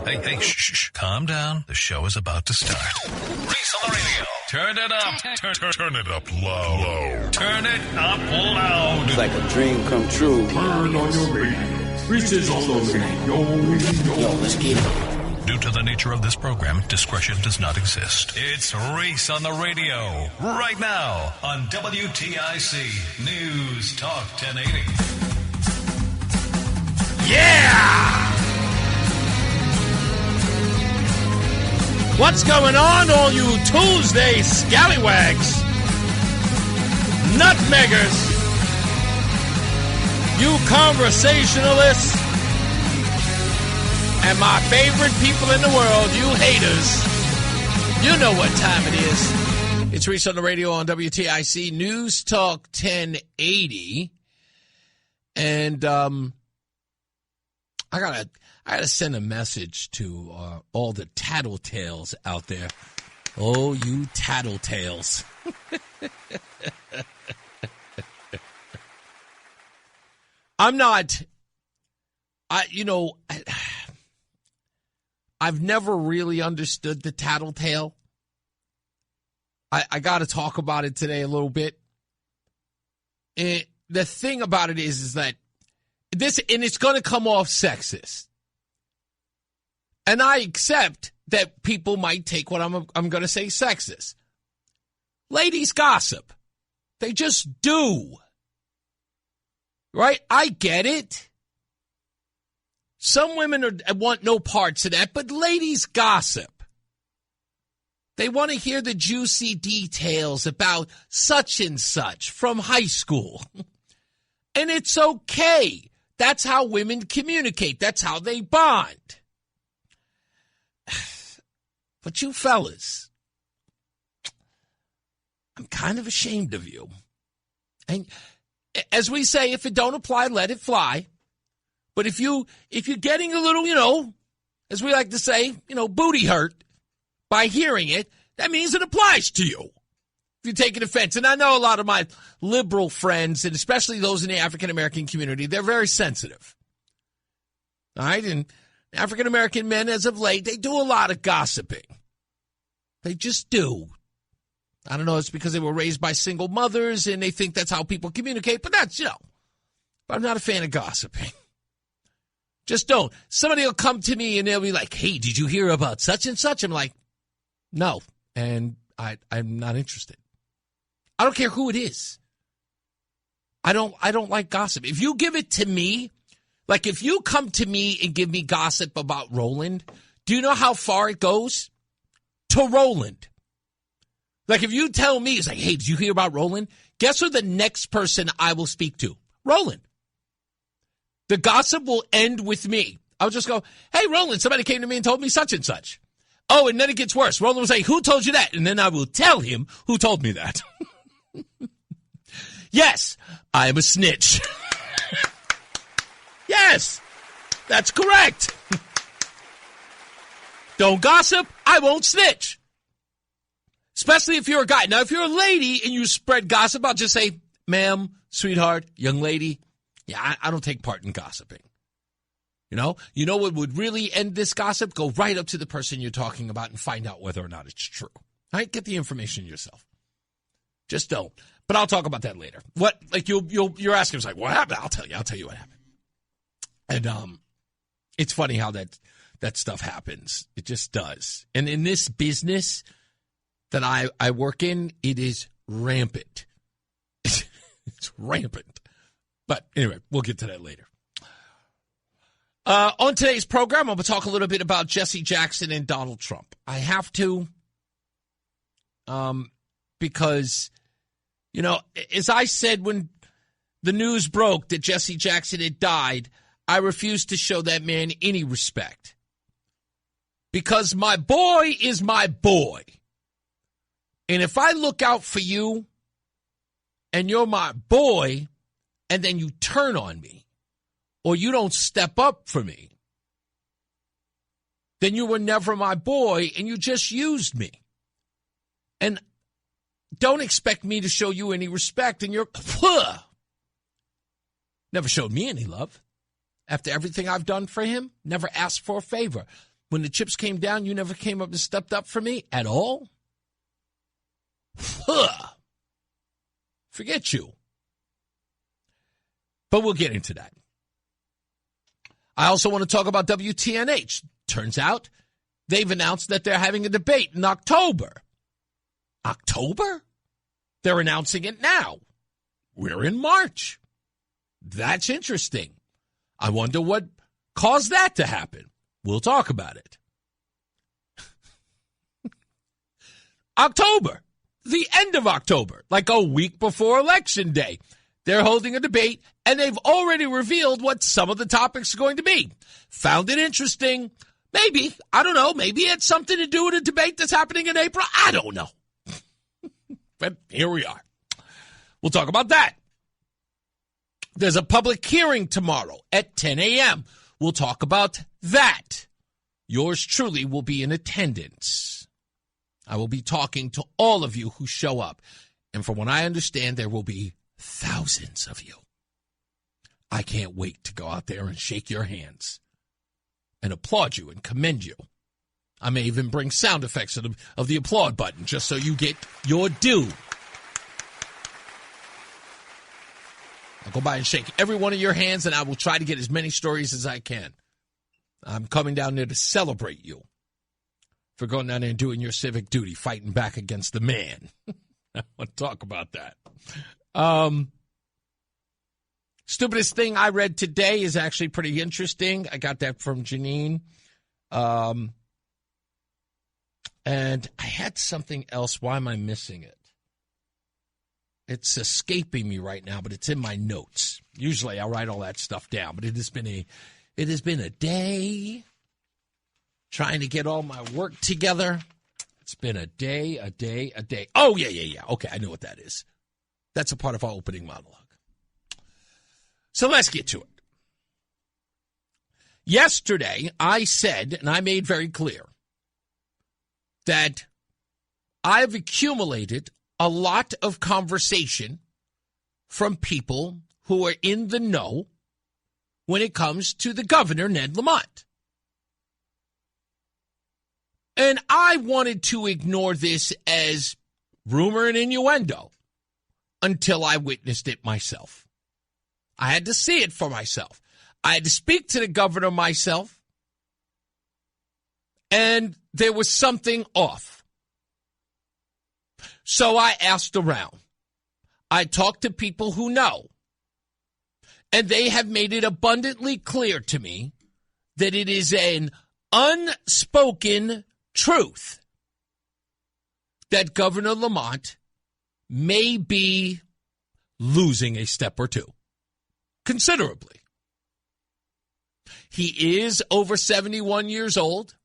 Hey, shh. Calm down. The show is about to start. Reese on the radio. Turn it up. Turn it up low. Turn it up loud. It's like a dream come true. Turn on your radio. Reese is on the radio. Yo, let's get it. Due to the nature of this program, discretion does not exist. It's Reese on the radio. Right now on WTIC News Talk 1080. Yeah! What's going on, all you Tuesday scallywags, nutmeggers, you conversationalists, and my favorite people in the world, you haters? You know what time it is. It's Reese on the radio on WTIC News Talk 1080. And I gotta send a message to all the tattletales out there. Oh, you tattletales. I've never really understood the tattletale. I got to talk about it today a little bit. And the thing about it is that it's going to come off sexist. And I accept that people might take what I'm going to say sexist. Ladies gossip. They just do. Right? I get it. Some women want no parts of that, but ladies gossip. They want to hear the juicy details about such and such from high school. And it's okay. That's how women communicate. That's how they bond. But you fellas, I'm kind of ashamed of you. And as we say, if it don't apply, let it fly. But if you're getting a little, as we like to say, booty hurt by hearing it, that means it applies to you. If you're taking offense. And I know a lot of my liberal friends, and especially those in the African-American community, they're very sensitive. All right? And African-American men, as of late, they do a lot of gossiping. They just do. I don't know, it's because they were raised by single mothers and they think that's how people communicate, but that's, but I'm not a fan of gossiping. Just don't. Somebody will come to me and they'll be like, hey, did you hear about such and such? I'm like, no, and I'm not interested. I don't care who it is. I don't like gossip. If you give it to me, like if you come to me and give me gossip about Roland, do you know how far it goes? To Roland. Like if you tell me, it's like, hey, did you hear about Roland? Guess who the next person I will speak to? Roland. The gossip will end with me. I'll just go, hey, Roland, somebody came to me and told me such and such. Oh, and then it gets worse. Roland will say, who told you that? And then I will tell him who told me that. Yes, I am a snitch. Yes, that's correct. Don't gossip, I won't snitch. Especially if you're a guy. Now, if you're a lady and you spread gossip, I'll just say, ma'am, sweetheart, young lady, yeah, I don't take part in gossiping. You know what would really end this gossip? Go right up to the person you're talking about and find out whether or not it's true. All right, get the information yourself. Just don't. But I'll talk about that later. What? Like you're asking, it's like, what happened? I'll tell you what happened. And it's funny how that stuff happens. It just does. And in this business that I work in, it is rampant. It's rampant. But anyway, we'll get to that later. On today's program, I'm going to talk a little bit about Jesse Jackson and Donald Trump. I have to, because, as I said when the news broke that Jesse Jackson had died, I refused to show that man any respect. Because my boy is my boy. And if I look out for you and you're my boy and then you turn on me, or you don't step up for me, then you were never my boy and you just used me. And don't expect me to show you any respect, and you're never showed me any love. After everything I've done for him, never asked for a favor. When the chips came down, you never came up and stepped up for me at all? Forget you. But we'll get into that. I also want to talk about WTNH. Turns out they've announced that they're having a debate in October. October? They're announcing it now. We're in March. That's interesting. I wonder what caused that to happen. We'll talk about it. October, the end of October, like a week before Election Day. They're holding a debate, and they've already revealed what some of the topics are going to be. Found it interesting. Maybe, I don't know, maybe it's something to do with a debate that's happening in April. I don't know. But here we are. We'll talk about that. There's a public hearing tomorrow at 10 a.m. We'll talk about that. Yours truly will be in attendance. I will be talking to all of you who show up. And from what I understand, there will be thousands of you. I can't wait to go out there and shake your hands and applaud you and commend you. I may even bring sound effects of the applaud button just so you get your due. I'll go by and shake every one of your hands, and I will try to get as many stories as I can. I'm coming down there to celebrate you for going down there and doing your civic duty, fighting back against the man. I want to talk about that. Stupidest thing I read today is actually pretty interesting. I got that from Janine. And I had something else. Why am I missing it? It's escaping me right now, but it's in my notes. Usually I write all that stuff down, but it has been a day trying to get all my work together. It's been a day. Oh, yeah. Okay, I know what that is. That's a part of our opening monologue. So let's get to it. Yesterday, I said, and I made very clear, that I've accumulated a lot of conversation from people who are in the know when it comes to the governor, Ned Lamont. And I wanted to ignore this as rumor and innuendo until I witnessed it myself. I had to see it for myself. I had to speak to the governor myself, and there was something off. So I asked around. I talked to people who know, and they have made it abundantly clear to me that it is an unspoken truth that Governor Lamont may be losing a step or two, considerably. He is over 71 years old.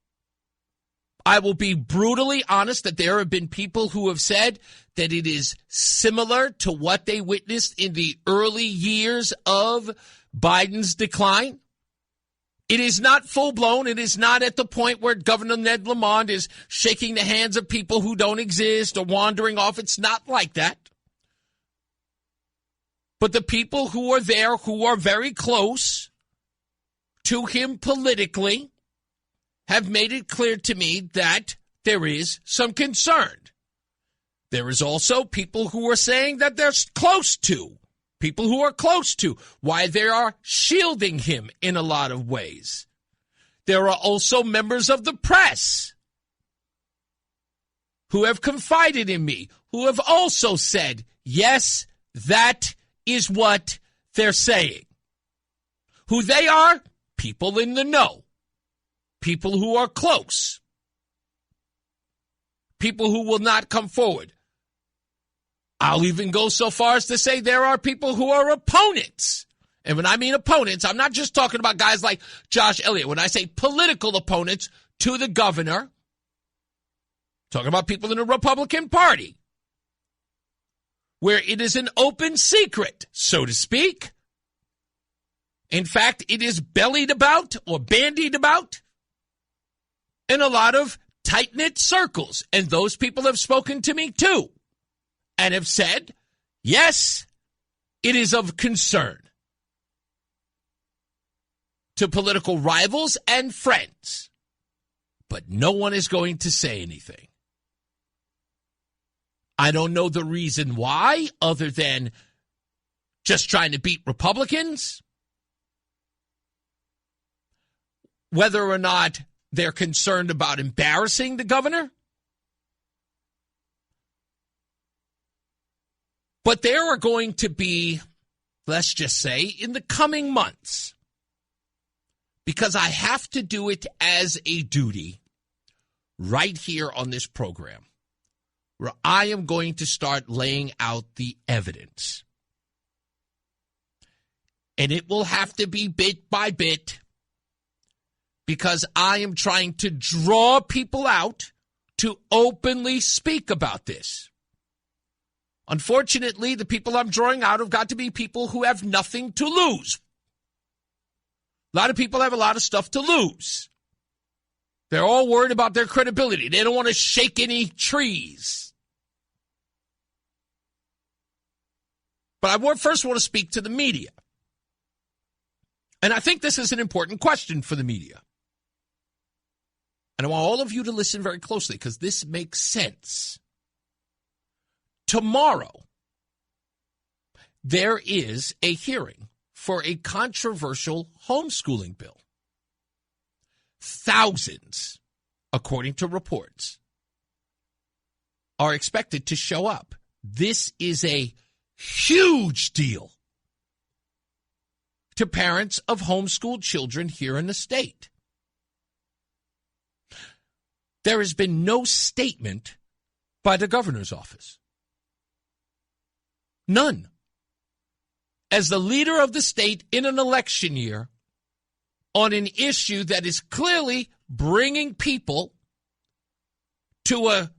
I will be brutally honest that there have been people who have said that it is similar to what they witnessed in the early years of Biden's decline. It is not full-blown. It is not at the point where Governor Ned Lamont is shaking the hands of people who don't exist or wandering off. It's not like that. But the people who are there, who are very close to him politically, have made it clear to me that there is some concern. There is also people who are saying that they're close to, people who are close to, why they are shielding him in a lot of ways. There are also members of the press who have confided in me, who have also said, yes, that is what they're saying. Who they are? People in the know. People who are close. People who will not come forward. I'll even go so far as to say there are people who are opponents. And when I mean opponents, I'm not just talking about guys like Josh Elliott. When I say political opponents to the governor, I'm talking about people in the Republican Party, where it is an open secret, so to speak. In fact, it is bellied about or bandied about in a lot of tight-knit circles. And those people have spoken to me too and have said, yes, it is of concern to political rivals and friends. but no one is going to say anything. I don't know the reason why, other than just trying to beat Republicans. Whether or not they're concerned about embarrassing the governor. But there are going to be, let's just say, in the coming months, because I have to do it as a duty right here on this program, where I am going to start laying out the evidence. And it will have to be bit by bit, because I am trying to draw people out to openly speak about this. Unfortunately, the people I'm drawing out have got to be people who have nothing to lose. A lot of people have a lot of stuff to lose. They're all worried about their credibility. They don't want to shake any trees. But I first want to speak to the media. And I think this is an important question for the media. And I want all of you to listen very closely because this makes sense. Tomorrow, there is a hearing for a controversial homeschooling bill. Thousands, according to reports, are expected to show up. This is a huge deal to parents of homeschooled children here in the state. There has been no statement by the governor's office. None. As the leader of the state in an election year on an issue that is clearly bringing people to a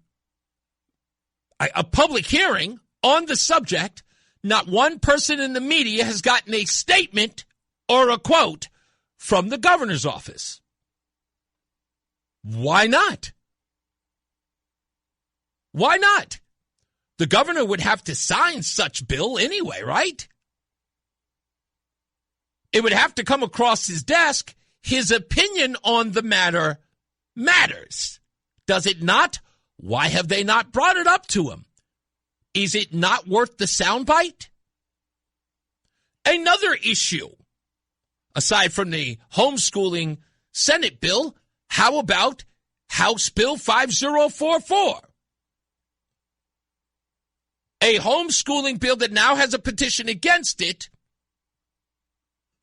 public hearing on the subject, not one person in the media has gotten a statement or a quote from the governor's office. Why not? Why not? The governor would have to sign such bill anyway, right? It would have to come across his desk. His opinion on the matter matters. Does it not? Why have they not brought it up to him? Is it not worth the soundbite? Another issue, aside from the homeschooling Senate bill, how about House Bill 5044? A homeschooling bill that now has a petition against it.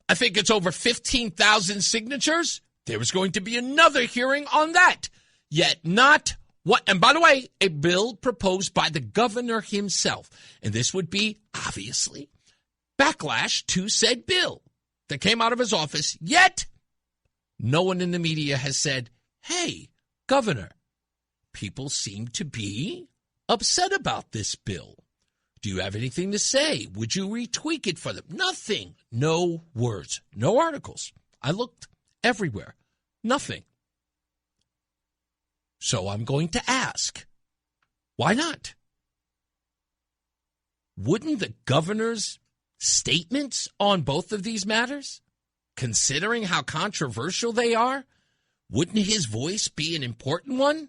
I think it's over 15,000 signatures. There was going to be another hearing on that. Yet not what. And by the way, a bill proposed by the governor himself. And this would be, obviously, backlash to said bill that came out of his office. Yet, no one in the media has said, hey, governor, people seem to be upset about this bill. Do you have anything to say? Would you retweak it for them? Nothing. No words. No articles. I looked everywhere. Nothing. So I'm going to ask, why not? Wouldn't the governor's statements on both of these matters, considering how controversial they are, wouldn't his voice be an important one?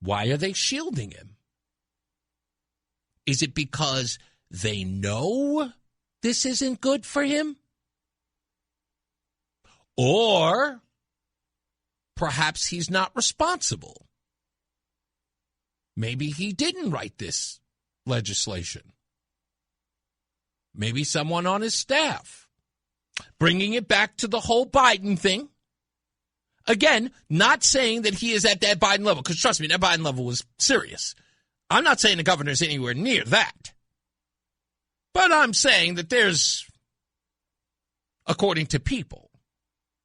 Why are they shielding him? Is it because they know this isn't good for him? Or perhaps he's not responsible. Maybe he didn't write this legislation. Maybe someone on his staff. Bringing it back to the whole Biden thing. Again, not saying that he is at that Biden level, because trust me, that Biden level was serious. I'm not saying the governor's anywhere near that. But I'm saying that there's, according to people,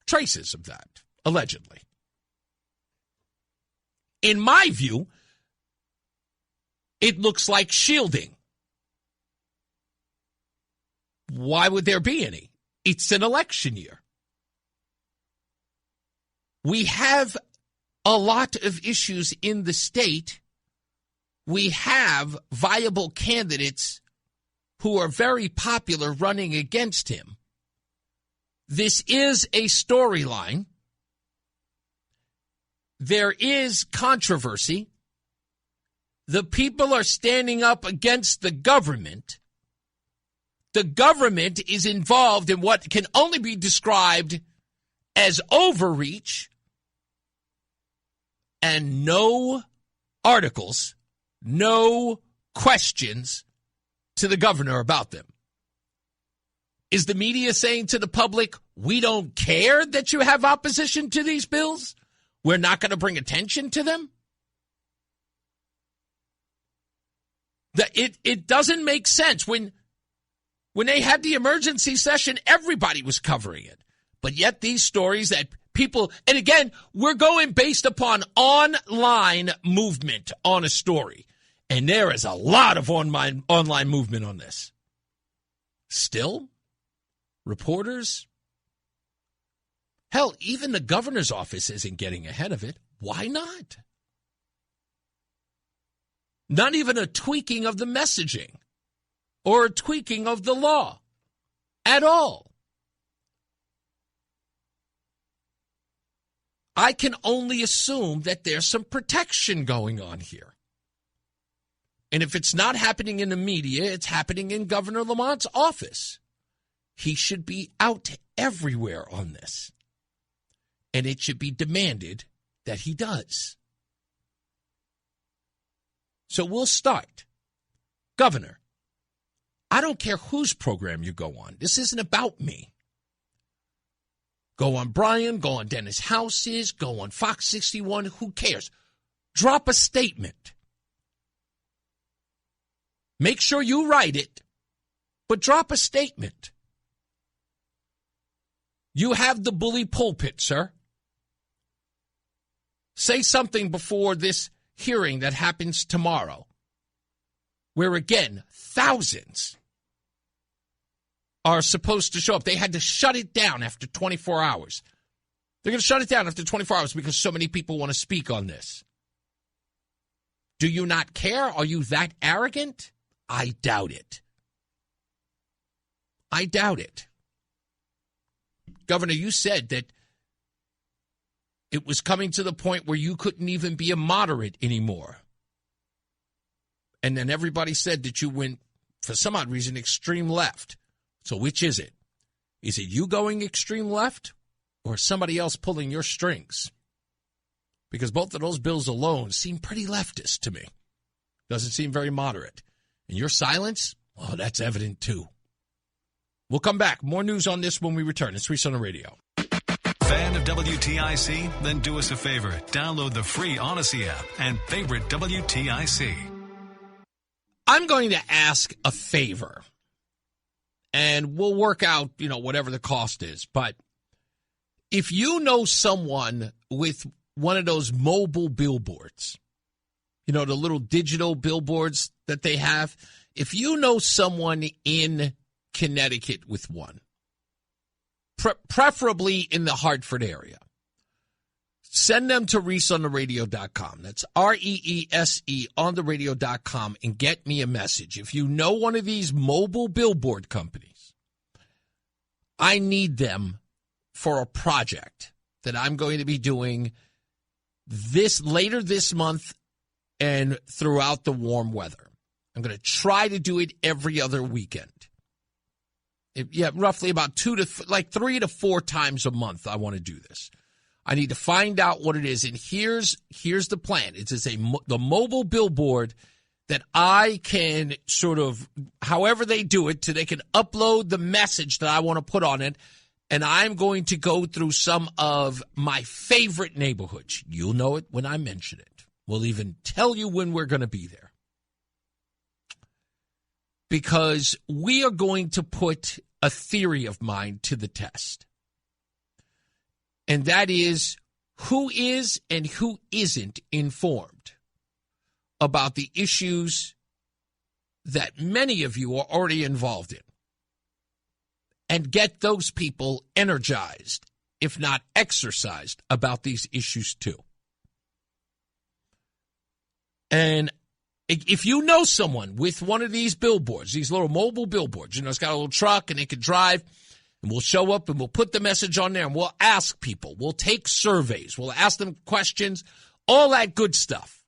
traces of that, allegedly. In my view, it looks like shielding. Why would there be any? It's an election year. We have a lot of issues in the state. We have viable candidates who are very popular running against him. This is a storyline. there is controversy. The people are standing up against the government. The government is involved in what can only be described as overreach, and no articles, no questions to the governor about them. Is the media saying to the public, we don't care that you have opposition to these bills? We're not going to bring attention to them? It doesn't make sense. When they had the emergency session, everybody was covering it. But yet these stories that people, and again, we're going based upon online movement on a story. And there is a lot of online movement on this. Still, reporters, hell, even the governor's office isn't getting ahead of it. Why not? Not even a tweaking of the messaging or a tweaking of the law at all. I can only assume that there's some protection going on here. And if it's not happening in the media, it's happening in Governor Lamont's office. He should be out everywhere on this. And it should be demanded that he does. So we'll start. Governor, I don't care whose program you go on. This isn't about me. Go on Brian, go on Dennis House's, go on Fox 61. Who cares? Drop a statement. Make sure you write it, but drop a statement. You have the bully pulpit, sir. Say something before this hearing that happens tomorrow, where, again, thousands are supposed to show up. They had to shut it down after 24 hours. They're going to shut it down after 24 hours because so many people want to speak on this. Do you not care? Are you that arrogant? I doubt it. I doubt it. Governor, you said that it was coming to the point where you couldn't even be a moderate anymore. And then everybody said that you went, for some odd reason, extreme left. So which is it? Is it you going extreme left or somebody else pulling your strings? Because both of those bills alone seem pretty leftist to me. Doesn't seem very moderate. And your silence, well, that's evident too. We'll come back. More news on this when we return. It's Reese on the Radio. Fan of WTIC? Then do us a favor. Download the free Odyssey app and favorite WTIC. I'm going to ask a favor. And we'll work out, whatever the cost is. But if you know someone with one of those mobile billboards, the little digital billboards that they have, if you know someone in Connecticut with one, preferably in the Hartford area, send them to ReeseOnTheRadio.com. That's REESE ontheradio.com and get me a message. If you know one of these mobile billboard companies, I need them for a project that I'm going to be doing later this month and throughout the warm weather. I'm going to try to do it every other weekend. Roughly about 3 to 4 times a month I want to do this. I need to find out what it is, and here's the plan. It's the mobile billboard that I can sort of, however they do it, so they can upload the message that I want to put on it, and I'm going to go through some of my favorite neighborhoods. You'll know it when I mention it. We'll even tell you when we're going to be there. Because we are going to put a theory of mine to the test. And that is who is and who isn't informed about the issues that many of you are already involved in. And get those people energized, if not exercised, about these issues too. And if you know someone with one of these billboards, these little mobile billboards, it's got a little truck and it can drive, And we'll show up and we'll put the message on there and we'll ask people. We'll take surveys. We'll ask them questions, all that good stuff.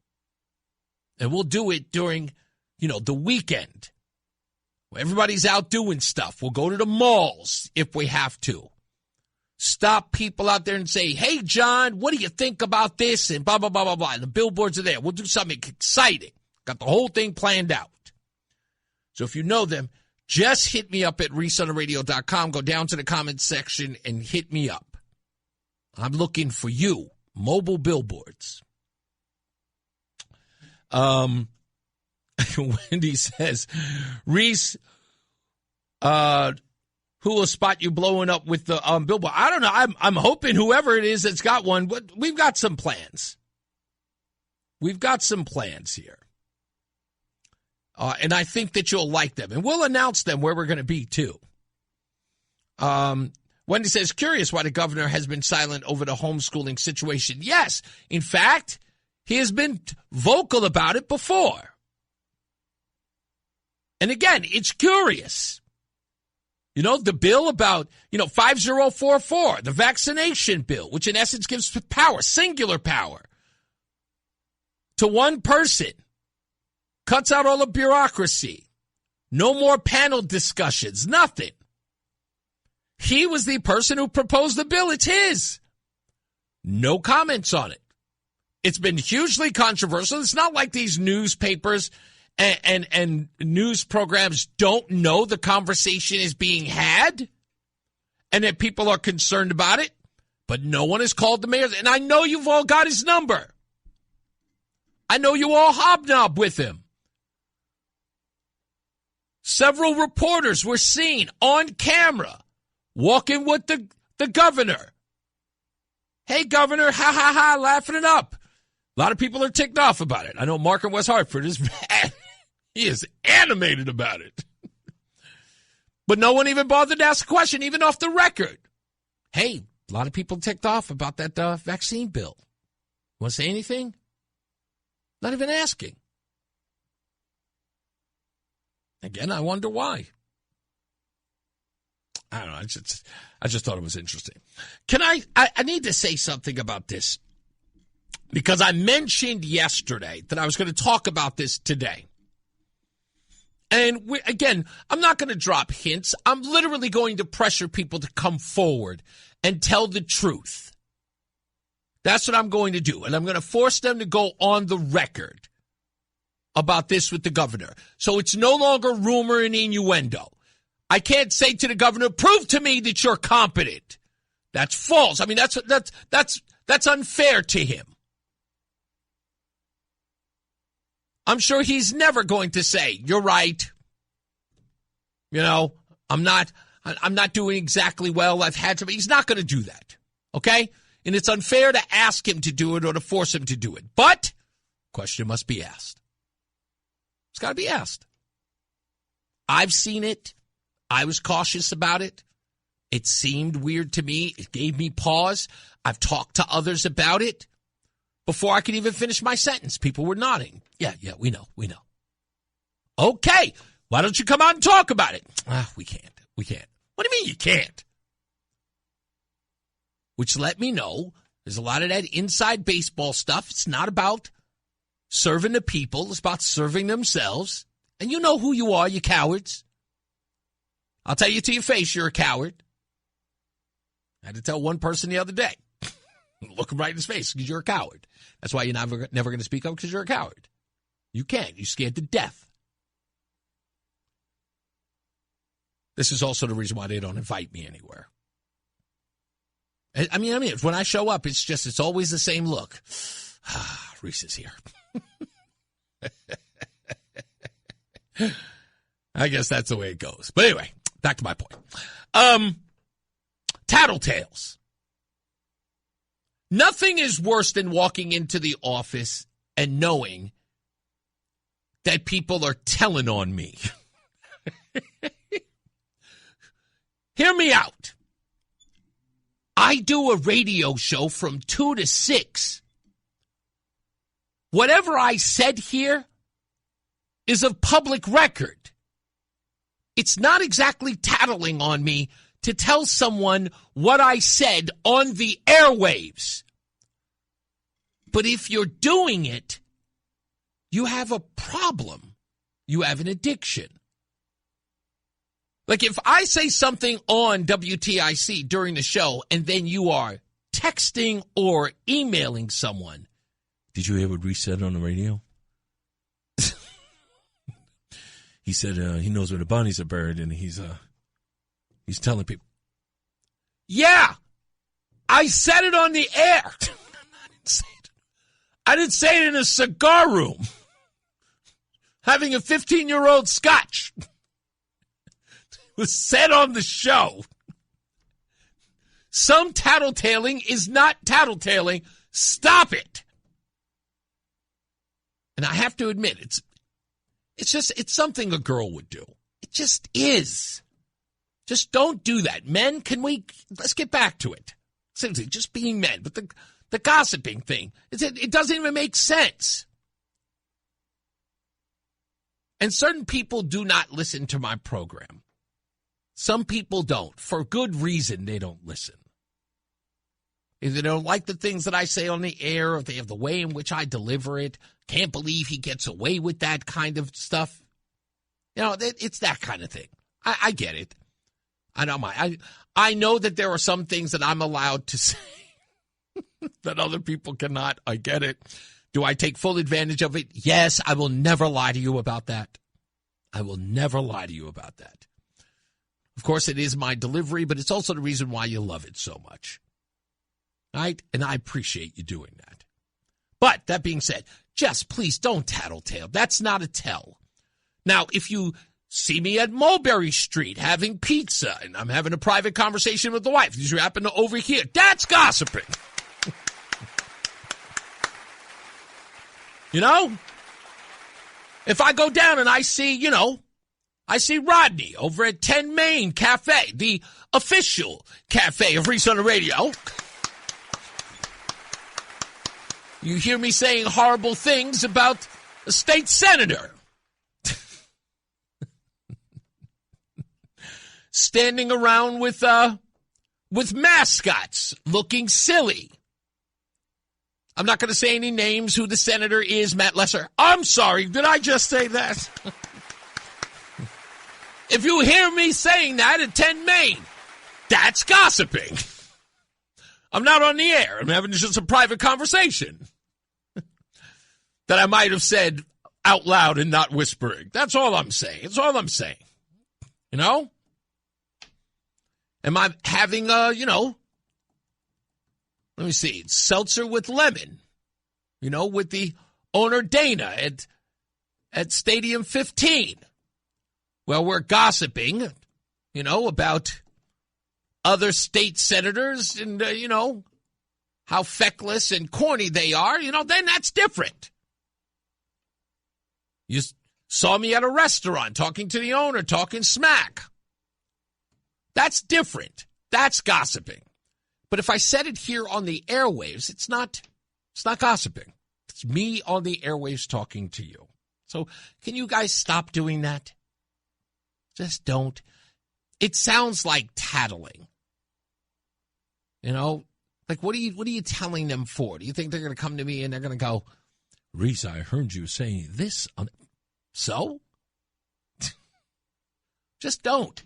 And we'll do it during, the weekend. Everybody's out doing stuff. We'll go to the malls if we have to. Stop people out there and say, hey, John, what do you think about this? And blah, blah, blah, blah, blah. And the billboards are there. We'll do something exciting. Got the whole thing planned out. So if you know them, just hit me up at reeseontheradio.com. Go down to the comments section and hit me up. I'm looking for you. Mobile billboards. Wendy says, Reese, who will spot you blowing up with the billboard? I don't know. I'm hoping whoever it is that's got one. But we've got some plans. We've got some plans here. And I think that you'll like them. And we'll announce them where we're going to be, too. Wendy says, curious why the governor has been silent over the homeschooling situation. Yes. In fact, he has been vocal about it before. And again, it's curious. The bill about, 5044, the vaccination bill, which in essence gives power, singular power, to one person, cuts out all the bureaucracy, no more panel discussions, nothing. He was the person who proposed the bill. It's his. No comments on it. It's been hugely controversial. It's not like these newspapers and news programs don't know the conversation is being had and that people are concerned about it, but no one has called the mayor. And I know you've all got his number. I know you all hobnob with him. Several reporters were seen on camera walking with the governor. Hey, governor, ha, ha, ha, laughing it up. A lot of people are ticked off about it. I know Mark in West Hartford is mad. He is animated about it. But no one even bothered to ask a question, even off the record. Hey, a lot of people ticked off about that vaccine bill. Want to say anything? Not even asking. Again, I wonder why. I don't know. I just thought it was interesting. I need to say something about this because I mentioned yesterday that I was going to talk about this today. And again, I'm not going to drop hints. I'm literally going to pressure people to come forward and tell the truth. That's what I'm going to do. And I'm going to force them to go on the record about this with the governor. So it's no longer rumor and innuendo. I can't say to the governor, prove to me that you're competent. That's false. I mean, that's unfair to him. I'm sure he's never going to say, you're right. I'm not doing exactly well. I've had to. He's not going to do that. Okay? And it's unfair to ask him to do it or to force him to do it. But question must be asked. It's got to be asked. I've seen it. I was cautious about it. It seemed weird to me. It gave me pause. I've talked to others about it. Before I could even finish my sentence, people were nodding. Yeah, we know. Okay, why don't you come out and talk about it? We can't. What do you mean you can't? Which let me know there's a lot of that inside baseball stuff. It's not about serving the people. It's about serving themselves. And you know who you are, you cowards. I'll tell you to your face, you're a coward. I had to tell one person the other day. Look him right in his face because you're a coward. That's why you're never going to speak up because you're a coward. You can't. You're scared to death. This is also the reason why they don't invite me anywhere. I mean, when I show up, it's always the same look. Reese is here. I guess that's the way it goes. But anyway, back to my point. Tattletales. Nothing is worse than walking into the office and knowing that people are telling on me. Hear me out. I do a radio show from 2 to 6. Whatever I said here is of public record. It's not exactly tattling on me to tell someone what I said on the airwaves. But if you're doing it, you have a problem. You have an addiction. Like if I say something on WTIC during the show and then you are texting or emailing someone, did you hear what Reese said on the radio? He said he knows where the bunnies are buried, and he's telling people. Yeah, I said it on the air. I didn't say it in a cigar room, having a 15-year-old scotch. It was said on the show. Some tattletaling is not tattletaling. Stop it. And I have to admit, it's something a girl would do. It just is. Just don't do that. Men, let's get back to it. Seriously, just being men. But the gossiping thing, it doesn't even make sense. And certain people do not listen to my program. Some people don't. For good reason, they don't listen. If they don't like the things that I say on the air, if they have the way in which I deliver it, can't believe he gets away with that kind of stuff. You know, it's that kind of thing. I get it. I know that there are some things that I'm allowed to say that other people cannot. I get it. Do I take full advantage of it? Yes, I will never lie to you about that. I will never lie to you about that. Of course, it is my delivery, but it's also the reason why you love it so much. Right? And I appreciate you doing that. But that being said, just please don't tattletale. That's not a tell. Now, if you see me at Mulberry Street having pizza and I'm having a private conversation with the wife, you happen to overhear, that's gossiping. You know? If I go down and I see Rodney over at 10 Main Cafe, the official cafe of Reese on the radio. You hear me saying horrible things about a state senator. Standing around with mascots, looking silly. I'm not going to say any names who the senator is, Matt Lesser. I'm sorry, did I just say that? If you hear me saying that at 10 Main, that's gossiping. I'm not on the air. I'm having just a private conversation that I might have said out loud and not whispering. That's all I'm saying. That's all I'm saying. You know? Am I having let me see, seltzer with lemon, with the owner Dana at Stadium 15. Well, we're gossiping, about other state senators and, how feckless and corny they are, then that's different. You saw me at a restaurant talking to the owner, talking smack. That's different. That's gossiping. But if I said it here on the airwaves, it's not gossiping. It's me on the airwaves talking to you. So can you guys stop doing that? Just don't. It sounds like tattling. Like what are you telling them for? Do you think they're going to come to me and they're going to go, Reese, I heard you saying this. So? Just don't.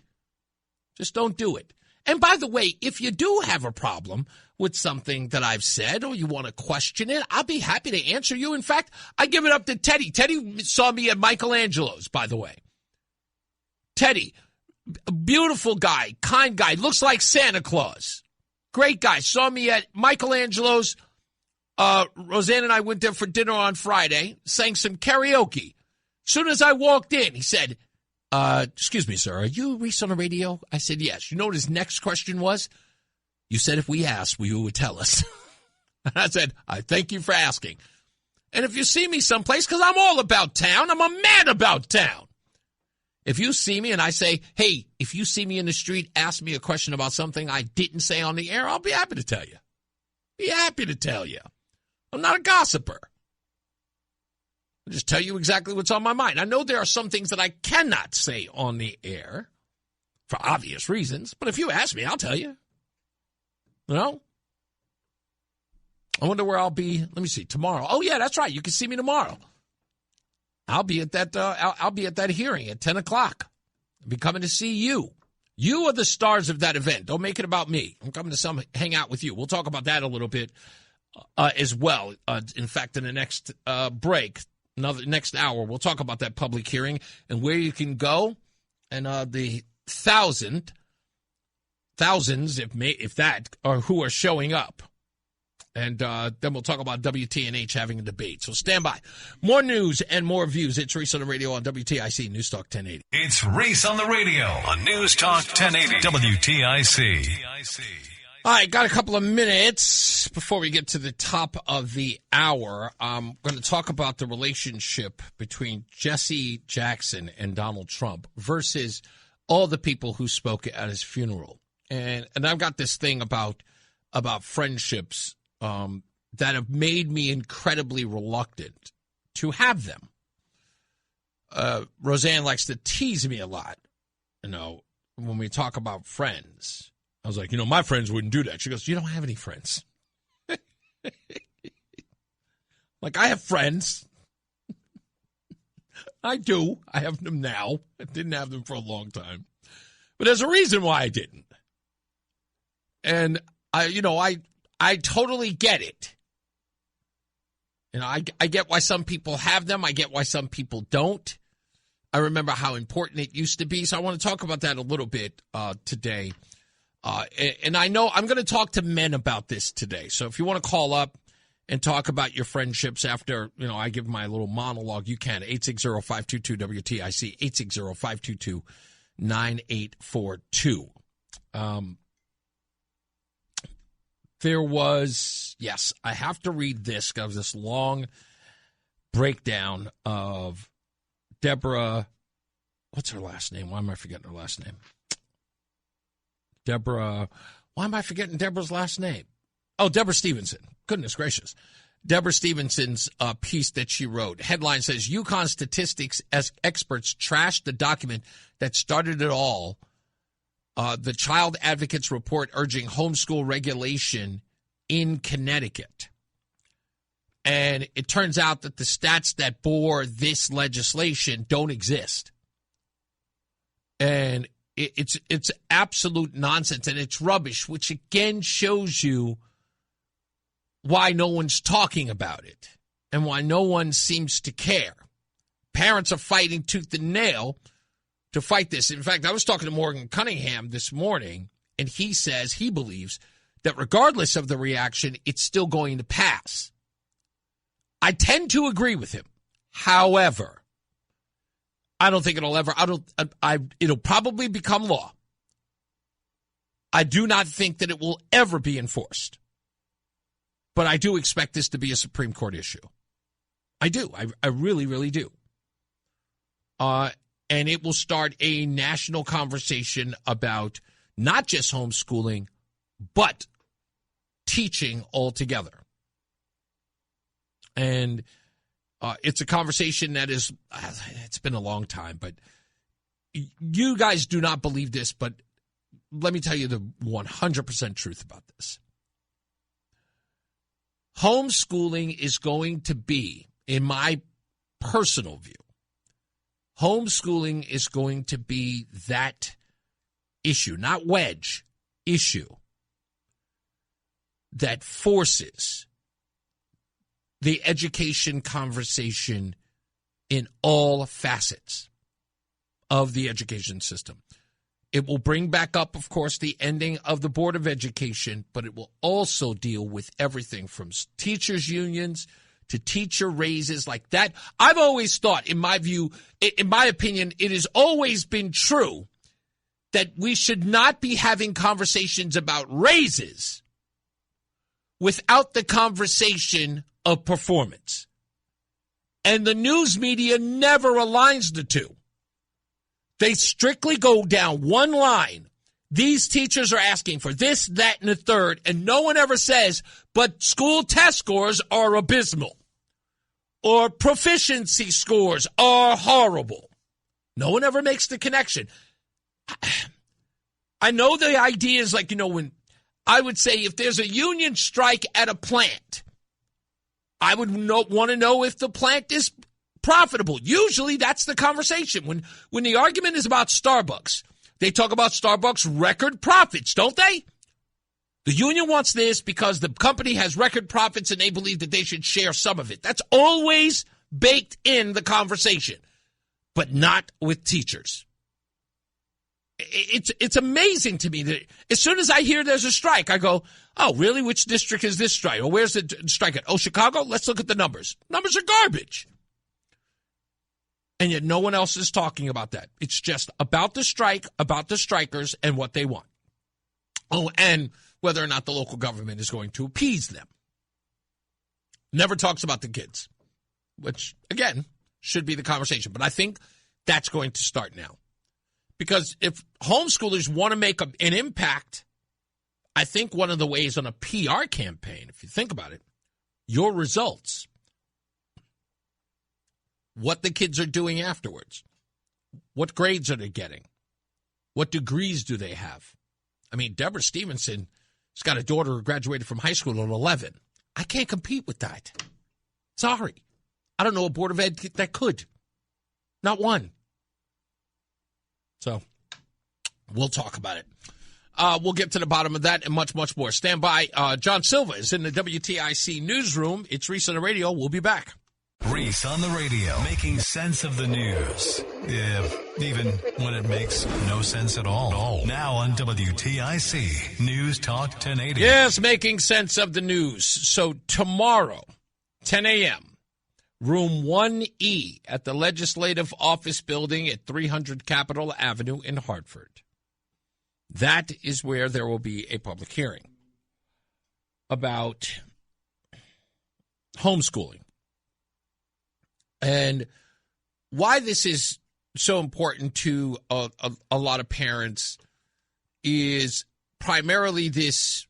Just don't do it. And by the way, if you do have a problem with something that I've said or you want to question it, I'll be happy to answer you. In fact, I give it up to Teddy. Teddy saw me at Michelangelo's, by the way. Teddy, beautiful guy, kind guy, looks like Santa Claus. Great guy. Saw me at Michelangelo's. Roseanne and I went there for dinner on Friday, sang some karaoke. As soon as I walked in, he said, excuse me, sir, are you Reese on the radio? I said, yes. You know what his next question was? You said if we asked, you would tell us. And I said, I thank you for asking. And if you see me someplace, because I'm all about town, I'm a man about town. If you see me and I say, hey, if you see me in the street, ask me a question about something I didn't say on the air, I'll be happy to tell you. Be happy to tell you. I'm not a gossiper. I'll just tell you exactly what's on my mind. I know there are some things that I cannot say on the air. for obvious reasons. But if you ask me, I'll tell you. You know? I wonder where I'll be. Let me see. Tomorrow. Oh, yeah, that's right. You can see me tomorrow. I'll be at that I'll be at that hearing at 10 o'clock. I'll be coming to see you. You are the stars of that event. Don't make it about me. I'm coming to hang out with you. We'll talk about that a little bit as well. In fact, in the next break, next hour, we'll talk about that public hearing and where you can go and the thousands, if that, are who are showing up. And then we'll talk about WTNH having a debate. So stand by. More news and more views. It's Reese on the radio on WTIC NewsTalk 1080. It's Reese on the radio on NewsTalk 1080 WTIC. All right, got a couple of minutes before we get to the top of the hour. I'm going to talk about the relationship between Jesse Jackson and Donald Trump versus all the people who spoke at his funeral. And I've got this thing about friendships that have made me incredibly reluctant to have them. Roseanne likes to tease me a lot, when we talk about friends. I was like, my friends wouldn't do that. She goes, you don't have any friends. Like, I have friends. I do. I have them now. I didn't have them for a long time. But there's a reason why I didn't. And I totally get it. I get why some people have them. I get why some people don't. I remember how important it used to be. So I want to talk about that a little bit today. And I know I'm going to talk to men about this today. So if you want to call up and talk about your friendships after, I give my little monologue, you can. 860-522-WTIC, 860-522-9842. There was, yes, I have to read this because this long breakdown of Deborah, what's her last name? Why am I forgetting her last name? Deborah, why am I forgetting Deborah's last name? Oh, Deborah Stevenson. Goodness gracious. Deborah Stevenson's piece that she wrote. Headline says, UConn statistics as experts trashed the document that started it all. The Child Advocates report urging homeschool regulation in Connecticut. And it turns out that the stats that bore this legislation don't exist. And it's absolute nonsense, and it's rubbish, which again shows you why no one's talking about it and why no one seems to care. Parents are fighting tooth and nail to fight this. In fact, I was talking to Morgan Cunningham this morning, and he says he believes that regardless of the reaction, it's still going to pass. I tend to agree with him. However, I don't think it'll probably become law. I do not think that it will ever be enforced. But I do expect this to be a Supreme Court issue. I do. I really, really do. And it will start a national conversation about not just homeschooling, but teaching altogether. And it's a conversation that it's been a long time, but you guys do not believe this, but let me tell you the 100% truth about this. Homeschooling is going to be, in my personal view, homeschooling is going to be that issue, not wedge, issue that forces the education conversation in all facets of the education system. It will bring back up, of course, the ending of the Board of Education, but it will also deal with everything from teachers' unions to teacher raises like that. I've always thought, in my view, in my opinion, it has always been true that we should not be having conversations about raises without the conversation of performance. And the news media never aligns the two. They strictly go down one line. These teachers are asking for this, that, and the third, and no one ever says, but school test scores are abysmal or proficiency scores are horrible. No one ever makes the connection. I know the idea is like, when I would say if there's a union strike at a plant, I would want to know if the plant is profitable. Usually that's the conversation. When the argument is about Starbucks, they talk about Starbucks record profits, don't they? The union wants this because the company has record profits and they believe that they should share some of it. That's always baked in the conversation, but not with teachers. It's amazing to me that as soon as I hear there's a strike, I go, oh, really? Which district is this strike? Or where's the strike at? Oh, Chicago? Let's look at the numbers. Numbers are garbage. And yet no one else is talking about that. It's just about the strike, about the strikers, and what they want. Oh, and whether or not the local government is going to appease them. Never talks about the kids, which, again, should be the conversation. But I think that's going to start now. Because if homeschoolers want to make an impact, I think one of the ways on a PR campaign, if you think about it, your results, what the kids are doing afterwards, what grades are they getting, what degrees do they have? I mean, Deborah Stevenson has got a daughter who graduated from high school at 11. I can't compete with that. Sorry. I don't know a Board of Ed that could. Not one. So we'll talk about it. We'll get to the bottom of that and much, much more. Stand by. John Silva is in the WTIC newsroom. It's Reese on the radio. We'll be back. Reese on the radio, making sense of the news. Yeah, even when it makes no sense at all. Now on WTIC, News Talk 1080. Yes, making sense of the news. So tomorrow, 10 a.m., Room 1E at the Legislative Office Building at 300 Capitol Avenue in Hartford. That is where there will be a public hearing about homeschooling. And why this is so important to a lot of parents is primarily this,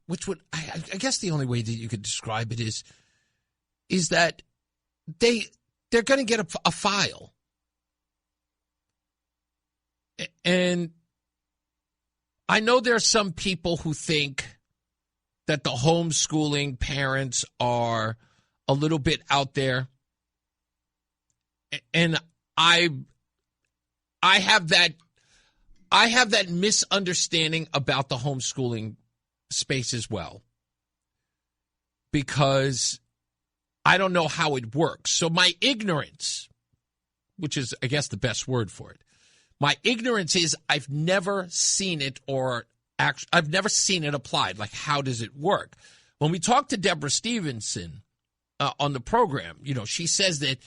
which would, I guess the only way that you could describe it is that they're going to get a file. And I know there are some people who think that the homeschooling parents are a little bit out there. And I have that misunderstanding about the homeschooling space as well. Because I don't know how it works. So my ignorance, which is, I guess, the best word for it, my ignorance is I've never seen it I've never seen it applied. Like, how does it work? When we talked to Deborah Stevenson on the program, she says that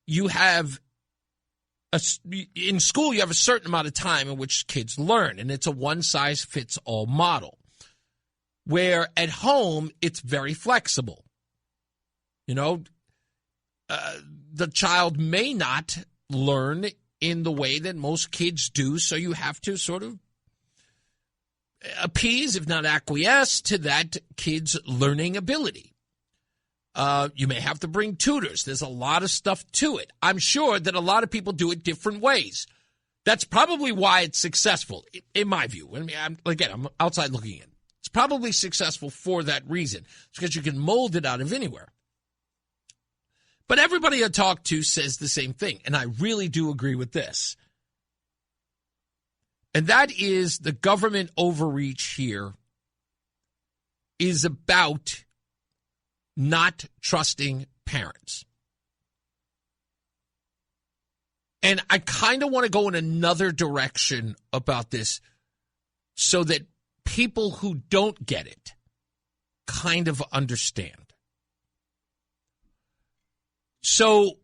you have in school, you have a certain amount of time in which kids learn, and it's a one-size-fits-all model, where at home, it's very flexible. The child may not learn in the way that most kids do, so you have to sort of appease, if not acquiesce, to that kid's learning ability. You may have to bring tutors. There's a lot of stuff to it. I'm sure that a lot of people do it different ways. That's probably why it's successful, in my view. I mean, I'm outside looking in. It's probably successful for that reason. It's because you can mold it out of anywhere. But everybody I talk to says the same thing, and I really do agree with this. And that is the government overreach here is about not trusting parents. And I kind of want to go in another direction about this so that people who don't get it kind of understand. So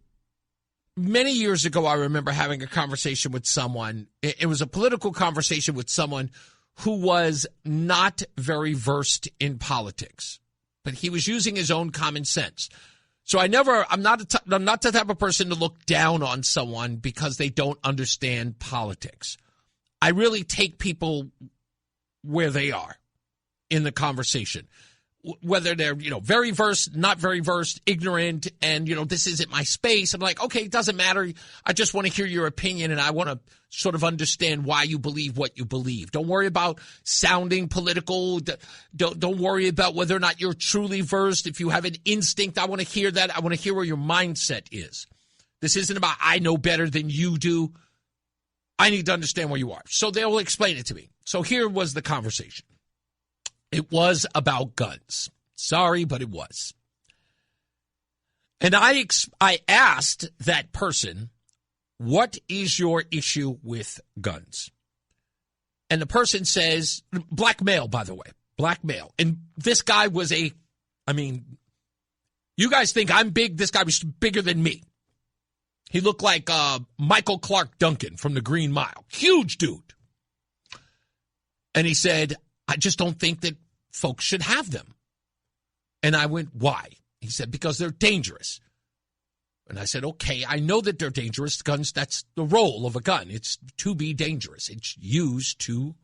many years ago, I remember having a conversation with someone. It was a political conversation with someone who was not very versed in politics, but he was using his own common sense. So I'm not the type of person to look down on someone because they don't understand politics. I really take people where they are in the conversation. whether they're, very versed, not very versed, ignorant, and, this isn't my space. I'm like, okay, it doesn't matter. I just want to hear your opinion, and I want to sort of understand why you believe what you believe. Don't worry about sounding political. Don't worry about whether or not you're truly versed. If you have an instinct, I want to hear that. I want to hear where your mindset is. This isn't about I know better than you do. I need to understand where you are. So they will explain it to me. So here was the conversation. It was about guns. Sorry, but it was. And I asked that person, what is your issue with guns? And the person says, black male, by the way, black male. And this guy was you guys think I'm big. This guy was bigger than me. He looked like Michael Clark Duncan from the Green Mile. Huge dude. And he said, I just don't think that folks should have them. And I went, why? He said, because they're dangerous. And I said, okay, I know that they're dangerous. Guns, that's the role of a gun. It's to be dangerous. It's used to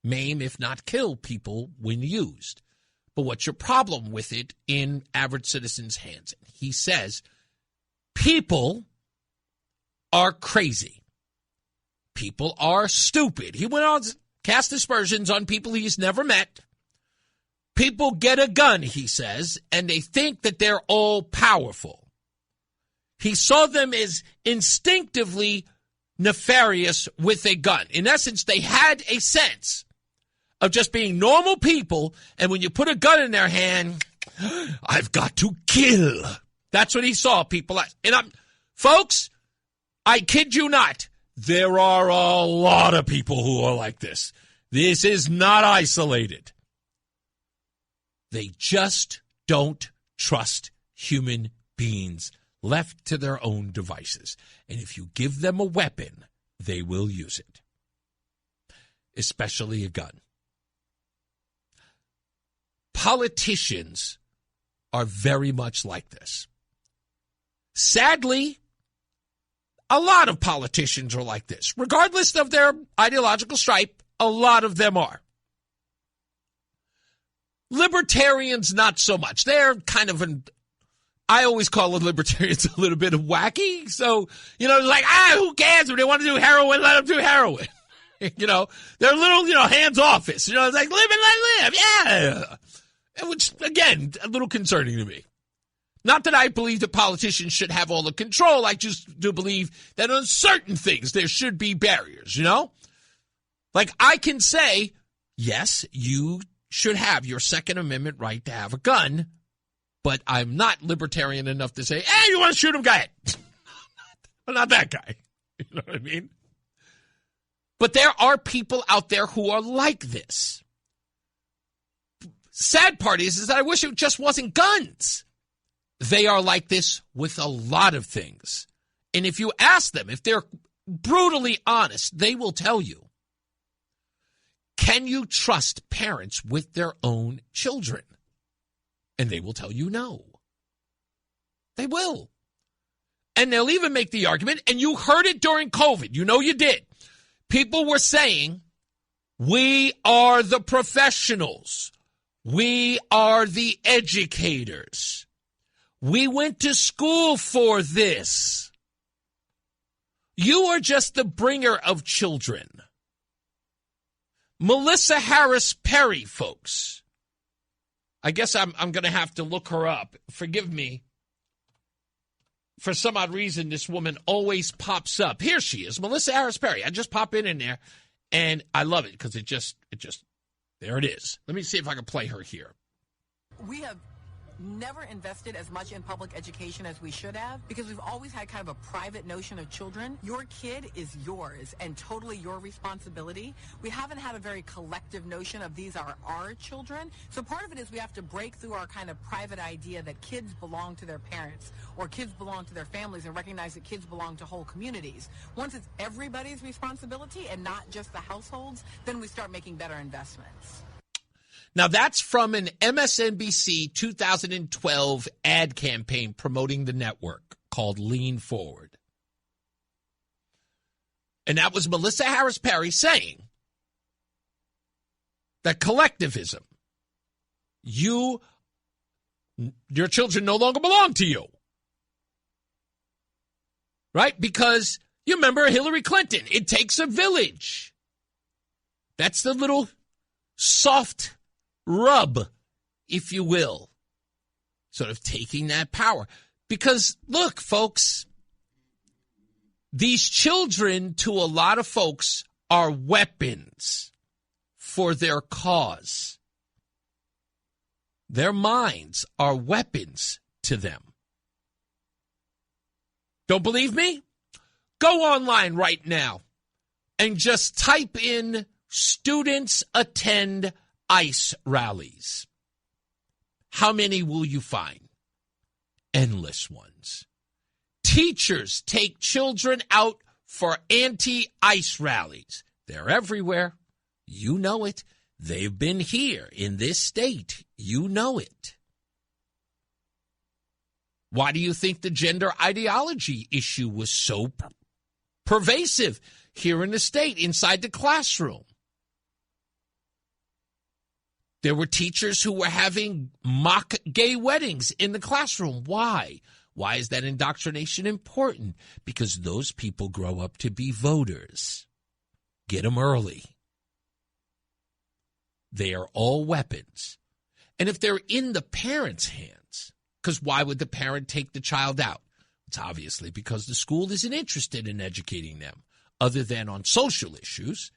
maim, if not kill people when used. But what's your problem with it in average citizens' hands? He says, people are crazy. People are stupid. He went on to cast aspersions on people he's never met. People get a gun, he says, and they think that they're all powerful. He saw them as instinctively nefarious with a gun. In essence, they had a sense of just being normal people, and when you put a gun in their hand, I've got to kill. That's what he saw people as. And folks, I kid you not, there are a lot of people who are like this. This is not isolated. They just don't trust human beings left to their own devices. And if you give them a weapon, they will use it, especially a gun. Politicians are very much like this. Sadly, a lot of politicians are like this. Regardless of their ideological stripe, a lot of them are. Libertarians, not so much. They're kind of I always call the libertarians a little bit of wacky. So, like, who cares? If they want to do heroin, let them do heroin. They're a little, hands-offish. It's like, live and let live. Yeah. Which, again, a little concerning to me. Not that I believe that politicians should have all the control. I just do believe that on certain things there should be barriers, Like, I can say, yes, you should have your Second Amendment right to have a gun, but I'm not libertarian enough to say, hey, you want to shoot him? Go ahead. I'm not that guy. You know what I mean? But there are people out there who are like this. Sad part is that I wish it just wasn't guns. They are like this with a lot of things. And if you ask them, if they're brutally honest, they will tell you. Can you trust parents with their own children? And they will tell you no. They will. And they'll even make the argument, and you heard it during COVID. You did. People were saying, we are the professionals. We are the educators. We went to school for this. You are just the bringer of children. Melissa Harris Perry, folks. I guess I'm going to have to look her up. Forgive me. For some odd reason, this woman always pops up. Here she is, Melissa Harris Perry. I just pop in there, and I love it because it just, there it is. Let me see if I can play her here. We have never invested as much in public education as we should have because we've always had kind of a private notion of children. Your kid is yours and totally your responsibility. We haven't had a very collective notion of these are our children. So part of it is we have to break through our kind of private idea that kids belong to their parents or kids belong to their families and recognize that kids belong to whole communities. Once it's everybody's responsibility and not just the households, then we start making better investments. Now, that's from an MSNBC 2012 ad campaign promoting the network called Lean Forward. And that was Melissa Harris Perry saying that collectivism, you Your children no longer belong to you. Right? Because you remember Hillary Clinton. It takes a village. That's the little soft rub, if you will, sort of taking that power. Because, look, folks, these children, to a lot of folks, are weapons for their cause. Their minds are weapons to them. Don't believe me? Go online right now and just type in students attend ICE rallies. How many will you find? Endless ones. Teachers take children out for anti-ICE rallies. They're everywhere. You know it. They've been here in this state. You know it. Why do you think the gender ideology issue was so pervasive here in the state, inside the classroom? There were teachers who were having mock gay weddings in the classroom. Why? Why is that indoctrination important? Because those people grow up to be voters. Get them early. They are all weapons. And if they're in the parents' hands, because why would the parent take the child out? It's obviously because the school isn't interested in educating them, other than on social issues.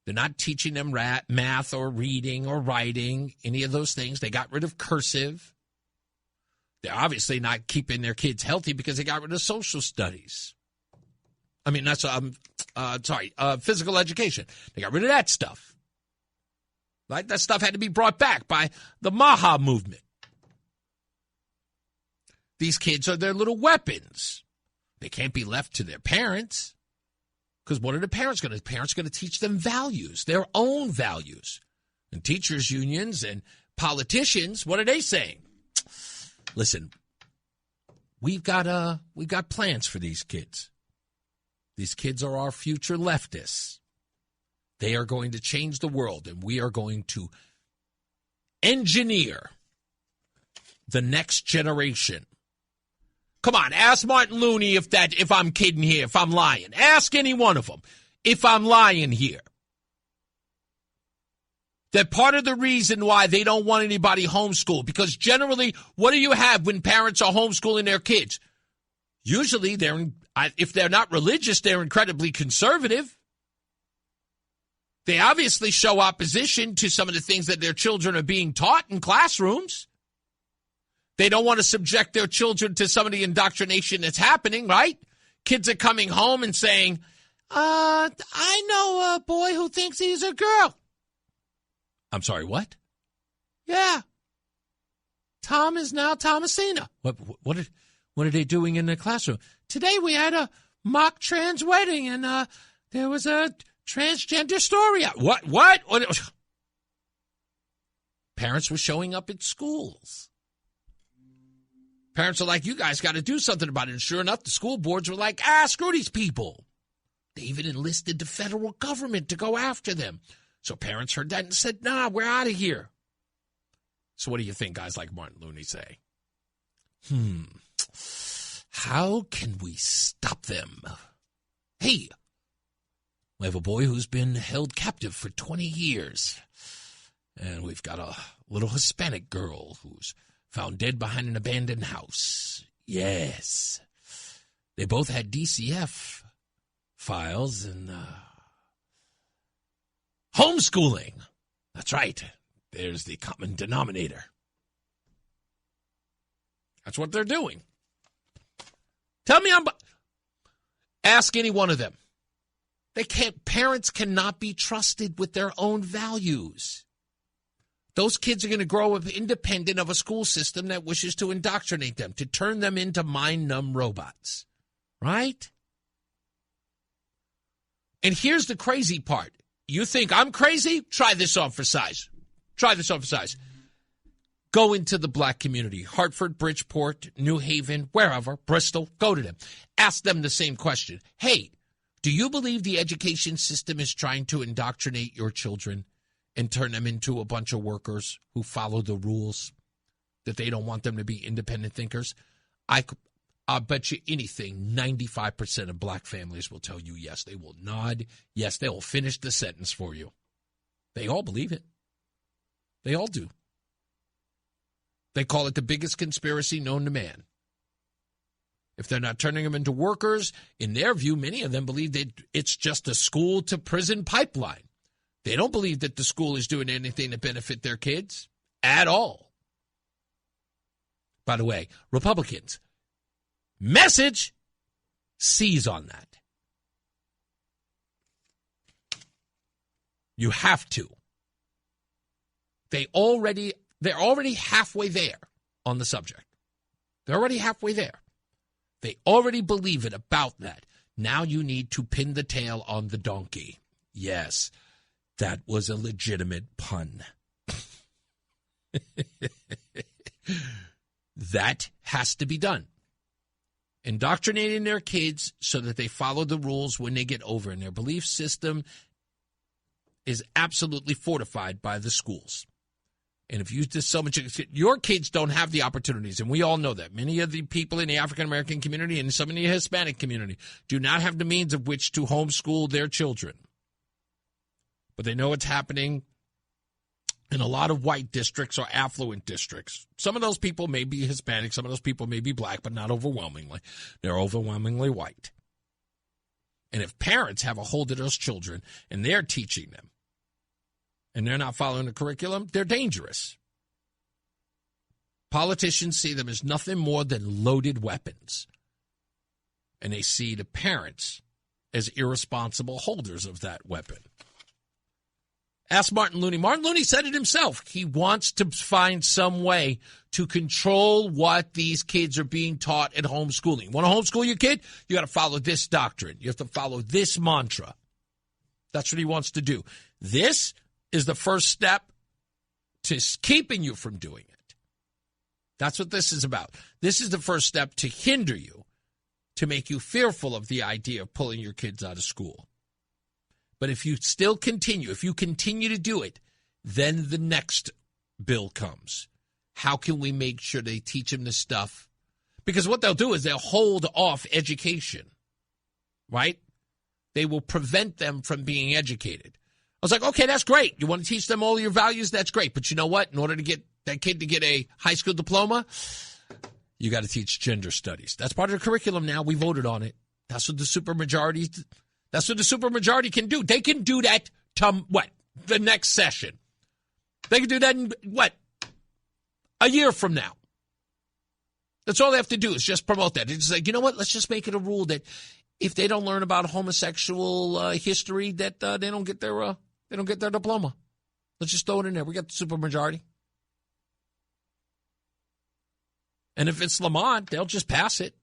They're not teaching them math or reading or writing, any of those things. They got rid of cursive. They're obviously not keeping their kids healthy because they got rid of social studies. I mean, that's physical education. They got rid of that stuff. Right? That stuff had to be brought back by the Maha movement. These kids are their little weapons. They can't be left to their parents. Because what are the parents going to do? Parents are going to teach them values, their own values. And teachers' unions and politicians, what are they saying? Listen, we've got plans for these kids. These kids are our future leftists. They are going to change the world, and we are going to engineer the next generation. Come on, ask Martin Looney if I'm kidding here, if I'm lying. Ask any one of them if I'm lying here. That part of the reason why they don't want anybody homeschooled, because generally, what do you have when parents are homeschooling their kids? Usually, if they're not religious, they're incredibly conservative. They obviously show opposition to some of the things that their children are being taught in classrooms. They don't want to subject their children to some of the indoctrination that's happening, right? Kids are coming home and saying, I know a boy who thinks he's a girl. I'm sorry, what? Yeah. Tom is now Thomasina. What are they doing in the classroom? Today we had a mock trans wedding, and there was a transgender story. What? Parents were showing up at schools. Parents are like, you guys got to do something about it. And sure enough, the school boards were like, screw these people. They even enlisted the federal government to go after them. So parents heard that and said, nah, we're out of here. So what do you think guys like Martin Looney say? How can we stop them? Hey, we have a boy who's been held captive for 20 years. And we've got a little Hispanic girl who's found dead behind an abandoned house. Yes. They both had DCF files and homeschooling. That's right. There's the common denominator. That's what they're doing. Tell me ask any one of them. Parents cannot be trusted with their own values. Those kids are going to grow up independent of a school system that wishes to indoctrinate them, to turn them into mind-numb robots. Right? And here's the crazy part. You think I'm crazy? Try this on for size. Go into the black community. Hartford, Bridgeport, New Haven, wherever, Bristol. Go to them. Ask them the same question. Hey, do you believe the education system is trying to indoctrinate your children and turn them into a bunch of workers who follow the rules? that they don't want them to be independent thinkers? I'll bet you anything, 95% of black families will tell you yes. They will nod. Yes, they will finish the sentence for you. They all believe it. They all do. They call it the biggest conspiracy known to man. If they're not turning them into workers, in their view, many of them believe that it's just a school-to-prison pipeline. They don't believe that the school is doing anything to benefit their kids at all. By the way, Republicans, message, seize on that. You have to. They're already halfway there on the subject. They're already halfway there. They already believe it about that. Now you need to pin the tail on the donkey. Yes, that was a legitimate pun. That has to be done. Indoctrinating their kids so that they follow the rules when they get over, and their belief system is absolutely fortified by the schools. And if you do so much, your kids don't have the opportunities, and we all know that. Many of the people in the African-American community and some in the Hispanic community do not have the means of which to homeschool their children. But they know it's happening in a lot of white districts or affluent districts. Some of those people may be Hispanic, some of those people may be black, but not overwhelmingly. They're overwhelmingly white. And if parents have a hold of those children and they're teaching them, and they're not following the curriculum, they're dangerous. Politicians see them as nothing more than loaded weapons. And they see the parents as irresponsible holders of that weapon. Ask Martin Looney. Martin Looney said it himself. He wants to find some way to control what these kids are being taught at homeschooling. You want to homeschool your kid? You got to follow this doctrine. You have to follow this mantra. That's what he wants to do. This is the first step to keeping you from doing it. That's what this is about. This is the first step to hinder you, to make you fearful of the idea of pulling your kids out of school. But if you still continue, if you continue to do it, then the next bill comes. How can we make sure they teach them this stuff? Because what they'll do is they'll hold off education, right? They will prevent them from being educated. I was like, okay, that's great. You want to teach them all your values? That's great. But you know what? In order to get that kid to get a high school diploma, you got to teach gender studies. That's part of the curriculum now. We voted on it. That's what the supermajority can do. They can do that to the next session. They can do that in a year from now. That's all they have to do is just promote that. It's like, you know what? Let's just make it a rule that if they don't learn about homosexual history, that they don't get their diploma. Let's just throw it in there. We got the supermajority. And if it's Lamont, they'll just pass it.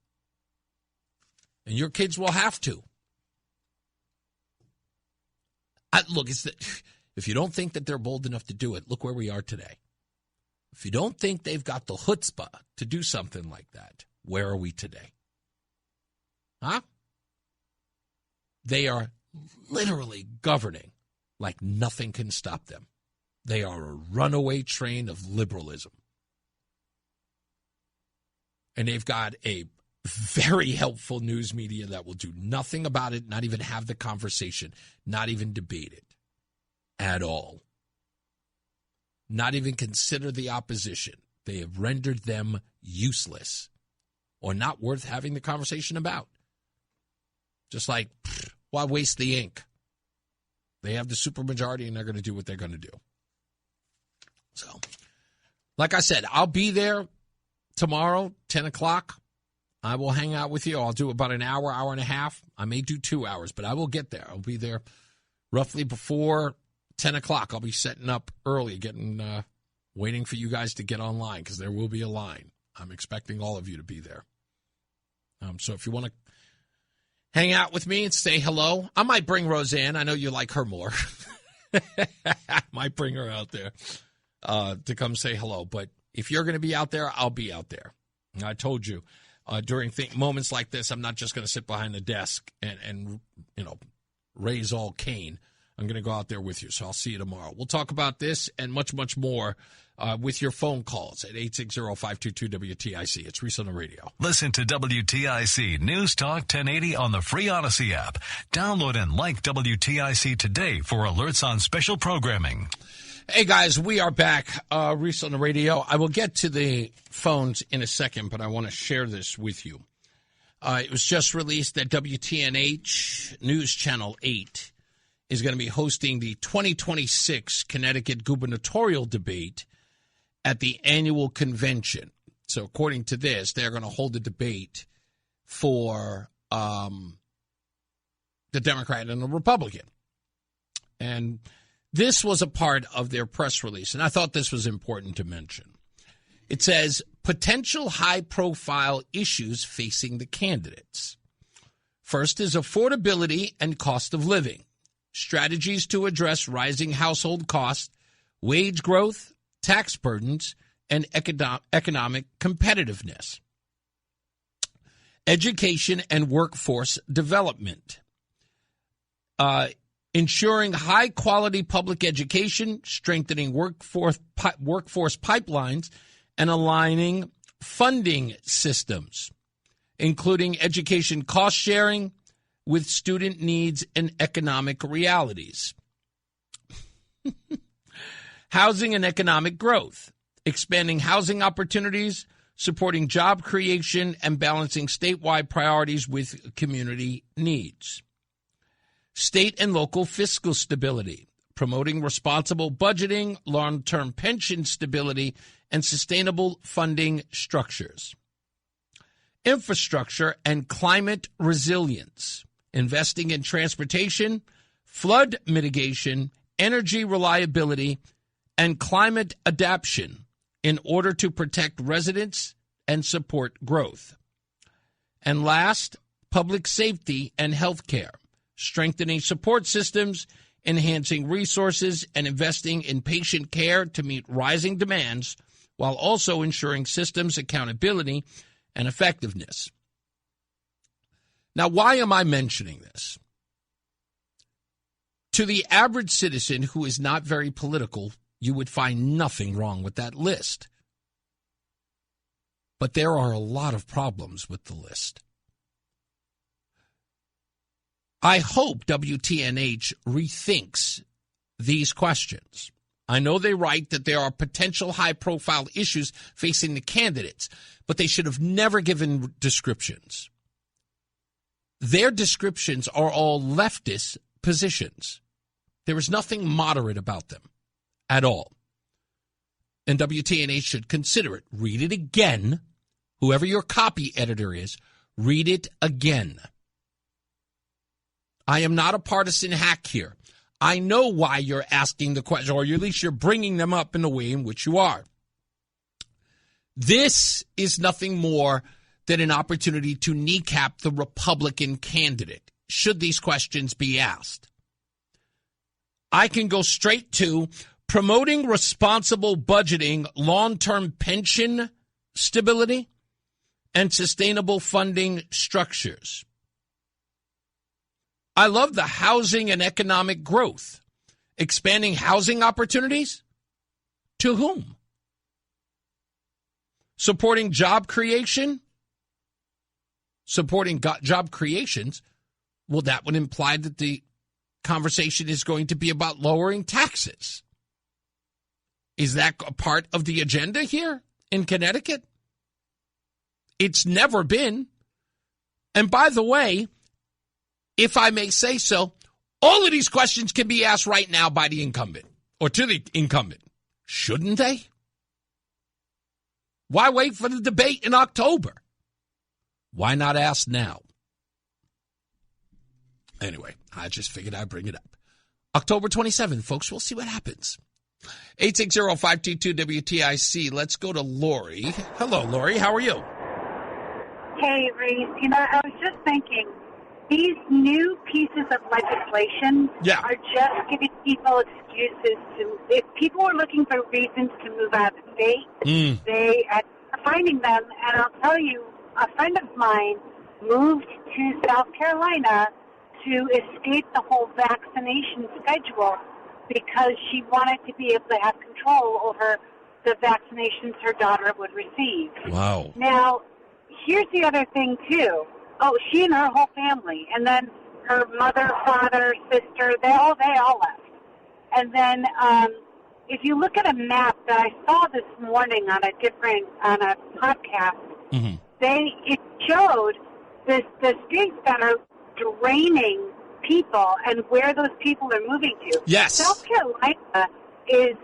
And your kids will have to. Look, if you don't think that they're bold enough to do it, look where we are today. If you don't think they've got the chutzpah to do something like that, where are we today? Huh? They are literally governing like nothing can stop them. They are a runaway train of liberalism. And they've got a very helpful news media that will do nothing about it, not even have the conversation, not even debate it at all. Not even consider the opposition. They have rendered them useless or not worth having the conversation about. Just like, why waste the ink? They have the supermajority and they're going to do what they're going to do. So, like I said, I'll be there tomorrow, 10 o'clock. I will hang out with you. I'll do about an hour, hour and a half. I may do 2 hours, but I will get there. I'll be there roughly before 10 o'clock. I'll be setting up early, waiting for you guys to get online because there will be a line. I'm expecting all of you to be there. So if you want to hang out with me and say hello, I might bring Roseanne. I know you like her more. I might bring her out there to come say hello. But if you're going to be out there, I'll be out there. And I told you. During moments like this, I'm not just going to sit behind the desk and raise all Cain. I'm going to go out there with you, so I'll see you tomorrow. We'll talk about this and much, much more with your phone calls at 860-522-WTIC. It's Reese on the radio. Listen to WTIC News Talk 1080 on the free Odyssey app. Download and like WTIC today for alerts on special programming. Hey, guys, we are back. Reese on the radio. I will get to the phones in a second, but I want to share this with you. It was just released that WTNH News Channel 8 is going to be hosting the 2026 Connecticut gubernatorial debate at the annual convention. So according to this, they're going to hold a debate for the Democrat and the Republican. And this was a part of their press release, and I thought this was important to mention. It says, potential high-profile issues facing the candidates. First is affordability and cost of living. Strategies to address rising household costs, wage growth, tax burdens, and economic competitiveness. Education and workforce development. Ensuring high-quality public education, strengthening workforce pipelines, and aligning funding systems, including education cost-sharing with student needs and economic realities. Housing and economic growth, expanding housing opportunities, supporting job creation, and balancing statewide priorities with community needs. State and local fiscal stability, promoting responsible budgeting, long-term pension stability, and sustainable funding structures. Infrastructure and climate resilience, investing in transportation, flood mitigation, energy reliability, and climate adaptation in order to protect residents and support growth. And last, public safety and health care, strengthening support systems, enhancing resources, and investing in patient care to meet rising demands while also ensuring systems accountability and effectiveness. Now, why am I mentioning this? To the average citizen who is not very political, you would find nothing wrong with that list. But there are a lot of problems with the list. I hope WTNH rethinks these questions. I know they write that there are potential high-profile issues facing the candidates, but they should have never given descriptions. Their descriptions are all leftist positions. There is nothing moderate about them at all. And WTNH should consider it. Read it again. Whoever your copy editor is, read it again. I am not a partisan hack here. I know why you're asking the question, or at least you're bringing them up in the way in which you are. This is nothing more than an opportunity to kneecap the Republican candidate, should these questions be asked. I can go straight to promoting responsible budgeting, long-term pension stability, and sustainable funding structures. I love the housing and economic growth. Expanding housing opportunities? To whom? Supporting job creation? Supporting job creations? Well, that would imply that the conversation is going to be about lowering taxes. Is that a part of the agenda here in Connecticut? It's never been. And by the way, if I may say so, all of these questions can be asked right now by the incumbent or to the incumbent. Shouldn't they? Why wait for the debate in October? Why not ask now? Anyway, I just figured I'd bring it up. October 27th, folks. We'll see what happens. 860-522-WTIC. Let's go to Lori. Hello, Lori. How are you? Hey, Reese. You know, I was just thinking, these new pieces of legislation are just giving people excuses to, if people are looking for reasons to move out of the state, they are finding them. And I'll tell you, a friend of mine moved to South Carolina to escape the whole vaccination schedule because she wanted to be able to have control over the vaccinations her daughter would receive. Wow. Now, here's the other thing, too. Oh, she and her whole family, and then her mother, father, sister, they all left. And then if you look at a map that I saw this morning on a podcast, mm-hmm. it showed the states that are draining people and where those people are moving to. Yes. South Carolina is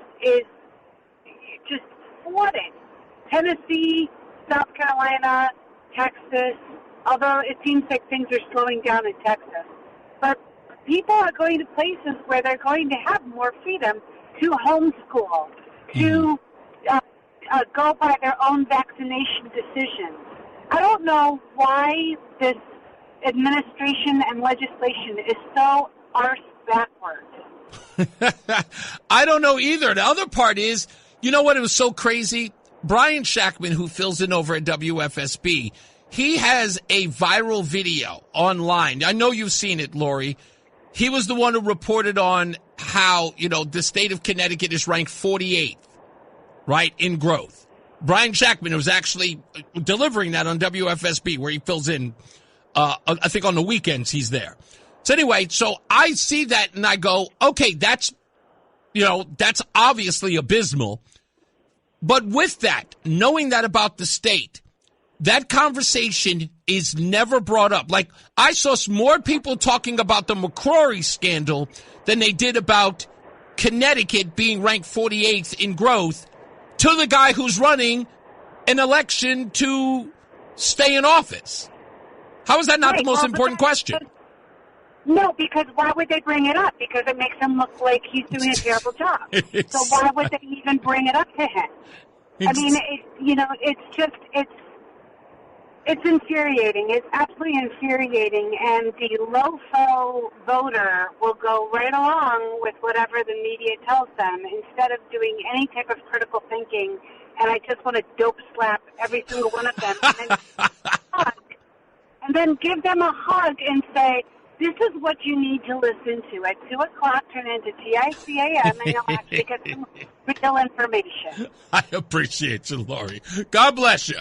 just flooded. Tennessee, South Carolina, Texas, although it seems like things are slowing down in Texas. But people are going to places where they're going to have more freedom to homeschool, to go by their own vaccination decisions. I don't know why this administration and legislation is so arse backwards. I don't know either. The other part is, you know what? It was so crazy. Brian Shackman, who fills in over at WFSB, he has a viral video online. I know you've seen it, Lori. He was the one who reported on how, the state of Connecticut is ranked 48th, right, in growth. Brian Shackman was actually delivering that on WFSB, where he fills in, I think on the weekends he's there. So anyway, so I see that and I go, okay, that's obviously abysmal. But with that, knowing that about the state, that conversation is never brought up. Like, I saw more people talking about the McCrory scandal than they did about Connecticut being ranked 48th in growth to the guy who's running an election to stay in office. How is that not the most important question? No, because why would they bring it up? Because it makes him look like he's doing a terrible job. So why would they even bring it up to him? It's infuriating. It's absolutely infuriating, and the low-flow voter will go right along with whatever the media tells them instead of doing any type of critical thinking. And I just want to dope slap every single one of them and then give them a hug and say, this is what you need to listen to. At 2 o'clock, turn into TICAM, and you'll actually get some real information. I appreciate you, Lori. God bless you.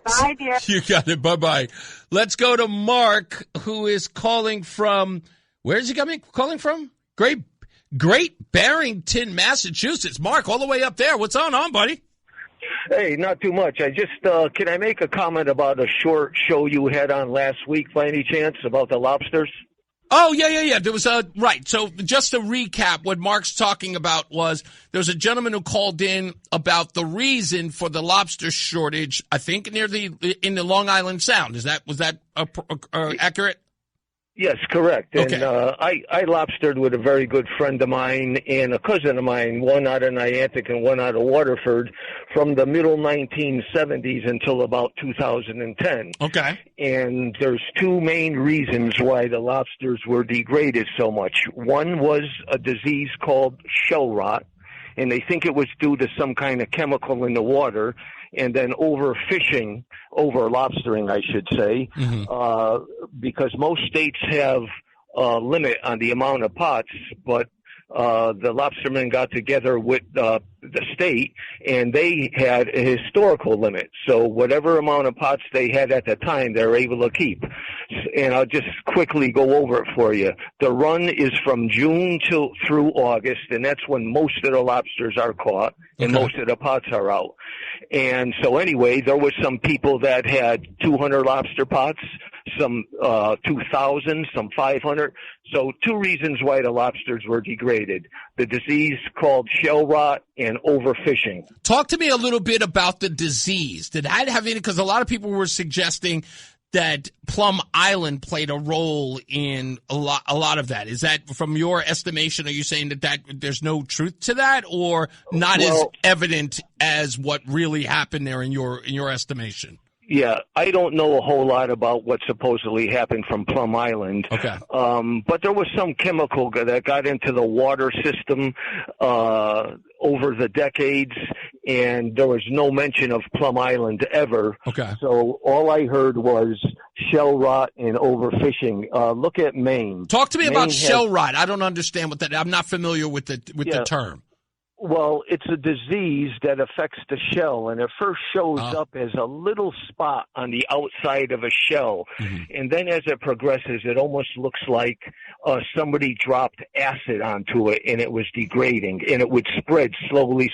Bye, dear. You got it. Bye-bye. Let's go to Mark, who is calling from, where is he calling from? Great Barrington, Massachusetts. Mark, all the way up there. What's on, buddy? Hey, not too much. I just, can I make a comment about a short show you had on last week by any chance about the lobsters? Oh, yeah. There was right. So just to recap, what Mark's talking about was there was a gentleman who called in about the reason for the lobster shortage, I think in the Long Island Sound. Was that accurate? Yes, correct. Okay. And I lobstered with a very good friend of mine and a cousin of mine, one out of Niantic and one out of Waterford, from the middle 1970s until about 2010. Okay. And there's two main reasons why the lobsters were degraded so much. One was a disease called shell rot, and they think it was due to some kind of chemical in the water, and then overfishing, over-lobstering, I should say, because most states have a limit on the amount of pots, but the lobstermen got together with the state, and they had a historical limit. So whatever amount of pots they had at the time, they were able to keep. And I'll just quickly go over it for you. The run is from June through August, and that's when most of the lobsters are caught, and most of the pots are out. And so anyway, there was some people that had 200 lobster pots, some 2,000, some 500. So two reasons why the lobsters were degraded: the disease called shell rot and overfishing. Talk to me a little bit about the disease. Did that have any? Because a lot of people were suggesting that Plum Island played a role in a lot of that. Is that, from your estimation, are you saying that there's no truth to that, or not as evident as what really happened there in your estimation? Yeah, I don't know a whole lot about what supposedly happened from Plum Island. Okay. But there was some chemical that got into the water system over the decades, and there was no mention of Plum Island ever. Okay. So all I heard was shell rot and overfishing. Look at Maine. Talk to me about shell rot. I don't understand what that. I'm not familiar with the term. Well, it's a disease that affects the shell, and it first shows up as a little spot on the outside of a shell. Mm-hmm. And then as it progresses, it almost looks like somebody dropped acid onto it, and it was degrading, and it would spread slowly,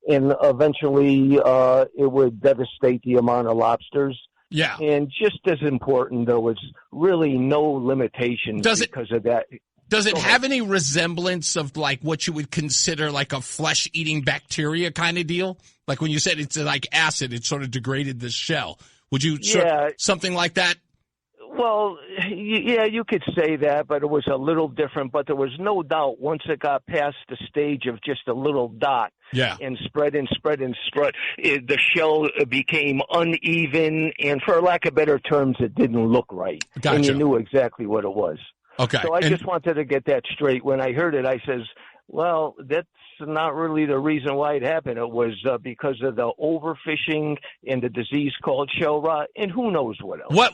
and eventually it would devastate the amount of lobsters. Yeah. And just as important, there was really no limitations because of that. Does it have any resemblance of like what you would consider like a flesh-eating bacteria kind of deal? Like when you said it's like acid, it sort of degraded the shell. Would you something like that? Well, yeah, you could say that, but it was a little different. But there was no doubt once it got past the stage of just a little dot and spread, the shell became uneven, and for lack of better terms, it didn't look right. Gotcha. And you knew exactly what it was. Okay. So I just wanted to get that straight. When I heard it, I says, well, that's not really the reason why it happened. It was because of the overfishing and the disease called shell rot, and who knows what else.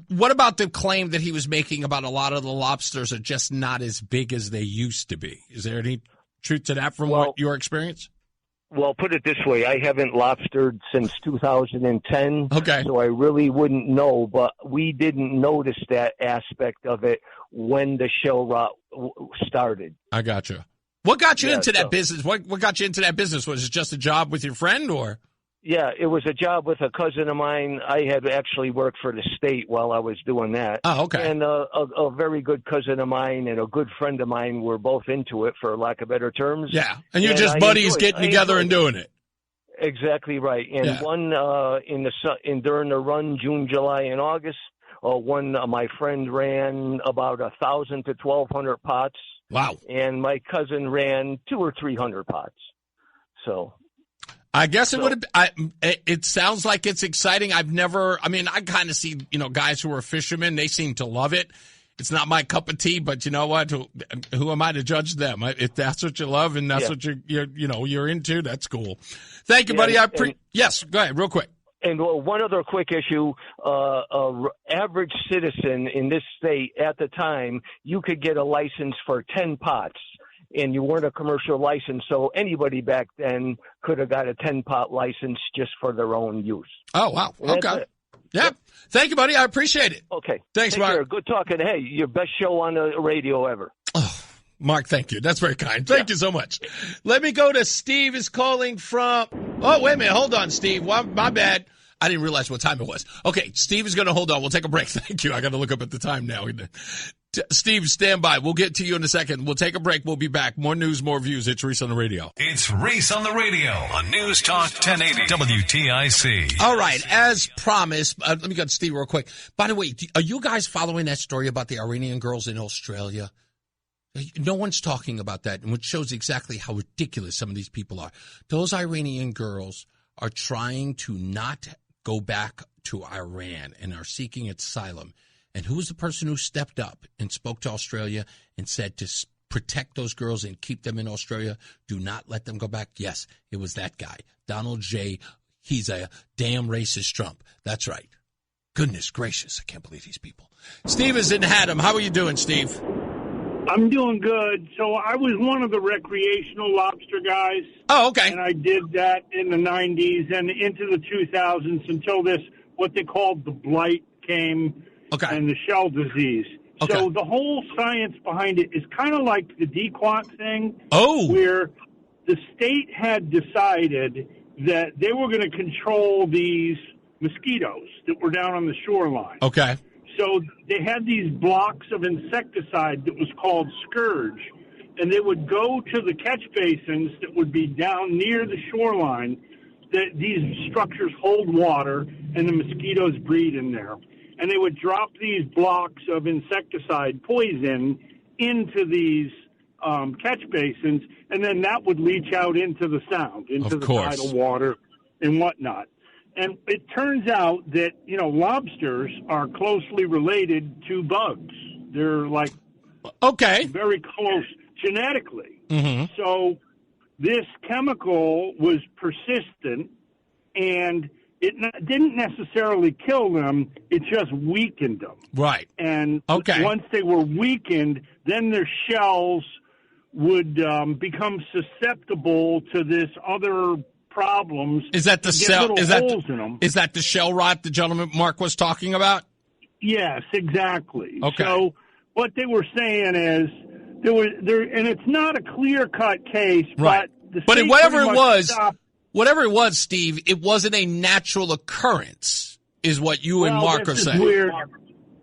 What about the claim that he was making about a lot of the lobsters are just not as big as they used to be? Is there any truth to that from your experience? Well, put it this way. I haven't lobstered since 2010. Okay. So I really wouldn't know, but we didn't notice that aspect of it when the shell rot started. I gotcha. What got you into that business? What got you into that business? Was it just a job with your friend or? Yeah, it was a job with a cousin of mine. I had actually worked for the state while I was doing that. Oh, okay. And a very good cousin of mine and a good friend of mine were both into it, for lack of better terms. Yeah, and you're just buddies getting together and doing it. Exactly right. And one during the run, June, July, and August, my friend ran about 1,000 to 1,200 pots. Wow. And my cousin ran 200 or 300 pots. So. I guess it would have. It sounds like it's exciting. I kind of see, guys who are fishermen. They seem to love it. It's not my cup of tea, but you know what? Who am I to judge them? If that's what you love and that's what you're into, that's cool. Thank you, buddy. Yes, go ahead, real quick. And one other quick issue: average citizen in this state at the time, you could get a license for 10 pots. And you weren't a commercial license, so anybody back then could have got a 10-pot license just for their own use. Oh, wow. Okay. Yeah. Yep. Thank you, buddy. I appreciate it. Okay. Thanks, Mark. Care. Good talking. Hey, your best show on the radio ever. Oh, Mark, thank you. That's very kind. Thank you so much. Let me go to Steve is calling from – oh, wait a minute. Hold on, Steve. Well, my bad. I didn't realize what time it was. Okay, Steve is going to hold on. We'll take a break. Thank you. I got to look up at the time now. Steve, stand by. We'll get to you in a second. We'll take a break. We'll be back. More news, more views. It's Reese on the radio. It's Reese on the radio on News Talk 1080 WTIC. All right. As promised, let me go to Steve real quick. By the way, are you guys following that story about the Iranian girls in Australia? No one's talking about that, which shows exactly how ridiculous some of these people are. Those Iranian girls are trying to not go back to Iran and are seeking asylum. And who was the person who stepped up and spoke to Australia and said to protect those girls and keep them in Australia? Do not let them go back. Yes, it was that guy, Donald J. He's a damn racist Trump. That's right. Goodness gracious, I can't believe these people. Steve is in Haddam. How are you doing, Steve? I'm doing good. So I was one of the recreational lobster guys. Oh, okay. And I did that in the 90s and into the 2000s until this, what they called the blight came. Okay. And the shell disease. Okay. So the whole science behind it is kind of like the dequat thing. Oh. Where the state had decided that they were going to control these mosquitoes that were down on the shoreline. Okay. So they had these blocks of insecticide that was called Scourge. And they would go to the catch basins that would be down near the shoreline. These structures hold water, and the mosquitoes breed in there. And they would drop these blocks of insecticide poison into these catch basins, and then that would leach out into the sound, into the tidal water and whatnot. And it turns out that, lobsters are closely related to bugs. They're like very close genetically. Mm-hmm. So this chemical was persistent, and it didn't necessarily kill them. It just weakened them. Right. And okay. Once they were weakened, then their shells would become susceptible to this other problems. Is that the cell? Is that the shell rot the gentleman Mark was talking about? Yes, exactly. Okay. So what they were saying is there, and it's not a clear-cut case, right. But whatever it was, Steve, it wasn't a natural occurrence, is what you and Mark are saying. Weird.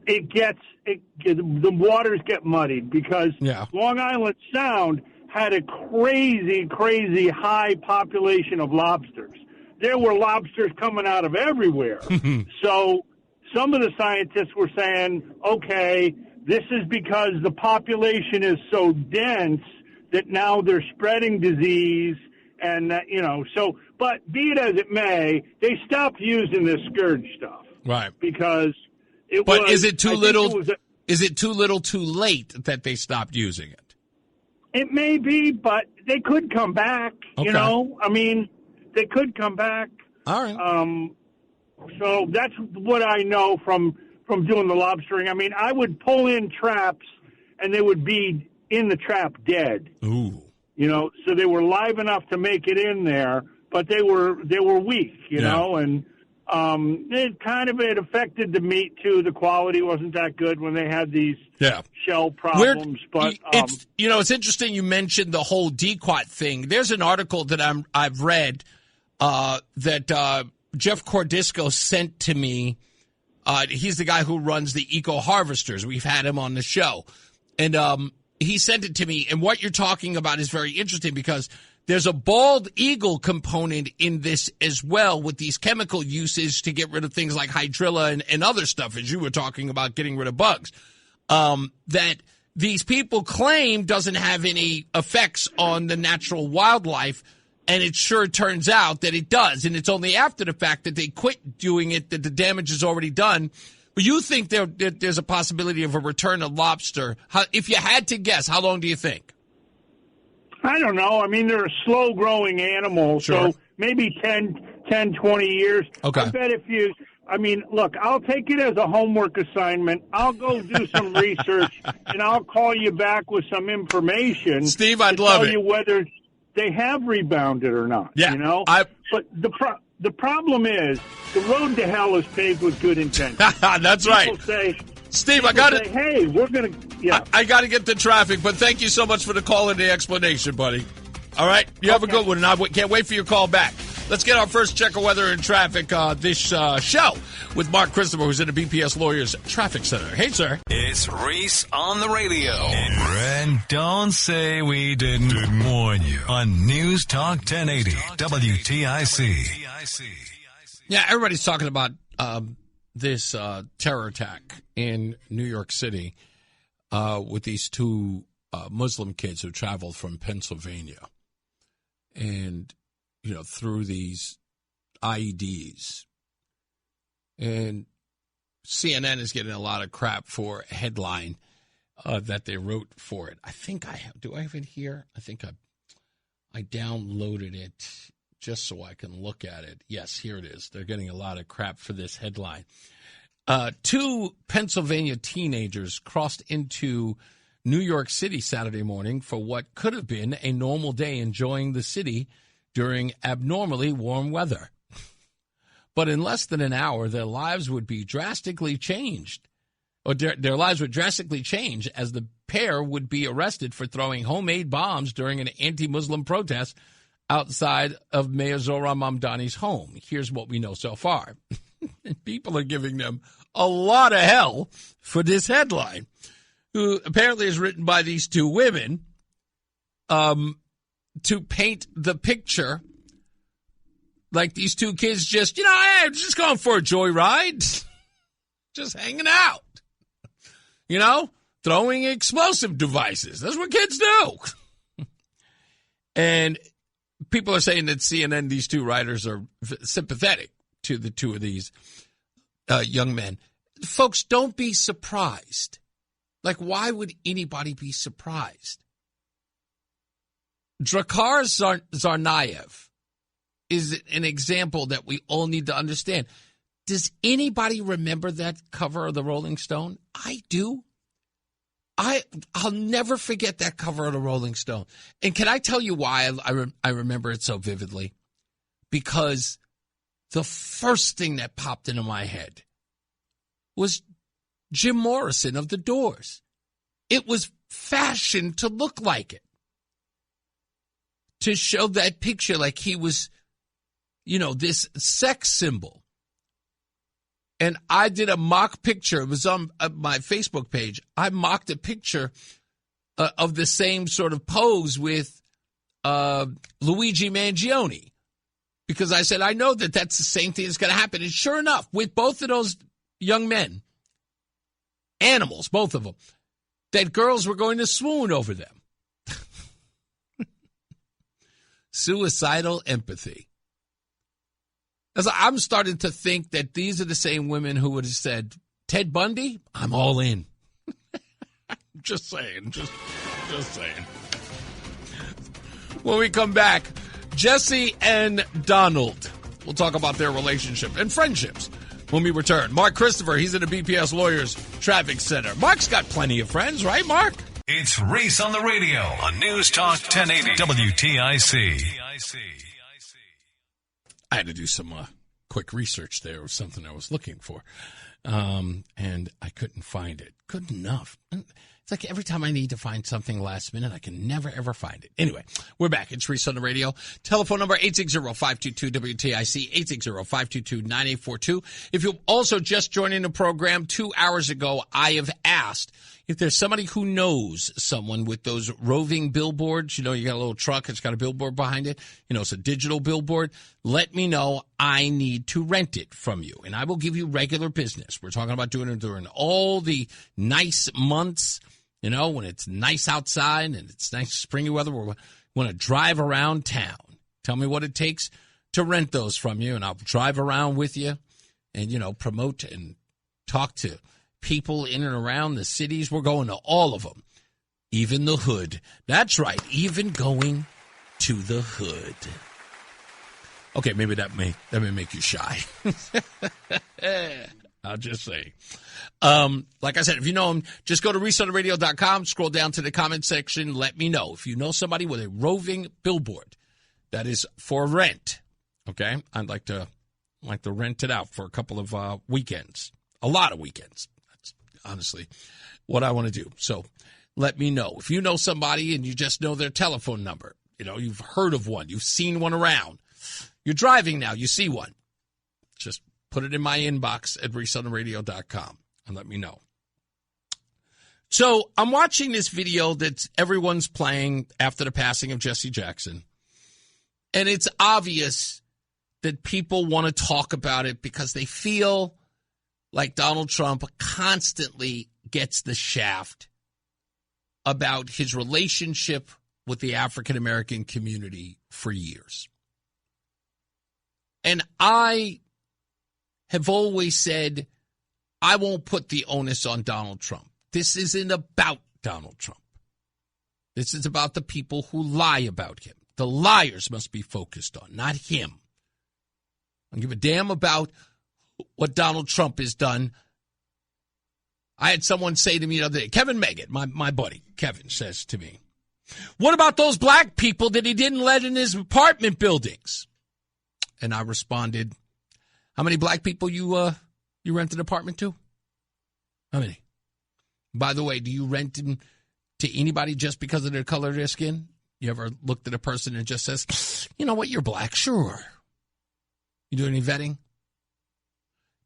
The waters get muddied because Long Island Sound had a crazy, crazy high population of lobsters. There were lobsters coming out of everywhere. So some of the scientists were saying, okay, this is because the population is so dense that now they're spreading disease. And, but be it as it may, they stopped using this scourge stuff. Right. Because is it too little? Is it too little too late that they stopped using it? It may be, but they could come back. Okay. They could come back. All right. So that's what I know from doing the lobstering. I would pull in traps, and they would be in the trap dead. Ooh. So they were live enough to make it in there, but they were weak. And it affected the meat too. The quality wasn't that good when they had these shell problems. It's interesting you mentioned the whole DQuat thing. There's an article that I've read that Jeff Cordisco sent to me. He's the guy who runs the Eco Harvesters. We've had him on the show, and he sent it to me. And what you're talking about is very interesting because there's a bald eagle component in this as well with these chemical uses to get rid of things like hydrilla and other stuff, as you were talking about getting rid of bugs, that these people claim doesn't have any effects on the natural wildlife. And it sure turns out that it does. And it's only after the fact that they quit doing it that the damage is already done. But you think there's a possibility of a return of lobster. If you had to guess, how long do you think? I don't know. They're a slow-growing animal, sure. So maybe 10, 20 years. Okay. I bet look, I'll take it as a homework assignment. I'll go do some research, and I'll call you back with some information. Steve, I'd love it. Tell you whether they have rebounded or not. Yeah. But the problem is the road to hell is paved with good intentions. That's right. People say, Steve, I got it. Hey, we're going to, I got to get the traffic, but thank you so much for the call and the explanation, buddy. All right? You have a good one, and I can't wait for your call back. Let's get our first check of weather and traffic this show with Mark Christopher, who's in the BPS Lawyers Traffic Center. Hey, sir. It's Reese on the radio. And don't say we didn't warn you on News Talk 1080 WTIC. Yeah, everybody's talking about this terror attack in New York City with these two Muslim kids who traveled from Pennsylvania. And through these IEDs. And CNN is getting a lot of crap for a headline that they wrote for it. I think I have. Do I have it here? I think I downloaded it just so I can look at it. Yes, here it is. They're getting a lot of crap for this headline. Two Pennsylvania teenagers crossed into New York City Saturday morning for what could have been a normal day enjoying the city during abnormally warm weather. But in less than an hour, their lives would be drastically changed. Or their lives would drastically change as the pair would be arrested for throwing homemade bombs during an anti-Muslim protest outside of Mayor Zohran Mamdani's home. Here's what we know so far. People are giving them a lot of hell for this headline, who apparently is written by these two women, to paint the picture like these two kids just, hey, just going for a joyride, just hanging out, throwing explosive devices. That's what kids do. And people are saying that CNN, these two writers, are sympathetic to the two of these young men. Folks, don't be surprised. Like, why would anybody be surprised? Drakkar Tsarnaev is an example that we all need to understand. Does anybody remember that cover of the Rolling Stone? I do. I'll never forget that cover of the Rolling Stone. And can I tell you why I remember it so vividly? Because the first thing that popped into my head was Jim Morrison of The Doors. It was fashioned to look like it. To show that picture like he was, this sex symbol. And I did a mock picture. It was on my Facebook page. I mocked a picture of the same sort of pose with Luigi Mangione. Because I said, I know that that's the same thing that's going to happen. And sure enough, with both of those young men, animals, both of them, that girls were going to swoon over them. Suicidal empathy. As I'm starting to think that these are the same women who would have said, Ted Bundy, I'm all in. Just saying. Just saying. When we come back, Jesse and Donald. We'll talk about their relationship and friendships when we return. Mark Christopher, he's in the BPS Lawyers Traffic Center. Mark's got plenty of friends, right, Mark? It's Reese on the radio on News Talk 1080 WTIC. I had to do some quick research there of something I was looking for, and I couldn't find it. Good enough. It's like every time I need to find something last minute, I can never, ever find it. Anyway, we're back. It's Reese on the radio. Telephone number 860-522-WTIC, 860-522-9842. If you're also just joining the program 2 hours ago, I have asked if there's somebody who knows someone with those roving billboards. You got a little truck, it's got a billboard behind it. It's a digital billboard. Let me know. I need to rent it from you, and I will give you regular business. We're talking about doing it during all the nice months, when it's nice outside and it's nice springy weather. We want to drive around town. Tell me what it takes to rent those from you, and I'll drive around with you and, promote and talk to people in and around the cities. We're going to all of them, even the hood. That's right, even going to the hood. Okay, maybe that may make you shy. I'll just say. Like I said, if you know them, just go to ReeseOnTheRadio.com, scroll down to the comment section, let me know. If you know somebody with a roving billboard that is for rent, okay? I'd like to rent it out for a couple of weekends, a lot of weekends. That's honestly what I want to do. So let me know. If you know somebody and you just know their telephone number, you've heard of one, you've seen one around, you're driving now, you see one, just put it in my inbox at ReeseOnTheRadio.com and let me know. So I'm watching this video that everyone's playing after the passing of Jesse Jackson, and it's obvious that people want to talk about it because they feel like Donald Trump constantly gets the shaft about his relationship with the African-American community for years. And I have always said, I won't put the onus on Donald Trump. This isn't about Donald Trump. This is about the people who lie about him. The liars must be focused on, not him. I don't give a damn about what Donald Trump has done. I had someone say to me the other day, Kevin Megan, my buddy, Kevin, says to me, what about those black people that he didn't let in his apartment buildings? And I responded, how many black people you rent an apartment to? How many? By the way, do you rent them to anybody just because of their color of their skin? You ever looked at a person and just says, you know what, you're black? Sure. You do any vetting?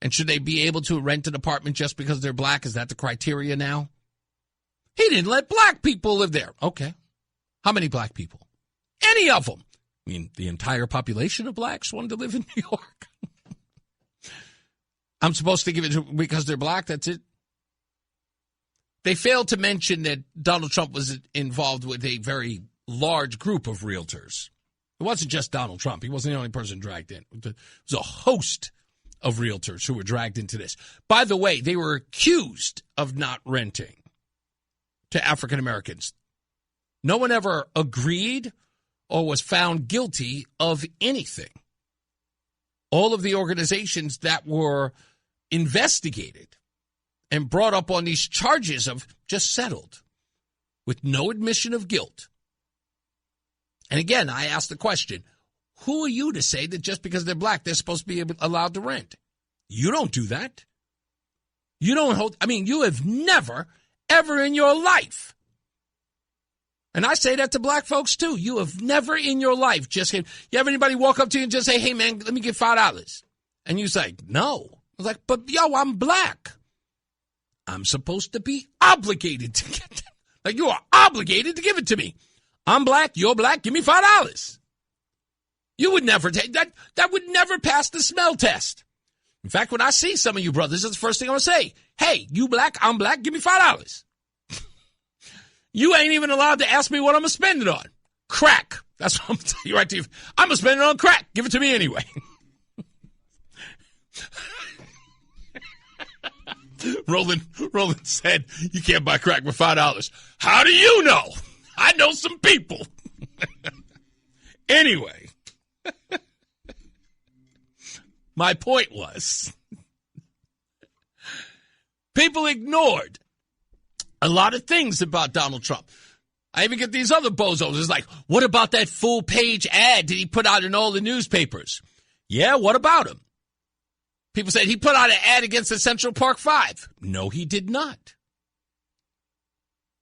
And should they be able to rent an apartment just because they're black? Is that the criteria now? He didn't let black people live there. Okay. How many black people? Any of them. I mean, the entire population of blacks wanted to live in New York. I'm supposed to give it to because they're black, that's it? They failed to mention that Donald Trump was involved with a very large group of realtors. It wasn't just Donald Trump. He wasn't the only person dragged in. It was a host of realtors who were dragged into this. By the way, they were accused of not renting to African Americans. No one ever agreed or was found guilty of anything. All of the organizations that were investigated and brought up on these charges have just settled with no admission of guilt. And again, I ask the question, who are you to say that just because they're black, they're supposed to be allowed to rent? You don't do that. You don't hold, you have never, ever in your life, and I say that to black folks too, you have never in your life just, you have anybody walk up to you and just say, hey man, let me get $5. And you say, no. I was like, but yo, I'm black. I'm supposed to be obligated to get that. Like, you are obligated to give it to me. I'm black, you're black, give me $5. You would never take that. That would never pass the smell test. In fact, when I see some of you brothers, that's the first thing I'm going to say. Hey, you black, I'm black, give me $5. You ain't even allowed to ask me what I'm going to spend it on. Crack. That's what I'm going to tell you right to you. I'm going to spend it on crack. Give it to me anyway. Roland said, you can't buy crack for $5. How do you know? I know some people. Anyway, my point was, people ignored a lot of things about Donald Trump. I even get these other bozos. It's like, what about that full-page ad did he put out in all the newspapers? Yeah, what about him? People said he put out an ad against the Central Park 5. No, he did not.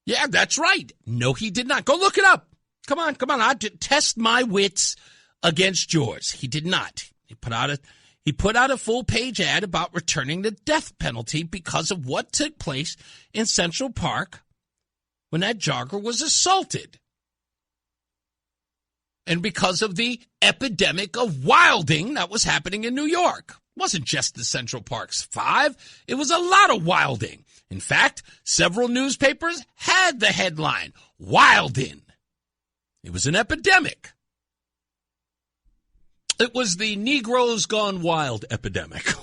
Yeah, that's right. No, he did not. Go look it up. Come on. I test my wits against yours. He did not. He put out a full-page ad about returning the death penalty because of what took place in Central Park when that jogger was assaulted. And because of the epidemic of wilding that was happening in New York. It wasn't just the Central Park's 5. It was a lot of wilding. In fact, several newspapers had the headline, Wildin'. It was an epidemic. It was the Negroes Gone Wild epidemic.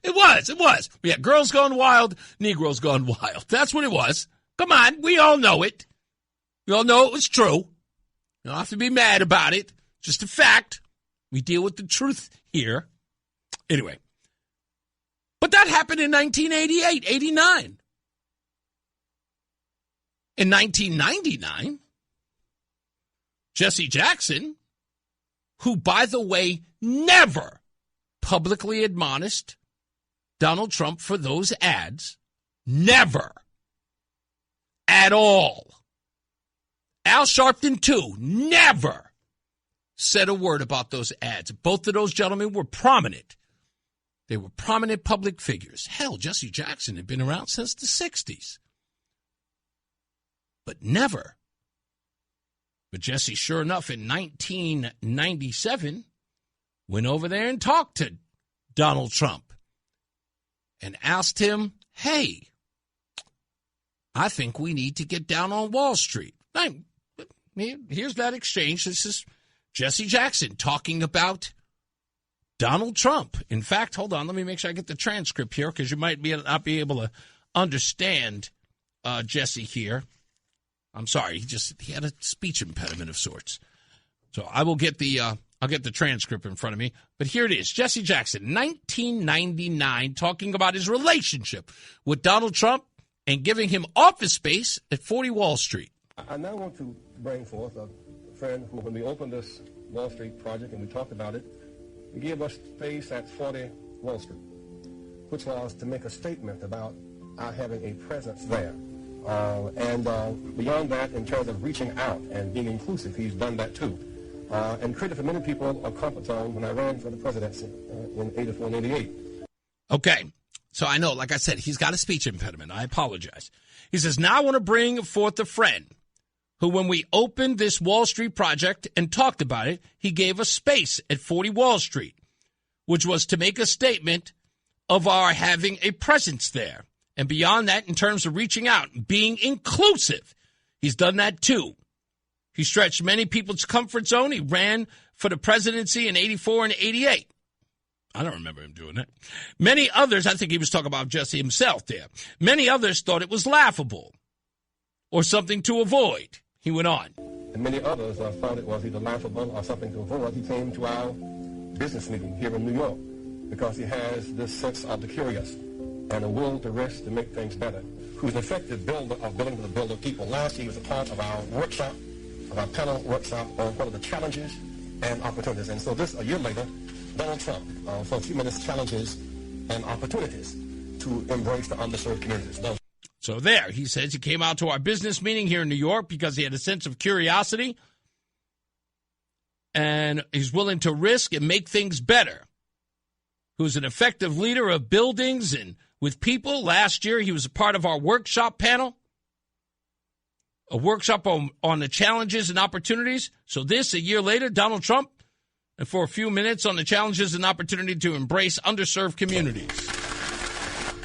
It was. We had girls gone wild, Negroes gone wild. That's what it was. Come on, we all know it. We all know it was true. You don't have to be mad about it. Just a fact. We deal with the truth here. Anyway. But that happened in 1988, 89. In 1999, Jesse Jackson, who, by the way, never publicly admonished Donald Trump for those ads, never, at all. Al Sharpton, too, never said a word about those ads. Both of those gentlemen were prominent. They were prominent public figures. Hell, Jesse Jackson had been around since the 60s. But never. But Jesse, sure enough, in 1997, went over there and talked to Donald Trump and asked him, hey, I think we need to get down on Wall Street. Here's that exchange. This is Jesse Jackson talking about Donald Trump. In fact, hold on, let me make sure I get the transcript here because you might not be able to understand Jesse here. I'm sorry, he had a speech impediment of sorts. So I will get I'll get the transcript in front of me. But here it is. Jesse Jackson, 1999, talking about his relationship with Donald Trump and giving him office space at 40 Wall Street. I now want to bring forth a friend who, when we opened this Wall Street project and we talked about it, he gave us space at 40 Wall Street, which was to make a statement about our having a presence there. And beyond that, in terms of reaching out and being inclusive, he's done that too. And created for many people a comfort zone when I ran for the presidency in 84 and 88. Okay. So I know, like I said, he's got a speech impediment. I apologize. He says, now I want to bring forth a friend who, when we opened this Wall Street project and talked about it, he gave us space at 40 Wall Street, which was to make a statement of our having a presence there. And beyond that, in terms of reaching out, being inclusive, he's done that too. He stretched many people's comfort zone. He ran for the presidency in 84 and 88. I don't remember him doing that. Many others, I think he was talking about Jesse himself there. Many others thought it was laughable or something to avoid. He went on. and many others thought it was either laughable or something to avoid, he came to our business meeting here in New York because he has this sense of the curious and a will to risk to make things better. Who's an effective builder of building to build people. Last year he was a part of our workshop, of our panel workshop on what are the challenges and opportunities. And so this, a year later, Donald Trump, for a few minutes, challenges and opportunities to embrace the underserved communities. So there, he says he came out to our business meeting here in New York because he had a sense of curiosity and he's willing to risk and make things better. Who's an effective leader of buildings and with people. Last year, he was a part of our workshop panel, a workshop on the challenges and opportunities. So this, a year later, Donald Trump, and for a few minutes on the challenges and opportunity to embrace underserved communities.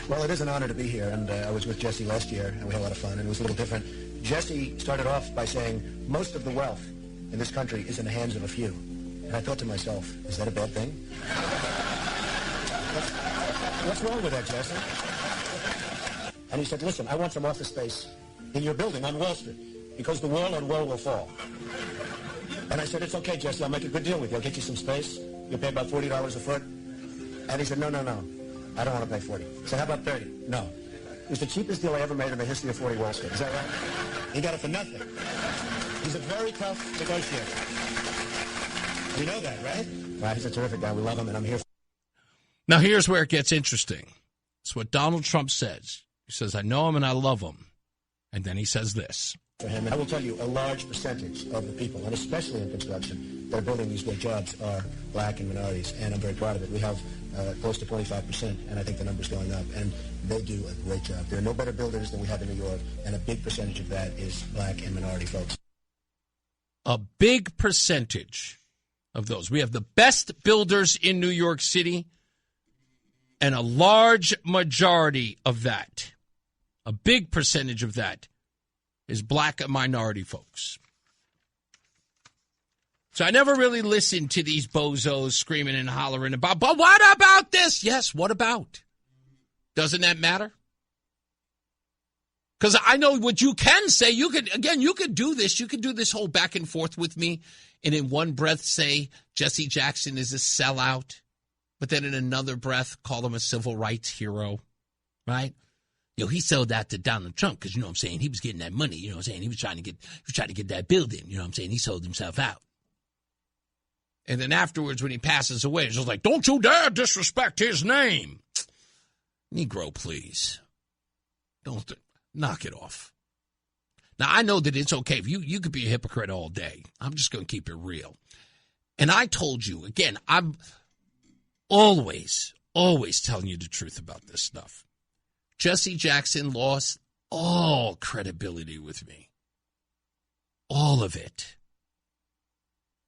Well, it is an honor to be here, and I was with Jesse last year, and we had a lot of fun, and it was a little different. Jesse started off by saying, most of the wealth in this country is in the hands of a few. And I thought to myself, is that a bad thing? What's wrong with that, Jesse? And he said, listen, I want some office space in your building on Wall Street, because the wall on wall will fall. And I said, it's okay, Jesse, I'll make a good deal with you. I'll get you some space. You'll pay about $40 a foot. And he said, no. I don't want to pay 40. I said, how about 30? No. It was the cheapest deal I ever made in the history of 40 Wall Street. Is that right? He got it for nothing. He's a very tough negotiator. We know that, right? Right, he's a terrific guy. We love him, and I'm here for. Now, here's where it gets interesting. It's what Donald Trump says. He says, I know him and I love him. And then he says this. For him, and I will tell you, a large percentage of the people, and especially in construction, that are building these great jobs are black and minorities, and I'm very proud of it. We have close to 25%, and I think the number's going up, and they do a great job. There are no better builders than we have in New York, and a big percentage of that is black and minority folks. A big percentage of those. We have the best builders in New York City, and a large majority of that, a big percentage of that, is black and minority folks. So I never really listened to these bozos screaming and hollering about, but what about this? Yes, what about? Doesn't that matter? Because I know what you can say. You could do this. You could do this whole back and forth with me and in one breath say Jesse Jackson is a sellout, but then in another breath call him a civil rights hero, right? He sold out to Donald Trump because, you know what I'm saying, he was getting that money, you know what I'm saying? He was trying to get that building, you know what I'm saying? He sold himself out. And then afterwards, when he passes away, it's just like, don't you dare disrespect his name. Negro, please. Don't knock it off. Now, I know that it's okay. You could be a hypocrite all day. I'm just going to keep it real. And I told you, again, I'm always telling you the truth about this stuff. Jesse Jackson lost all credibility with me. All of it.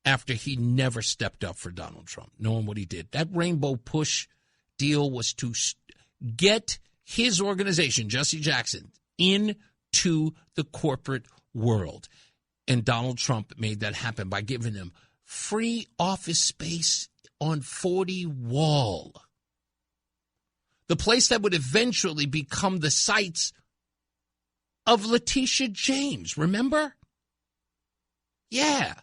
After he never stepped up for Donald Trump, knowing what he did. That Rainbow Push deal was to get his organization, Jesse Jackson, into the corporate world. And Donald Trump made that happen by giving him free office space on 40 Wall. The place that would eventually become the sites of Letitia James, remember? Yeah.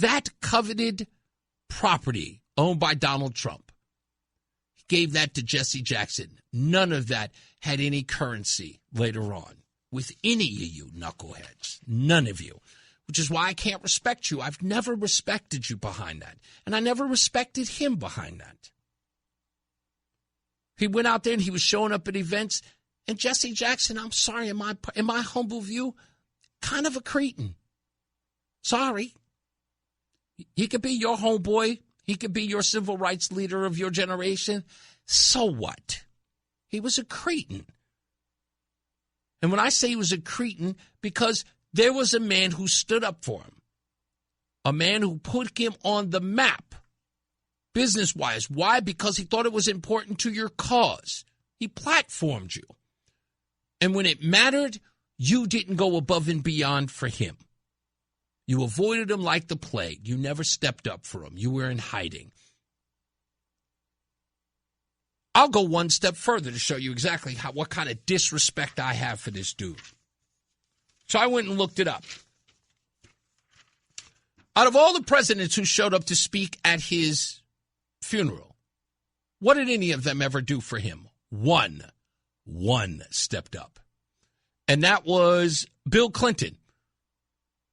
That coveted property owned by Donald Trump. He gave that to Jesse Jackson. None of that had any currency later on with any of you knuckleheads. None of you. Which is why I can't respect you. I've never respected you behind that. And I never respected him behind that. He went out there and he was showing up at events. And Jesse Jackson, I'm sorry, in my humble view, kind of a cretin. Sorry. He could be your homeboy. He could be your civil rights leader of your generation. So what? He was a cretin. And when I say he was a cretin, because there was a man who stood up for him. A man who put him on the map, business-wise. Why? Because he thought it was important to your cause. He platformed you. And when it mattered, you didn't go above and beyond for him. You avoided him like the plague. You never stepped up for him. You were in hiding. I'll go one step further to show you exactly what kind of disrespect I have for this dude. So I went and looked it up. Out of all the presidents who showed up to speak at his funeral, what did any of them ever do for him? One stepped up. And that was Bill Clinton,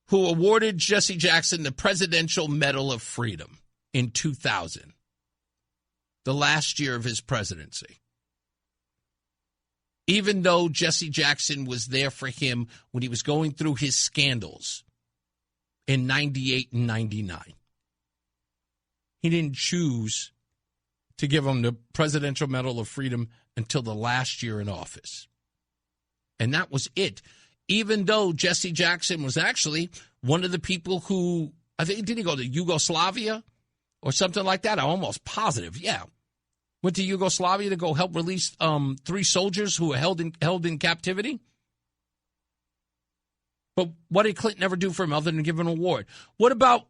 who awarded Jesse Jackson the Presidential Medal of Freedom in 2000, the last year of his presidency. Even though Jesse Jackson was there for him when he was going through his scandals in 98 and 99. He didn't choose to give him the Presidential Medal of Freedom until the last year in office. And that was it. Even though Jesse Jackson was actually one of the people who, I think, did he go to Yugoslavia or something like that? I'm almost positive, yeah. Went to Yugoslavia to go help release 3 soldiers who were held in captivity. But what did Clinton ever do for him other than give him an award? What about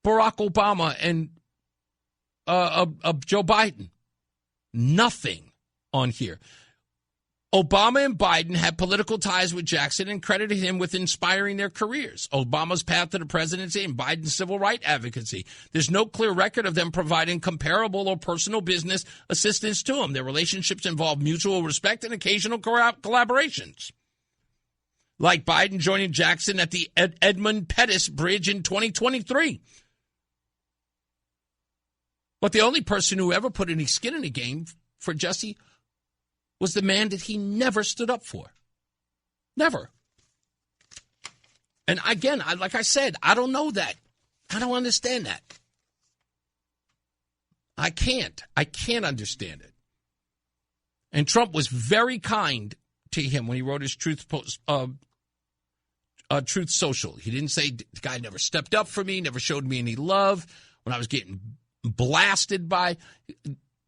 Barack Obama and Joe Biden? Nothing on here. Obama and Biden had political ties with Jackson and credited him with inspiring their careers. Obama's path to the presidency and Biden's civil rights advocacy. There's no clear record of them providing comparable or personal business assistance to him. Their relationships involve mutual respect and occasional collaborations. Like Biden joining Jackson at the Edmund Pettus Bridge in 2023. But the only person who ever put any skin in the game for Jesse was the man that he never stood up for. Never. And again, like I said, I don't know that. I don't understand that. I can't understand it. And Trump was very kind to him when he wrote his Truth Social. He didn't say, the guy never stepped up for me, never showed me any love. When I was getting blasted by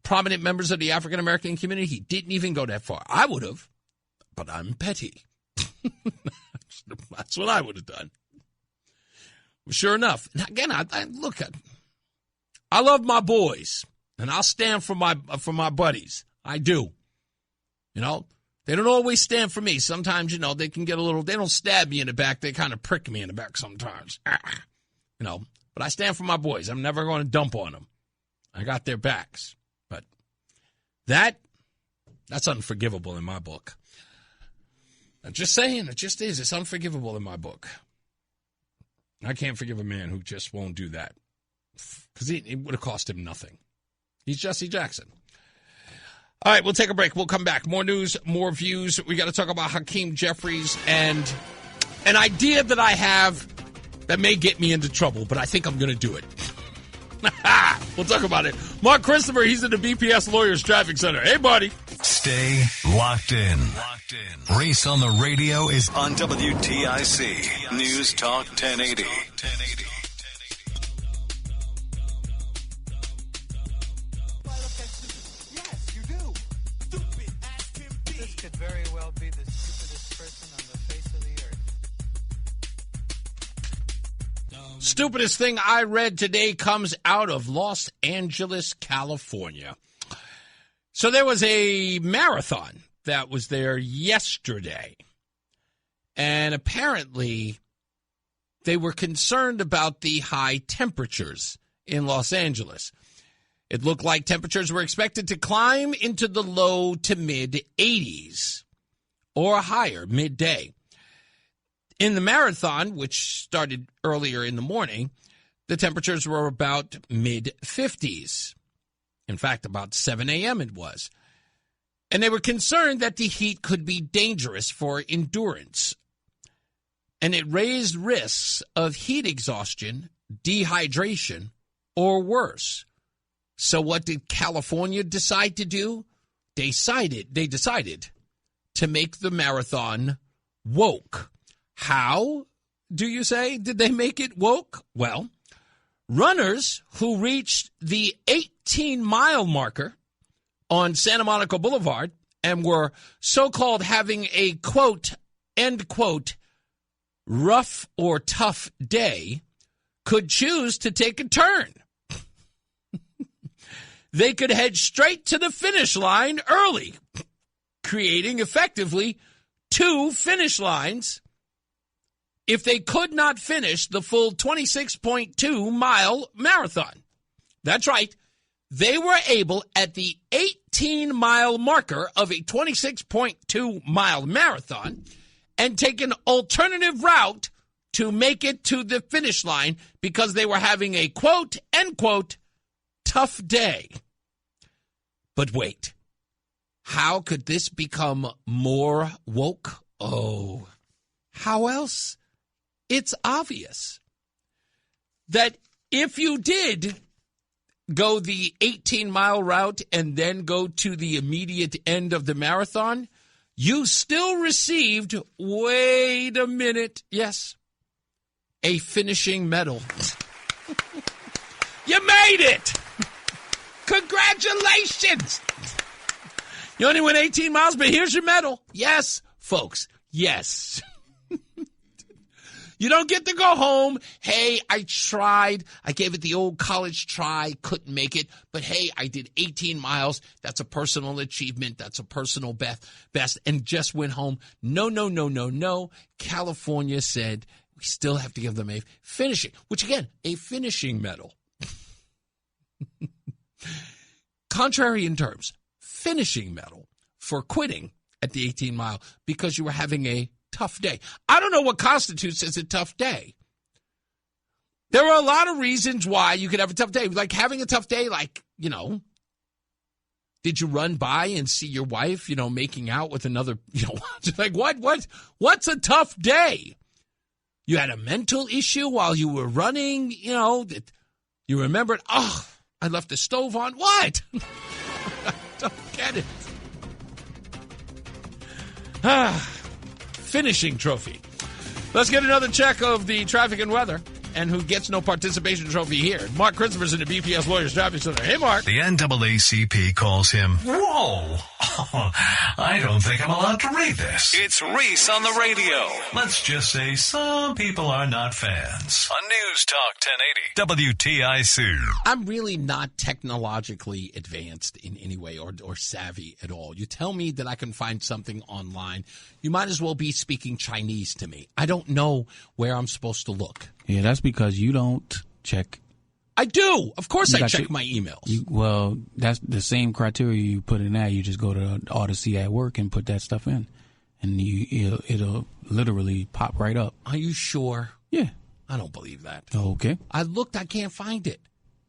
prominent members of the African-American community, he didn't even go that far. I would have, but I'm petty. That's what I would have done. Sure enough. And again, I love my boys, and I'll stand for my buddies. I do. You know, they don't always stand for me. Sometimes, you know, they can get a little, they don't stab me in the back. They kind of prick me in the back sometimes. You know, but I stand for my boys. I'm never going to dump on them. I got their backs. But that's unforgivable in my book. I'm just saying, it just is. It's unforgivable in my book. I can't forgive a man who just won't do that. Because it would have cost him nothing. He's Jesse Jackson. All right, we'll take a break. We'll come back. More news, more views. We got to talk about Hakeem Jeffries and an idea that I have that may get me into trouble, but I think I'm going to do it. We'll talk about it. Mark Christopher, he's in the BPS Lawyers Traffic Center. Hey, buddy. Stay locked in. Reese on the radio is on WTIC. News Talk 1080. Yes, you do. Stupid as can be. This could very well be the stupidest person on the face of the earth. Stupidest thing I read today comes out of Los Angeles, California. So there was a marathon that was there yesterday. And apparently they were concerned about the high temperatures in Los Angeles. It looked like temperatures were expected to climb into the low to mid 80s or higher midday. In the marathon, which started earlier in the morning, the temperatures were about mid 50s. In fact, about 7 a.m. it was. And they were concerned that the heat could be dangerous for endurance. And it raised risks of heat exhaustion, dehydration, or worse. So what did California decide to do? They decided to make the marathon woke. How, do you say, did they make it woke? Well, runners who reached the 18-mile marker on Santa Monica Boulevard and were so-called having a, quote, end quote, rough or tough day could choose to take a turn. They could head straight to the finish line early, creating effectively 2 finish lines if they could not finish the full 26.2-mile marathon. That's right. They were able, at the 18-mile marker of a 26.2-mile marathon, and take an alternative route to make it to the finish line because they were having a, quote, end quote, tough day. But wait, how could this become more woke? Oh, how else? It's obvious that if you did go the 18-mile route and then go to the immediate end of the marathon, you still received, wait a minute, yes, a finishing medal. You made it! Congratulations! You only went 18 miles, but here's your medal. Yes, folks, yes. You don't get to go home. Hey, I tried. I gave it the old college try. Couldn't make it. But hey, I did 18 miles. That's a personal achievement. That's a personal best. And just went home. No. California said we still have to give them a finishing, which again, a finishing medal. Contrary in terms, finishing medal for quitting at the 18-mile because you were having a tough day. I don't know what constitutes as a tough day. There are a lot of reasons why you could have a tough day. Like having a tough day, like, did you run by and see your wife, making out with another, like what's a tough day? You had a mental issue while you were running, that you remembered, oh, I left the stove on. What? I don't get it. Finishing trophy. Let's get another check of the traffic and weather and who gets no participation trophy here. Mark Christopher's in the BPS Lawyers Traffic Center. Hey, Mark. The NAACP calls him, whoa, I don't think I'm allowed to read this. It's Reese on the radio. Let's just say some people are not fans. On News Talk 1080 WTIC. I'm really not technologically advanced in any way or savvy at all. You tell me that I can find something online, you might as well be speaking Chinese to me. I don't know where I'm supposed to look. Yeah, that's because you don't check. I do. Of course I check my emails. Well, that's the same criteria you put in that. You just go to Odyssey at work and put that stuff in. And it'll literally pop right up. Are you sure? Yeah. I don't believe that. Okay. I looked. I can't find it.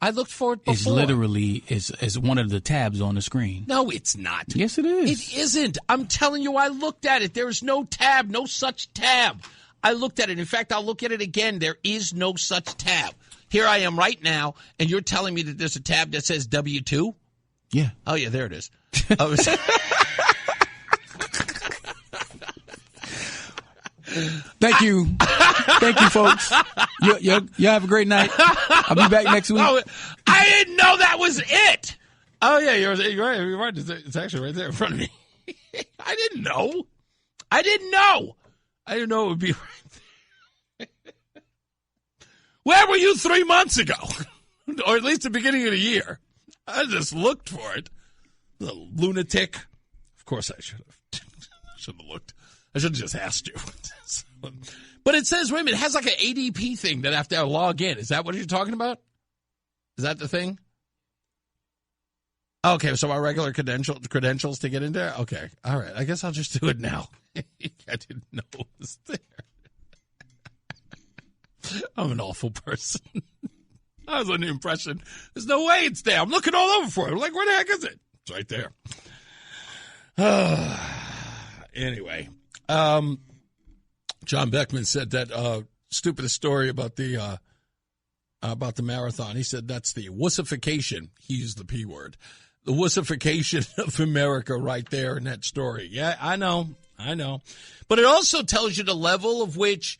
I looked for it before. It's literally it's one of the tabs on the screen. No, it's not. Yes, it is. It isn't. I'm telling you, I looked at it. There is no tab, no such tab. I looked at it. In fact, I'll look at it again. There is no such tab. Here I am right now, and you're telling me that there's a tab that says W-2? Yeah. Oh, yeah, there it is. Thank you. Thank you, folks. You have a great night. I'll be back next week. Oh, I didn't know that was it. Oh, yeah, you're right. It's actually right there in front of me. I didn't know. I didn't know it would be right there. Where were you 3 months ago? Or at least the beginning of the year. I just looked for it. The lunatic. Of course I should have looked. I should have just asked you. But it says, wait a minute, it has like an ADP thing that I have to log in. Is that what you're talking about? Is that the thing? Okay, so our regular credentials to get in there? Okay, all right. I guess I'll just do it now. I didn't know it was there. I'm an awful person. I was under the impression there's no way it's there. I'm looking all over for it. I'm like, where the heck is it? It's right there. Anyway, John Beckman said that stupidest story about the marathon. He said that's the wussification. He used the P word. The wussification of America right there in that story. Yeah, I know. But it also tells you the level of which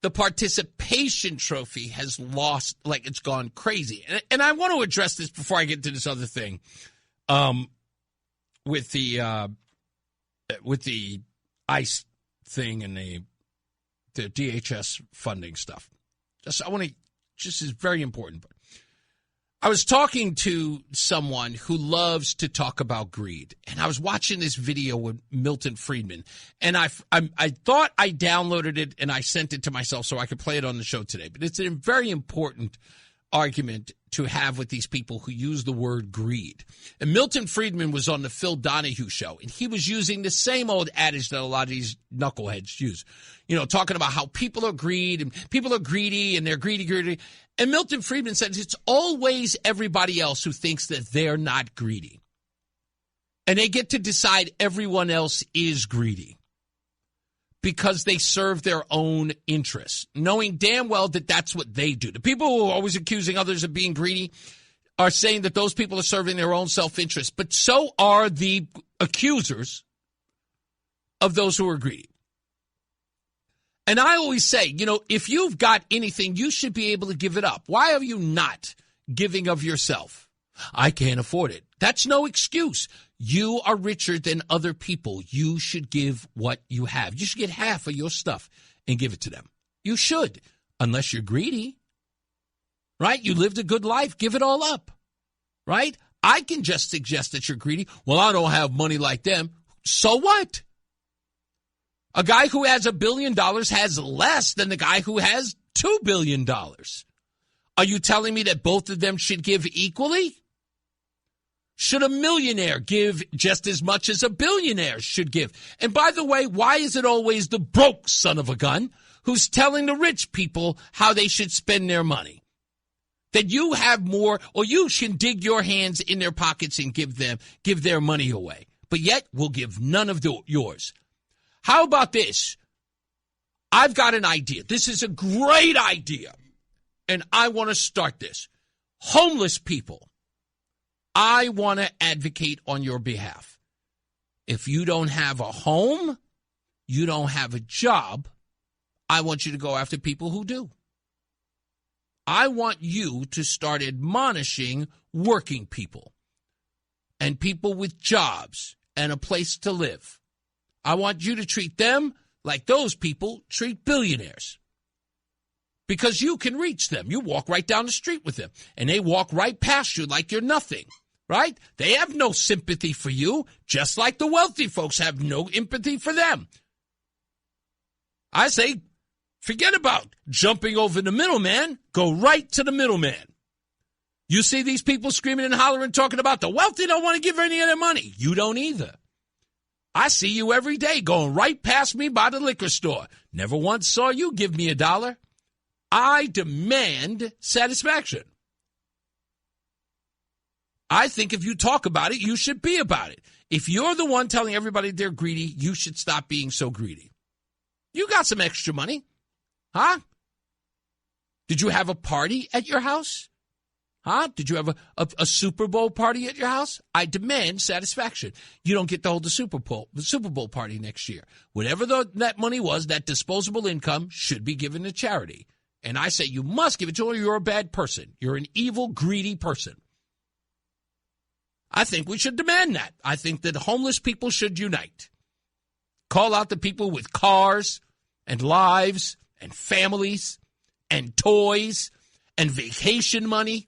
the participation trophy has lost, like it's gone crazy. And I want to address this before I get to this other thing with the ICE thing and the DHS funding stuff. This is very important. I was talking to someone who loves to talk about greed, and I was watching this video with Milton Friedman, and I thought I downloaded it and I sent it to myself so I could play it on the show today. But it's a very important argument to have with these people who use the word greed. And Milton Friedman was on the Phil Donahue show, and he was using the same old adage that a lot of these knuckleheads use, talking about how people are greedy and they're greedy. And Milton Friedman says it's always everybody else who thinks that they're not greedy. And they get to decide everyone else is greedy because they serve their own interests, knowing damn well that that's what they do. The people who are always accusing others of being greedy are saying that those people are serving their own self-interest, but so are the accusers of those who are greedy. And I always say, if you've got anything, you should be able to give it up. Why are you not giving of yourself? I can't afford it. That's no excuse. You are richer than other people. You should give what you have. You should get half of your stuff and give it to them. You should, unless you're greedy, right? You lived a good life. Give it all up, right? I can just suggest that you're greedy. Well, I don't have money like them. So what? A guy who has $1 billion has less than the guy who has $2 billion. Are you telling me that both of them should give equally? Should a millionaire give just as much as a billionaire should give? And by the way, why is it always the broke son of a gun who's telling the rich people how they should spend their money? That you have more, or you should dig your hands in their pockets and give their money away. But yet, we'll give none of yours. How about this? I've got an idea. This is a great idea, and I want to start this. Homeless people, I want to advocate on your behalf. If you don't have a home, you don't have a job, I want you to go after people who do. I want you to start admonishing working people and people with jobs and a place to live. I want you to treat them like those people treat billionaires. Because you can reach them. You walk right down the street with them, and they walk right past you like you're nothing, right? They have no sympathy for you, just like the wealthy folks have no empathy for them. I say, forget about jumping over the middleman. Go right to the middleman. You see these people screaming and hollering, talking about the wealthy don't want to give any of their money. You don't either. I see you every day going right past me by the liquor store. Never once saw you give me $1. I demand satisfaction. I think if you talk about it, you should be about it. If you're the one telling everybody they're greedy, you should stop being so greedy. You got some extra money, huh? Did you have a party at your house? Huh? Did you have a Super Bowl party at your house? I demand satisfaction. You don't get to hold the Super Bowl party next year. Whatever that money was, that disposable income should be given to charity. And I say you must give it to her. You're a bad person. You're an evil, greedy person. I think we should demand that. I think that homeless people should unite. Call out the people with cars and lives and families and toys and vacation money.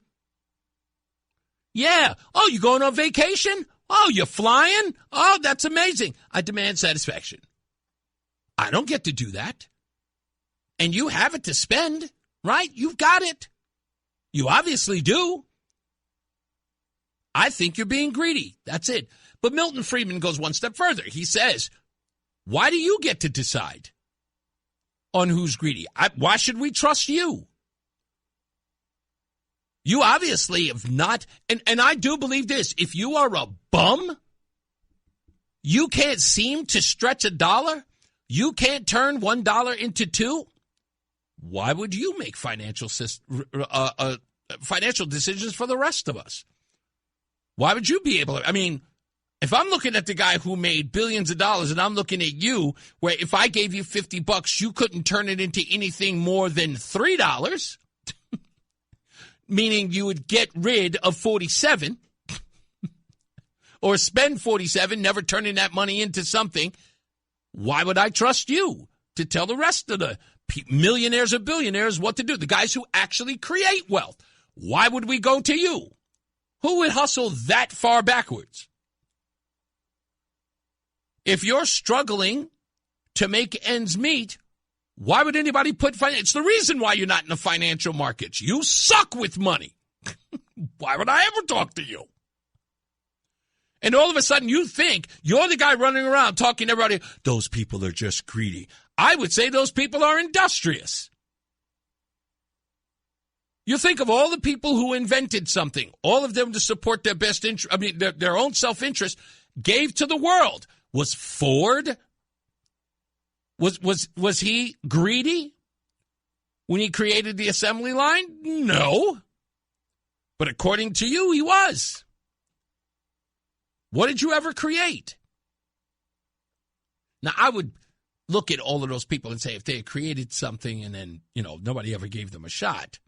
Yeah. Oh, you going on vacation? Oh, you're flying? Oh, that's amazing. I demand satisfaction. I don't get to do that. And you have it to spend, right? You've got it. You obviously do. I think you're being greedy. That's it. But Milton Friedman goes one step further. He says, why do you get to decide on who's greedy? Why should we trust you? You obviously have not, and I do believe this, if you are a bum, you can't seem to stretch $1, you can't turn $1 into $2, why would you make financial decisions for the rest of us? Why would you be able to? I mean, if I'm looking at the guy who made billions of dollars and I'm looking at you, where if I gave you $50, you couldn't turn it into anything more than $3, meaning you would get rid of 47 or spend 47, never turning that money into something. Why would I trust you to tell the rest of the millionaires or billionaires what to do? The guys who actually create wealth. Why would we go to you? Who would hustle that far backwards? If you're struggling to make ends meet, why would anybody put finance? It's the reason why you're not in the financial markets. You suck with money. Why would I ever talk to you? And all of a sudden you think you're the guy running around talking to everybody, those people are just greedy. I would say those people are industrious. You think of all the people who invented something, all of them to support their best interest, their own self-interest, gave to the world. Was Ford, was he greedy when he created the assembly line? No. But according to you, he was. What did you ever create? Now, I would look at all of those people and say if they had created something and then, nobody ever gave them a shot,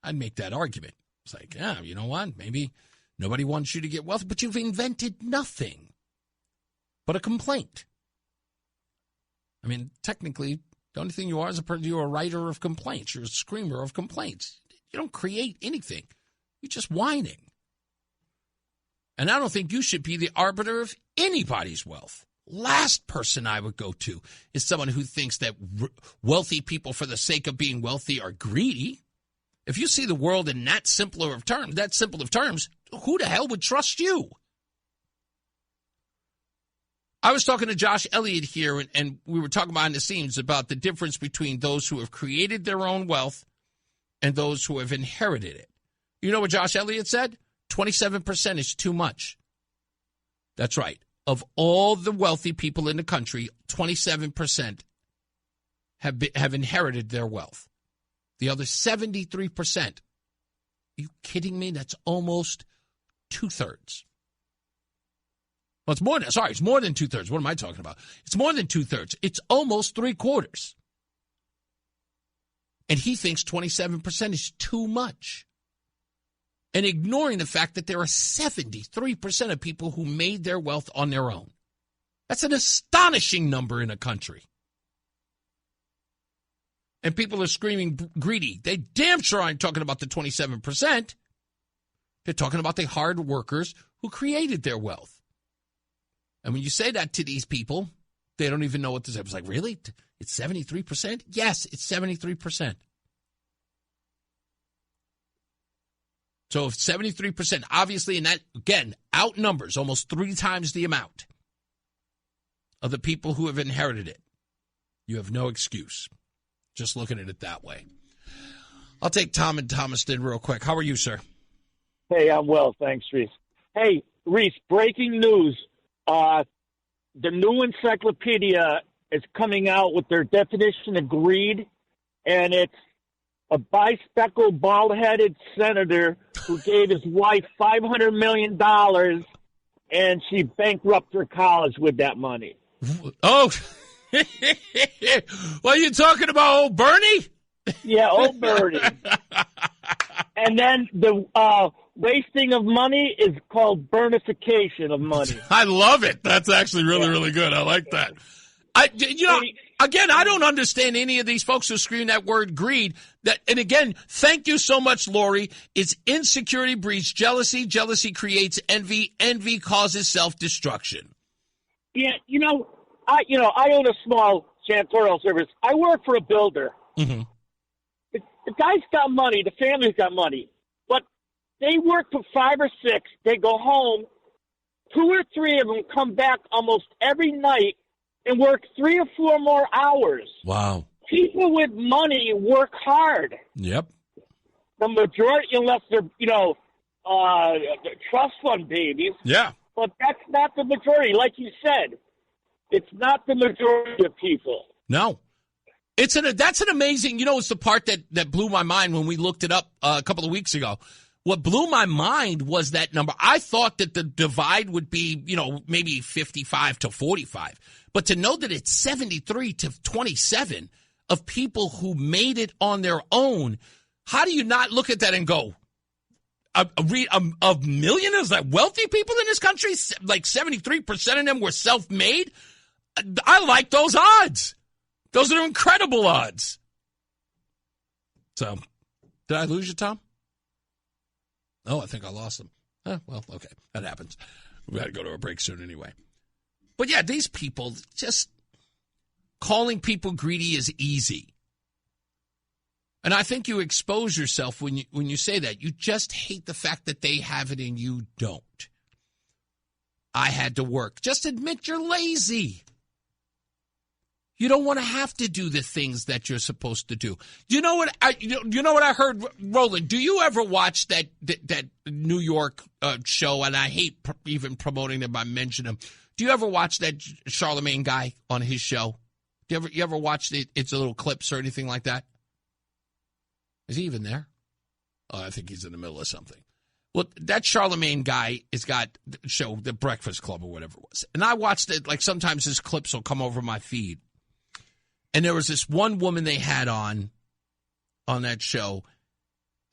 I'd make that argument. It's like, yeah, you know what? Maybe nobody wants you to get wealthy, but you've invented nothing but a complaint. I mean, technically, the only thing you are is you're a writer of complaints. You're a screamer of complaints. You don't create anything. You're just whining. And I don't think you should be the arbiter of anybody's wealth. Last person I would go to is someone who thinks that wealthy people, for the sake of being wealthy, are greedy. If you see the world in that simple of terms, who the hell would trust you? I was talking to Josh Elliott here, and we were talking behind the scenes about the difference between those who have created their own wealth and those who have inherited it. You know what Josh Elliott said? 27% is too much. That's right. Of all the wealthy people in the country, 27% have inherited their wealth. The other 73%, are you kidding me? That's almost two-thirds. Well, it's more than two-thirds. What am I talking about? It's more than two-thirds. It's almost three-quarters. And he thinks 27% is too much. And ignoring the fact that there are 73% of people who made their wealth on their own. That's an astonishing number in a country. And people are screaming greedy. They damn sure aren't talking about the 27%. They're talking about the hard workers who created their wealth. And when you say that to these people, they don't even know what to say. It's like, really? It's 73%? Yes, it's 73%. So if 73%, obviously, and that, again, outnumbers almost 3 times the amount of the people who have inherited it, you have no excuse. Just looking at it that way. I'll take Tom and Thomaston real quick. How are you, sir? Hey, I'm well. Thanks, Reese. Hey, Reese, breaking news. The new encyclopedia is coming out with their definition of greed, and it's a bispeckled, bald-headed senator who gave his wife $500 million, and she bankrupted her college with that money. Oh, what are you talking about, old Bernie? Yeah, old Bernie. And then the wasting of money is called burnification of money. I love it. That's actually really, really good. I like that. Again, I don't understand any of these folks who scream that word greed. And again, thank you so much, Lori. It's insecurity breeds jealousy. Jealousy creates envy. Envy causes self-destruction. Yeah, I own a small janitorial service. I work for a builder. Mm-hmm. The guy's got money. The family's got money. But they work for 5 or 6. They go home. 2 or 3 of them come back almost every night and work 3 or 4 more hours. Wow. People with money work hard. Yep. The majority, unless they're, trust fund babies. Yeah. But that's not the majority. Like you said, it's not the majority of people. No. That's an amazing, it's the part that blew my mind when we looked it up a couple of weeks ago. What blew my mind was that number. I thought that the divide would be, maybe 55 to 45. But to know that it's 73 to 27 of people who made it on their own, how do you not look at that and go, of millionaires, like wealthy people in this country, like 73% of them were self-made? I like those odds. Those are incredible odds. So, did I lose you, Tom? Oh, I think I lost them. Well, okay, that happens. We got to go to a break soon anyway. But yeah, these people, just calling people greedy is easy. And I think you expose yourself when you say that. You just hate the fact that they have it and you don't. I had to work. Just admit you're lazy. You don't want to have to do the things that you're supposed to do. You know what I heard, Roland? Do you ever watch that New York show? And I hate even promoting them by mentioning them. Do you ever watch that Charlemagne guy on his show? You ever watch its little clips or anything like that? Is he even there? Oh, I think he's in the middle of something. Well, that Charlemagne guy has got the show, The Breakfast Club or whatever it was. And I watched it, like sometimes his clips will come over my feed. And there was this one woman they had on that show,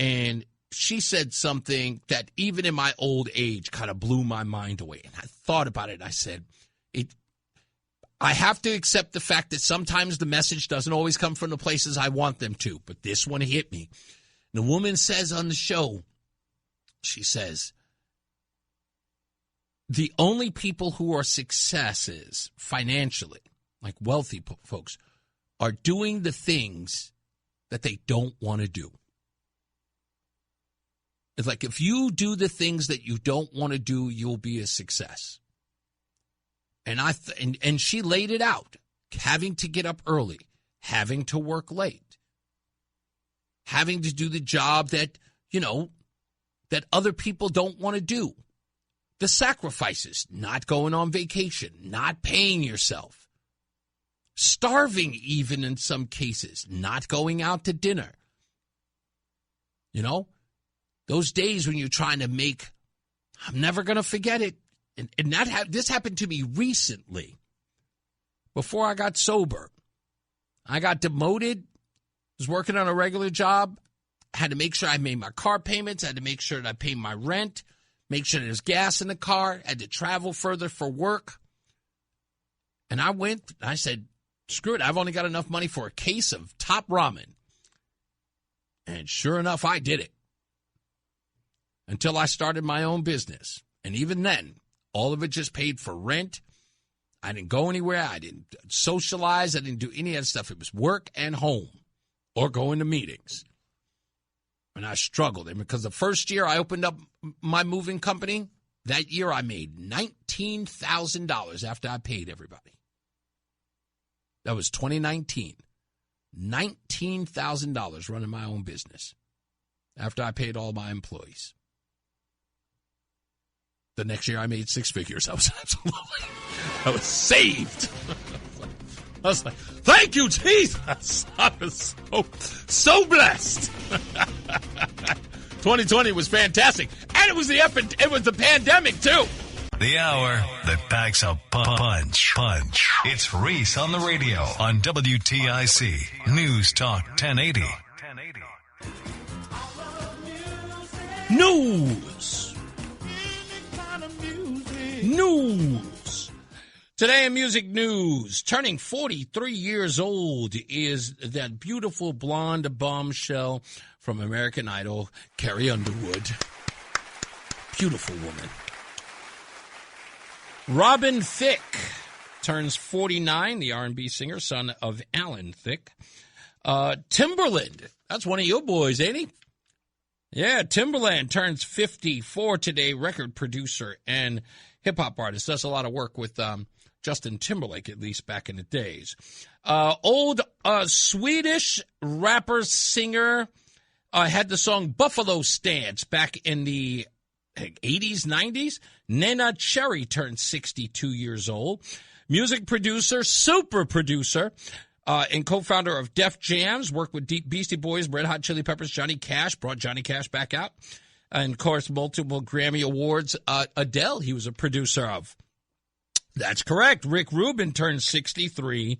and she said something that even in my old age kind of blew my mind away. And I thought about it. I said, I have to accept the fact that sometimes the message doesn't always come from the places I want them to, but this one hit me. The woman says on the show, she says, the only people who are successes financially, like wealthy folks, are doing the things that they don't want to do. It's like if you do the things that you don't want to do, you'll be a success. And and she laid it out, having to get up early, having to work late, having to do the job that, that other people don't want to do. The sacrifices, not going on vacation, not paying yourself, starving even in some cases, not going out to dinner. Those days when you're trying to make, I'm never going to forget it. And this happened to me recently. Before I got sober, I got demoted, was working on a regular job, had to make sure I made my car payments, had to make sure that I paid my rent, make sure there's gas in the car, had to travel further for work. And I said, screw it, I've only got enough money for a case of top ramen. And sure enough, I did it. Until I started my own business. And even then, all of it just paid for rent. I didn't go anywhere. I didn't socialize. I didn't do any of that stuff. It was work and home or going to meetings. And I struggled. And because the first year I opened up my moving company, that year I made $19,000 after I paid everybody. That was 2019. $19,000 running my own business after I paid all my employees. The next year I made six figures. I was saved. I was like, thank you, Jesus. I was so blessed. 2020 was fantastic. And it was the pandemic, too. The hour that packs a punch. It's Reese on the radio on WTIC. News Talk 1080. News. Today in music news, turning 43 years old is that beautiful blonde bombshell from American Idol, Carrie Underwood. Beautiful woman. Robin Thicke turns 49, the R&B singer, son of Alan Thicke. Timberland, that's one of your boys, ain't he? Yeah, Timberland turns 54 today, record producer and hip-hop artist. Does a lot of work with Justin Timberlake, at least back in the days. Old Swedish rapper, singer, had the song Buffalo Stance back in the 80s, 90s. Nena Cherry turned 62 years old. Music producer, super producer, and co-founder of Def Jams, worked with Beastie Boys, Red Hot Chili Peppers, Johnny Cash, brought Johnny Cash back out. And, of course, multiple Grammy Awards. Adele, he was a producer of. That's correct. Rick Rubin turned 63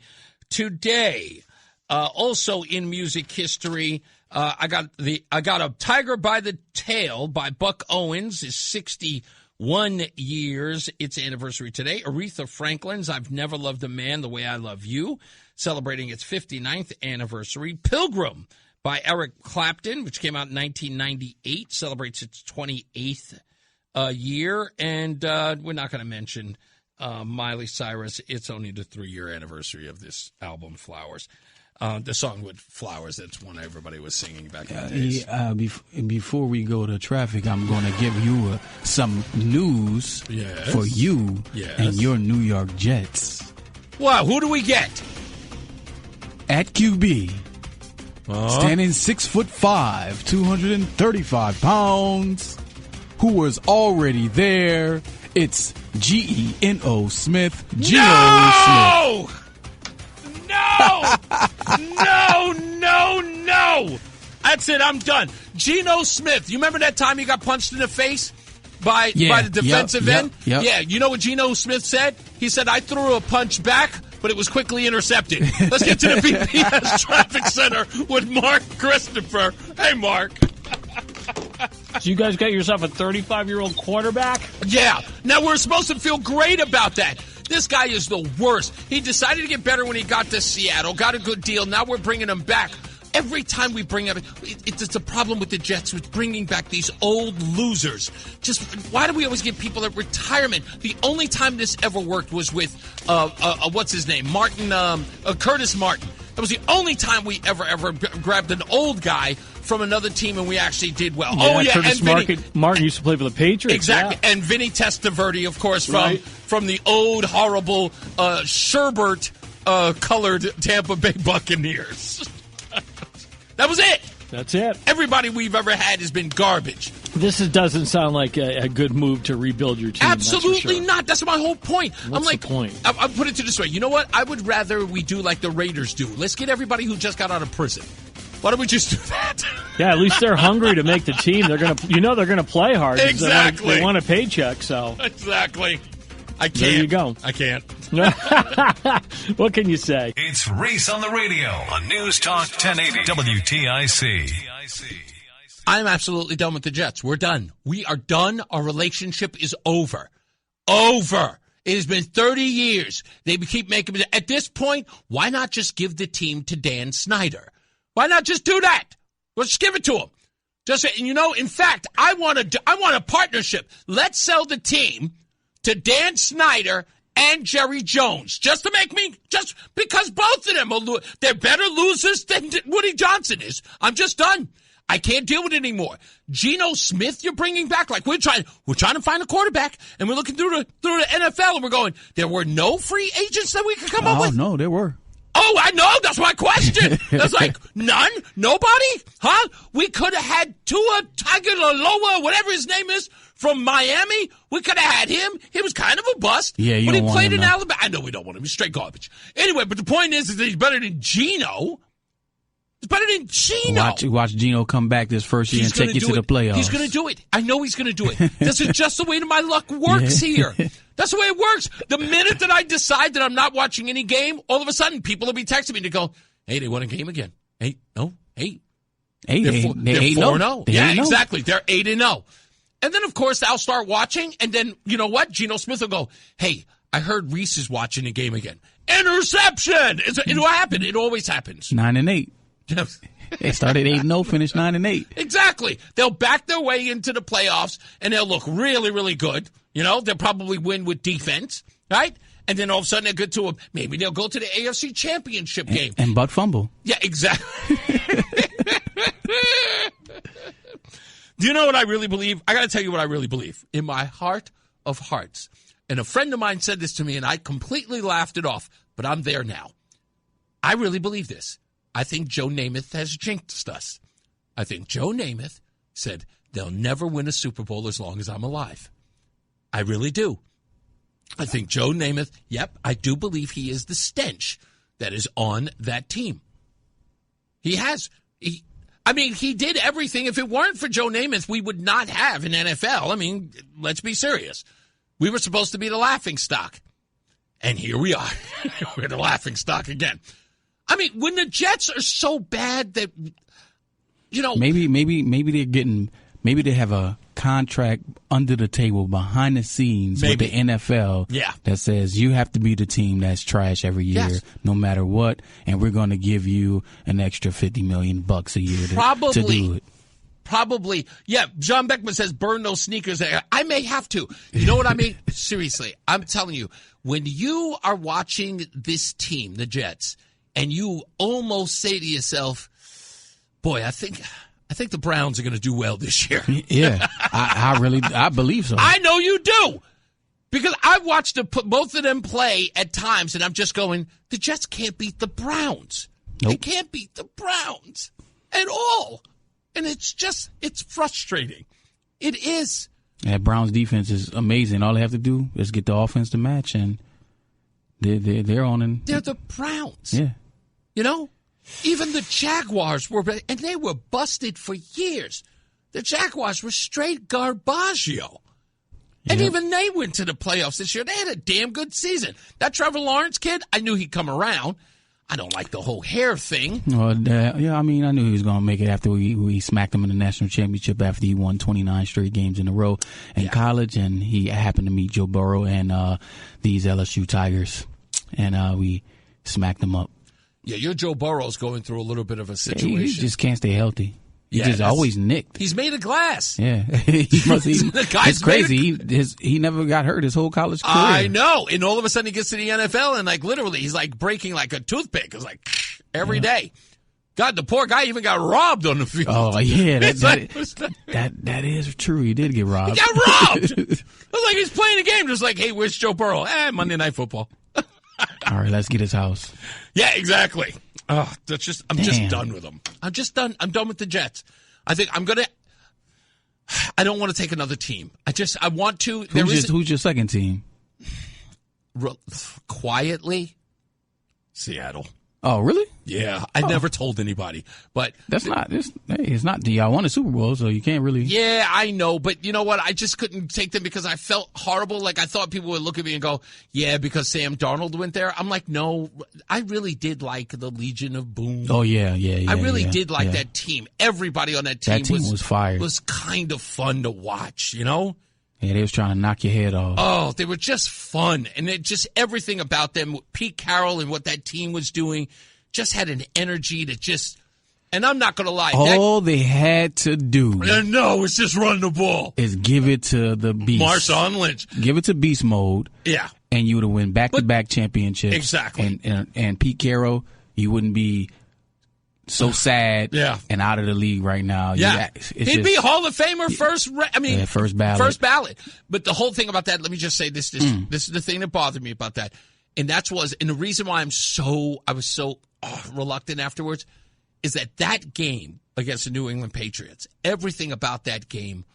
today. Also in music history, I got a Tiger by the Tail by Buck Owens is 61 years. Its anniversary today. Aretha Franklin's I've Never Loved a Man the Way I Love You, celebrating its 59th anniversary. Pilgrim by Eric Clapton, which came out in 1998, celebrates its 28th year. And we're not going to mention Miley Cyrus. It's only the 3-year anniversary of this album, Flowers. The song with Flowers, that's one everybody was singing back in the days. Before we go to traffic, I'm going to give you some news for you and your New York Jets. Wow, who do we get? At QB, standing 6'5", 235 pounds, who was already there. It's GENO Smith. GENO Smith. No! That's it. I'm done. GENO Smith. You remember that time he got punched in the face by the defensive end? Yep. Yeah. You know what GENO Smith said? He said, "I threw a punch back, but it was quickly intercepted." Let's get to the BPS Traffic Center with Mark Christopher. Hey, Mark. So you guys got yourself a 35-year-old quarterback? Yeah. Now, we're supposed to feel great about that. This guy is the worst. He decided to get better when he got to Seattle, got a good deal. Now we're bringing him back. Every time we bring up, it's a problem with the Jets with bringing back these old losers. Just why do we always get people at retirement? The only time this ever worked was with what's his name, Curtis Martin. That was the only time we ever grabbed an old guy from another team and we actually did well. Curtis Martin used to play for the Patriots. Exactly, and Vinny Testaverde, of course, from the old horrible sherbet colored Tampa Bay Buccaneers. That was it. That's it. Everybody we've ever had has been garbage. This doesn't sound like a good move to rebuild your team. Absolutely not. That's my whole point. What's the point? I'll put it to this way. You know what? I would rather we do like the Raiders do. Let's get everybody who just got out of prison. Why don't we just do that? Yeah, at least they're hungry to make the team. They're gonna play hard. Exactly. They want a paycheck. So exactly. I can't. There you go. I can't. What can you say? It's Reese on the radio on NewsTalk 1080 WTIC. I'm absolutely done with the Jets. We're done. We are done. Our relationship is over. Over. It has been 30 years. They keep making it. At this point, why not just give the team to Dan Snyder? Why not just do that? Let's just give it to him. In fact, I want a partnership. Let's sell the team to Dan Snyder and Jerry Jones, just because both of them they're better losers than Woody Johnson is. I'm just done. I can't deal with it anymore. GENO Smith, you're bringing back like we're trying to find a quarterback, and we're looking through the NFL, and we're going. There were no free agents that we could come up with. Oh no, there were. Oh, I know. That's my question. That's like none, nobody, huh? We could have had Tua Tagovailoa, whatever his name is, from Miami. We could have had him. He was kind of a bust. Yeah, you but don't he want played him, in no. Alabama. I know we don't want him. He's straight garbage. Anyway, but the point is that he's better than GENO. He's better than GENO. Watch GENO come back this first year and take you to the playoffs. He's going to do it. I know he's going to do it. This is just the way my luck works here. That's the way it works. The minute that I decide that I'm not watching any game, all of a sudden people will be texting me to go, "Hey, they won a game again. Hey, no, hey." Hey, they're 4-0. Yeah, exactly. They're 8-0. And then, of course, I'll start watching, and then, you know what? GENO Smith will go, "Hey, I heard Reese is watching the game again." Interception! It'll happen. It always happens. 9-8. They started 8-0, finished 9-8. Exactly. They'll back their way into the playoffs, and they'll look really, really good. They'll probably win with defense, right? And then all of a sudden maybe they'll go to the AFC Championship game. And butt fumble. Yeah, exactly. Do you know what I really believe? I got to tell you what I really believe. In my heart of hearts. And a friend of mine said this to me, and I completely laughed it off. But I'm there now. I really believe this. I think Joe Namath has jinxed us. I think Joe Namath said they'll never win a Super Bowl as long as I'm alive. I really do. I think Joe Namath, I do believe he is the stench that is on that team. He has. He did everything. If it weren't for Joe Namath, we would not have an NFL. I mean, let's be serious. We were supposed to be the laughingstock. And here we are. We're the laughingstock again. I mean, when the Jets are so bad that, Maybe they're getting, maybe they have a contract under the table, behind the scenes with the NFL that says you have to be the team that's trash every year, no matter what, and we're going to give you an extra $50 million a year to do it. Probably. Yeah, John Beckman says burn those sneakers. I may have to. You know what I mean? Seriously, I'm telling you, when you are watching this team, the Jets, and you almost say to yourself, boy, I think the Browns are going to do well this year. Yeah, I believe so. I know you do. Because I've watched both of them play at times, and I'm just going, the Jets can't beat the Browns. Nope. They can't beat the Browns at all. And it's frustrating. It is. That Browns defense is amazing. All they have to do is get the offense to match, and they're on. They're the Browns. Yeah. You know? Even the Jaguars and they were busted for years. The Jaguars were straight garbaggio. And even they went to the playoffs this year. They had a damn good season. That Trevor Lawrence kid, I knew he'd come around. I don't like the whole hair thing. Well, I mean, I knew he was going to make it after we smacked him in the national championship after he won 29 straight games in a row in college, and he happened to meet Joe Burrow and these LSU Tigers, and we smacked him up. Yeah, your Joe Burrow's going through a little bit of a situation. He just can't stay healthy. He just always nicked. He's made of glass. Yeah. It's crazy. He never got hurt his whole college career. I know. And all of a sudden he gets to the NFL and literally he's breaking like a toothpick. It's every day. God, the poor guy even got robbed on the field. Oh, yeah. That is true. He did get robbed. He got robbed. It was like he's playing a game just hey, where's Joe Burrow? Monday Night Football. All right, let's get his house. Yeah, exactly. Oh, I'm just done with them. I'm just done. I'm done with the Jets. I think I don't want to take another team. I want to. Who's your second team? Quietly, Seattle. Oh, really? Yeah, I never told anybody, but it's not. Y'all won a Super Bowl, so you can't really. Yeah, I know, but you know what? I just couldn't take them because I felt horrible. I thought people would look at me and go, "Yeah, because Sam Darnold went there." I'm like, no, I really did like the Legion of Boom. Oh yeah. I really did like that team. Everybody on that team was fire. Was kind of fun to watch, you know. Yeah, they was trying to knock your head off. Oh, they were just fun. And everything about them, Pete Carroll and what that team was doing, just had an energy that just, and I'm not going to lie. All they had to do. It's just run the ball. Is give it to the beast. Marshawn Lynch. Give it to beast mode. Yeah. And you would have win back-to-back championships. Exactly. And Pete Carroll, you wouldn't be so sad and out of the league right now. Yeah. He'd be Hall of Famer first ballot. First ballot. But the whole thing about that, let me just say this. This is the thing that bothered me about that. And and the reason why I was so reluctant afterwards is that game against the New England Patriots, everything about that game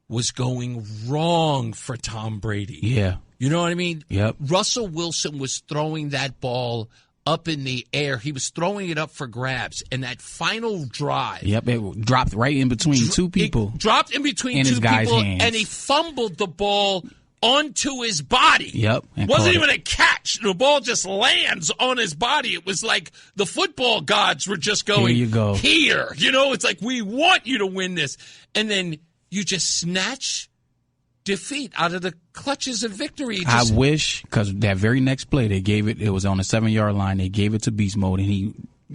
was going wrong for Tom Brady. Yeah. You know what I mean? Yep. Russell Wilson was throwing that ball up in the air. He was throwing it up for grabs. And that final drive. Yep, it dropped right in between two people. It dropped in between two people, and he fumbled the ball onto his body. Yep. Wasn't even a catch. The ball just lands on his body. It was like the football gods were just going, here you go. Here. You know, it's like, we want you to win this. And then you just snatch defeat out of the clutches of victory. I wish, because that very next play, they gave it was on the 7-yard line. They gave it to beast mode, and he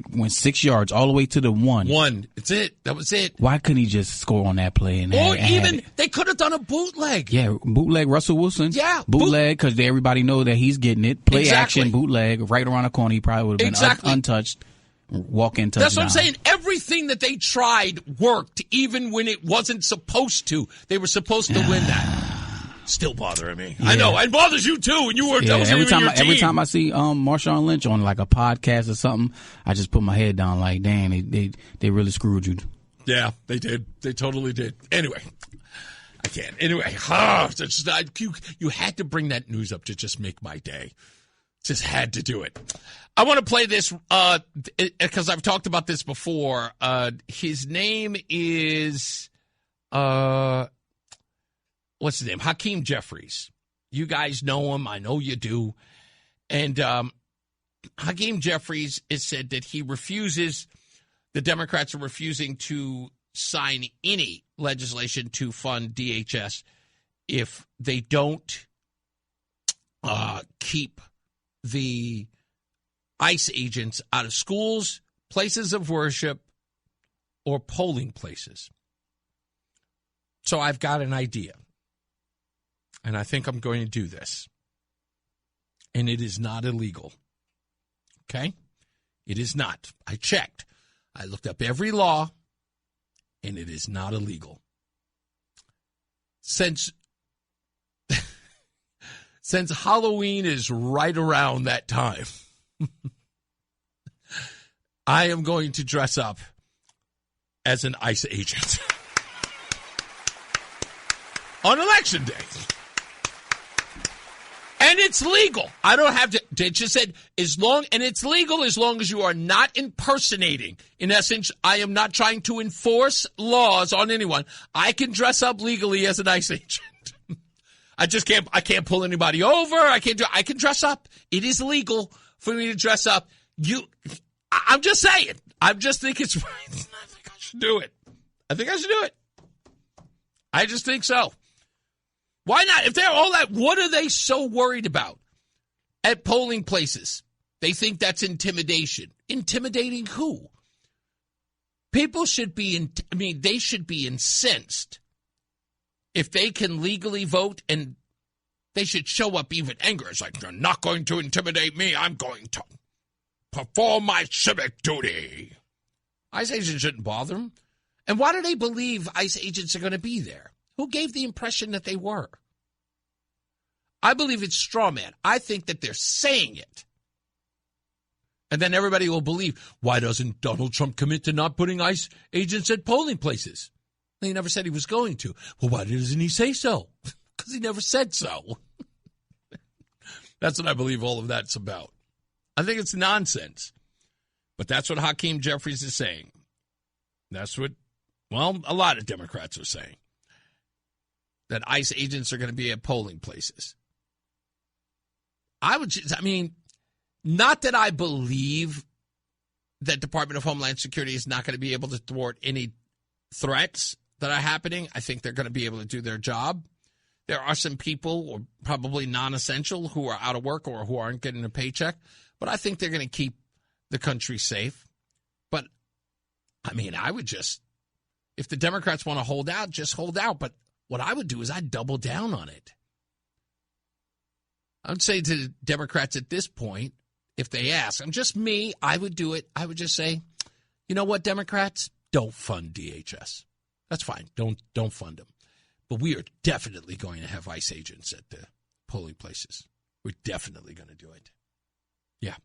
went 6 yards all the way to the one. It's it. That was it. Why couldn't he just score on that play? They could have done a bootleg. Yeah, bootleg Russell Wilson. Yeah. Bootleg, because everybody know that he's getting it. Play action, bootleg, right around the corner. He probably would have been untouched. Walk-in touchdown. That's what I'm saying. Everything that they tried worked, even when it wasn't supposed to. They were supposed to win that. Still bothering me. Yeah. I know. It bothers you too. And you were every time I see Marshawn Lynch on like a podcast or something, I just put my head down like, dang, they really screwed you. Yeah, they did. They totally did. Anyway, I can't. Anyway, you had to bring that news up to just make my day. Just had to do it. I want to play this because I've talked about this before. His name is what's his name? Hakeem Jeffries. You guys know him. I know you do. And Hakeem Jeffries has said that the Democrats are refusing to sign any legislation to fund DHS if they don't keep the ICE agents out of schools, places of worship, or polling places. So I've got an idea, and I think I'm going to do this. And it is not illegal. Okay? It is not. I checked. I looked up every law, and it is not illegal. Since Halloween is right around that time, I am going to dress up as an ICE agent on Election Day. And it's legal. I don't have to. They just said and it's legal as long as you are not impersonating. In essence, I am not trying to enforce laws on anyone. I can dress up legally as an ICE agent. I can't pull anybody over. I can dress up. It is legal for me to dress up. I'm just saying. I just think it's right. I think I should do it. I just think so. Why not? If they're all that, what are they so worried about at polling places? They think that's intimidation. Intimidating who? People should be, they should be incensed if they can legally vote, and they should show up even angry. It's like, you're not going to intimidate me. I'm going to perform my civic duty. ICE agents shouldn't bother them. And why do they believe ICE agents are going to be there? Who gave the impression that they were? I believe it's straw man. I think that they're saying it. And then everybody will believe, why doesn't Donald Trump commit to not putting ICE agents at polling places? He never said he was going to. Well, why doesn't he say so? Because he never said so. That's what I believe all of that's about. I think it's nonsense. But that's what Hakeem Jeffries is saying. That's what, a lot of Democrats are saying. That ICE agents are going to be at polling places. Not that I believe that Department of Homeland Security is not going to be able to thwart any threats that are happening. I think they're going to be able to do their job. There are some people, or probably non-essential, who are out of work or who aren't getting a paycheck. But I think they're going to keep the country safe. But, I would just, if the Democrats want to hold out, just hold out. But what I would do is I'd double down on it. I would say to the Democrats at this point, if they ask, I'm just me, I would do it. I would just say, you know what, Democrats? Don't fund DHS. That's fine. Don't fund them. But we are definitely going to have ICE agents at the polling places. We're definitely going to do it. Yeah.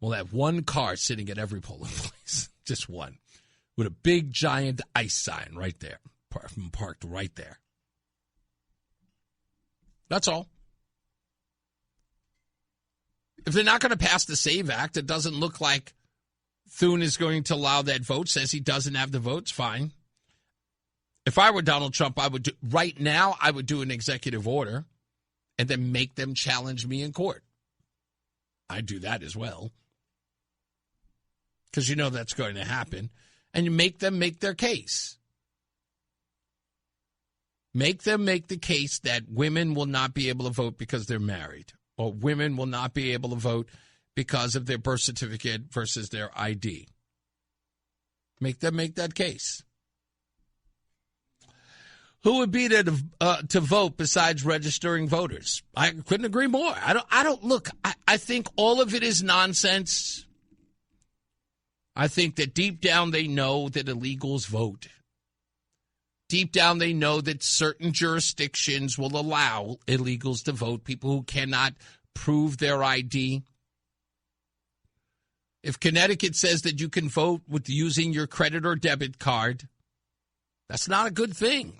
We'll have one car sitting at every polling place. Just one. With a big, giant ICE sign right there. Parked right there. That's all. If they're not going to pass the SAVE Act, it doesn't look like Thune is going to allow that vote, says he doesn't have the votes, fine. If I were Donald Trump, I would do an executive order and then make them challenge me in court. I'd do that as well. Because you know that's going to happen. And you make them make their case. Make them make the case that women will not be able to vote because they're married, or women will not be able to vote because of their birth certificate versus their ID. Make them make that case. Who would be there to vote besides registering voters? I couldn't agree more. I think all of it is nonsense. I think that deep down they know that illegals vote. Deep down they know that certain jurisdictions will allow illegals to vote, people who cannot prove their ID. If Connecticut says that you can vote with using your credit or debit card, that's not a good thing.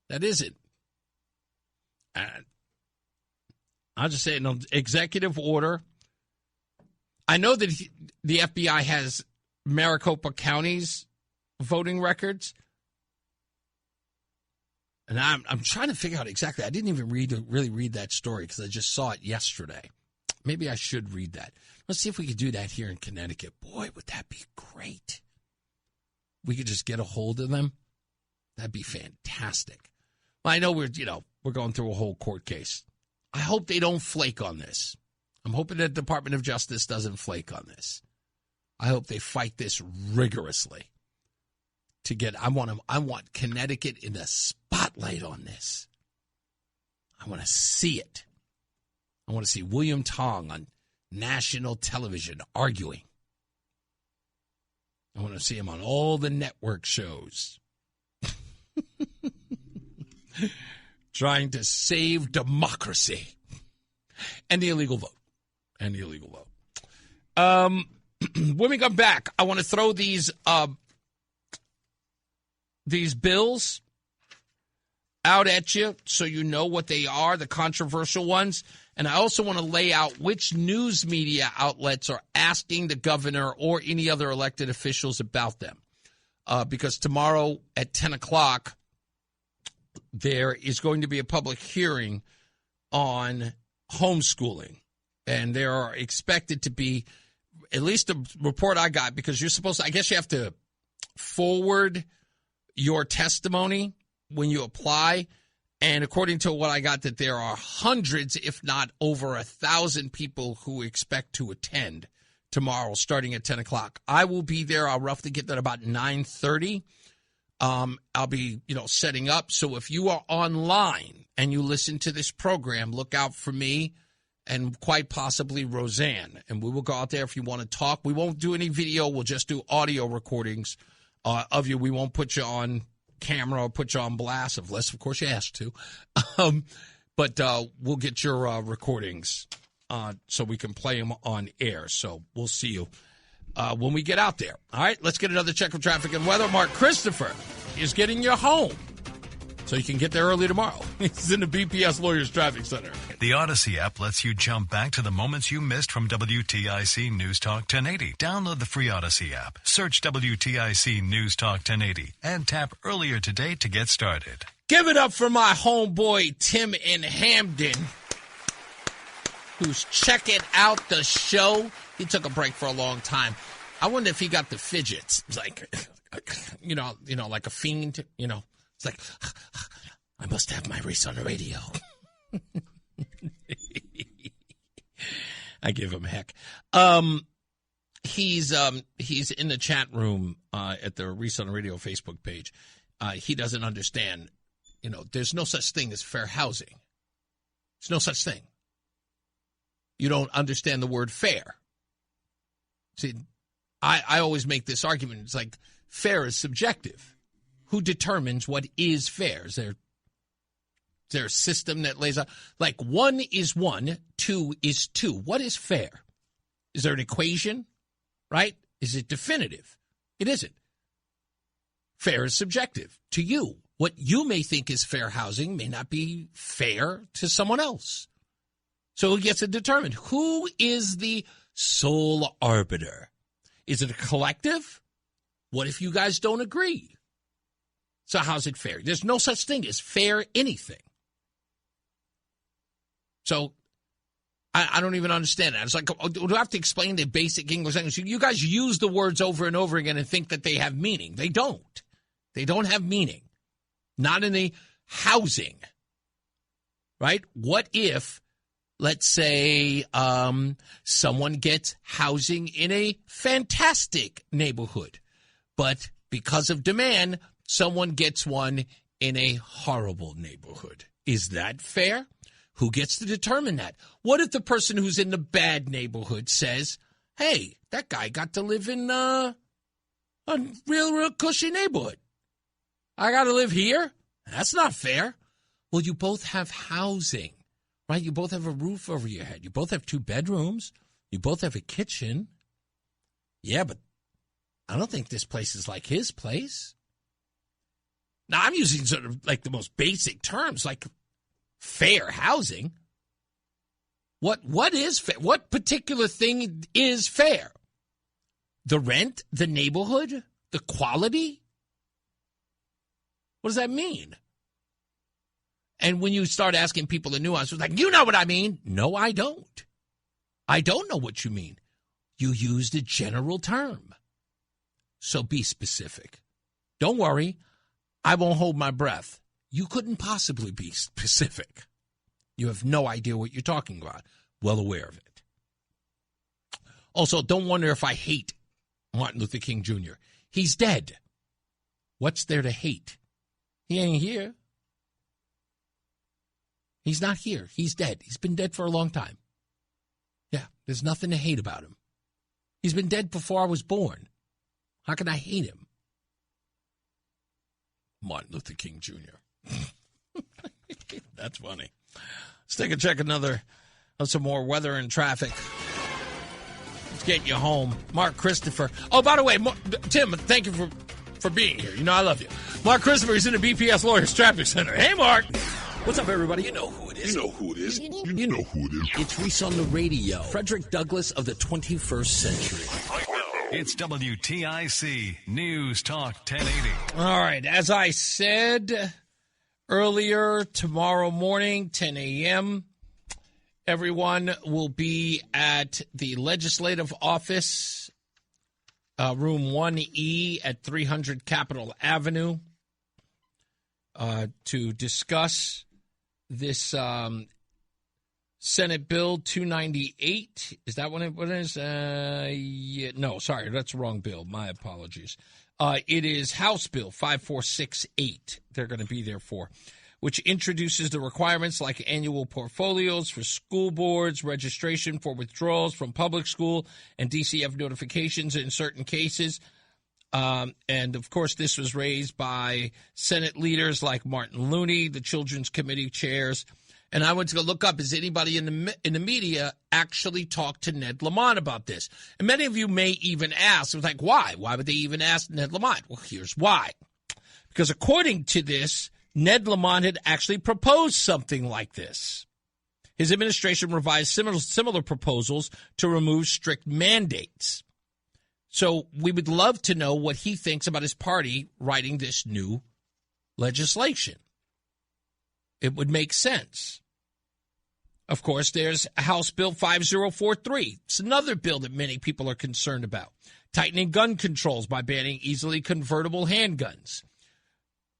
That isn't. I'll just say an executive order. I know that the FBI has Maricopa County's voting records. And I'm trying to figure out exactly. I didn't even really read that story because I just saw it yesterday. Maybe I should read that. Let's see if we could do that here in Connecticut. Boy, would that be great. We could just get a hold of them. That'd be fantastic. Well, I know we're going through a whole court case. I hope they don't flake on this. I'm hoping that the Department of Justice doesn't flake on this. I hope they fight this rigorously. I want Connecticut in the spotlight on this. I want to see it. I want to see William Tong on national television arguing. I want to see him on all the network shows. Trying to save democracy and the illegal vote. When we come back, I want to throw these bills out at you so you know what they are, the controversial ones. And I also want to lay out which news media outlets are asking the governor or any other elected officials about them. Because tomorrow at 10 o'clock, there is going to be a public hearing on homeschooling. And there are expected to be, at least the report I got, because you're supposed to, I guess you have to forward your testimony when you apply. And according to what I got, that there are hundreds, if not over 1,000 people who expect to attend tomorrow starting at 10 o'clock. I will be there. I'll roughly get there about 9:30. I'll be, setting up. So if you are online and you listen to this program, look out for me and quite possibly Roseanne. And we will go out there if you want to talk. We won't do any video. We'll just do audio recordings of you. We won't put you on camera or put you on blast, unless, of course, you ask to. But we'll get your recordings so we can play them on air. So we'll see you when we get out there. All right, let's get another check of traffic and weather. Mark Christopher is getting you home so you can get there early tomorrow. He's in the BPS Lawyers Traffic Center. The Odyssey app lets you jump back to the moments you missed from WTIC News Talk 1080. Download the free Odyssey app, search WTIC News Talk 1080, and tap earlier today to get started. Give it up for my homeboy Tim in Hamden, who's checking out the show. He took a break for a long time. I wonder if he got the fidgets. It's like, like a fiend, It's like, I must have my Reese on the radio. I give him heck. He's in the chat room at the Reese on the Radio Facebook page. He doesn't understand, there's no such thing as fair housing. There's no such thing. You don't understand the word fair. See, I always make this argument. It's like fair is subjective. Who determines what is fair? Is there a system that lays out? Like 1 is 1, 2 is 2. What is fair? Is there an equation, right? Is it definitive? It isn't. Fair is subjective to you. What you may think is fair housing may not be fair to someone else. So it gets to determine who is the sole arbiter. Is it a collective? What if you guys don't agree? So how's it fair? There's no such thing as fair anything. So I don't even understand that. It's like, do I have to explain the basic English language? You guys use the words over and over again and think that they have meaning. They don't. They don't have meaning. Not in the housing, right? What if, let's say, someone gets housing in a fantastic neighborhood, but because of demand, someone gets one in a horrible neighborhood. Is that fair? Who gets to determine that? What if the person who's in the bad neighborhood says, hey, that guy got to live in a real cushy neighborhood. I got to live here? That's not fair. Well, you both have housing, right? You both have a roof over your head. You both have 2 bedrooms. You both have a kitchen. Yeah, but I don't think this place is like his place. Now, I'm using sort of like the most basic terms, like fair housing. What is fair? What particular thing is fair? The rent, the neighborhood, the quality? What does that mean? And when you start asking people the nuance, it's like, you know what I mean. No, I don't. I don't know what you mean. You used a general term. So be specific. Don't worry. I won't hold my breath. You couldn't possibly be specific. You have no idea what you're talking about. Well aware of it. Also, don't wonder if I hate Martin Luther King Jr. He's dead. What's there to hate? He ain't here. He's not here. He's dead. He's been dead for a long time. Yeah, there's nothing to hate about him. He's been dead before I was born. How can I hate him? Martin Luther King Jr. That's funny. Let's take a check on some more weather and traffic. Let's get you home. Mark Christopher. Oh, by the way, Tim, thank you for being here. You know I love you. Mark Christopher is in the BPS Lawyers Traffic Center. Hey, Mark. What's up, everybody? You know who it is. You know who it is. You know who it is. It's Reese on the radio. Frederick Douglass of the 21st century. It's WTIC News Talk 1080. All right. As I said earlier, tomorrow morning, 10 a.m., everyone will be at the Legislative Office, room 1E at 300 Capitol Avenue, to discuss this Senate Bill 298. Is that what it is? Yeah, no, sorry, that's the wrong bill. My apologies. It is House Bill 5468 they're going to be there for, which introduces the requirements like annual portfolios for school boards, registration for withdrawals from public school, and DCF notifications in certain cases. And, of course, this was raised by Senate leaders like Martin Looney, the Children's Committee chairs. And I went to go look up, has anybody in the media actually talked to Ned Lamont about this? And many of you may even ask, like, why? Why would they even ask Ned Lamont? Well, here's why. Because according to this, Ned Lamont had actually proposed something like this. His administration revised similar proposals to remove strict mandates. So we would love to know what he thinks about his party writing this new legislation. It would make sense. Of course, there's House Bill 5043. It's another bill that many people are concerned about. Tightening gun controls by banning easily convertible handguns.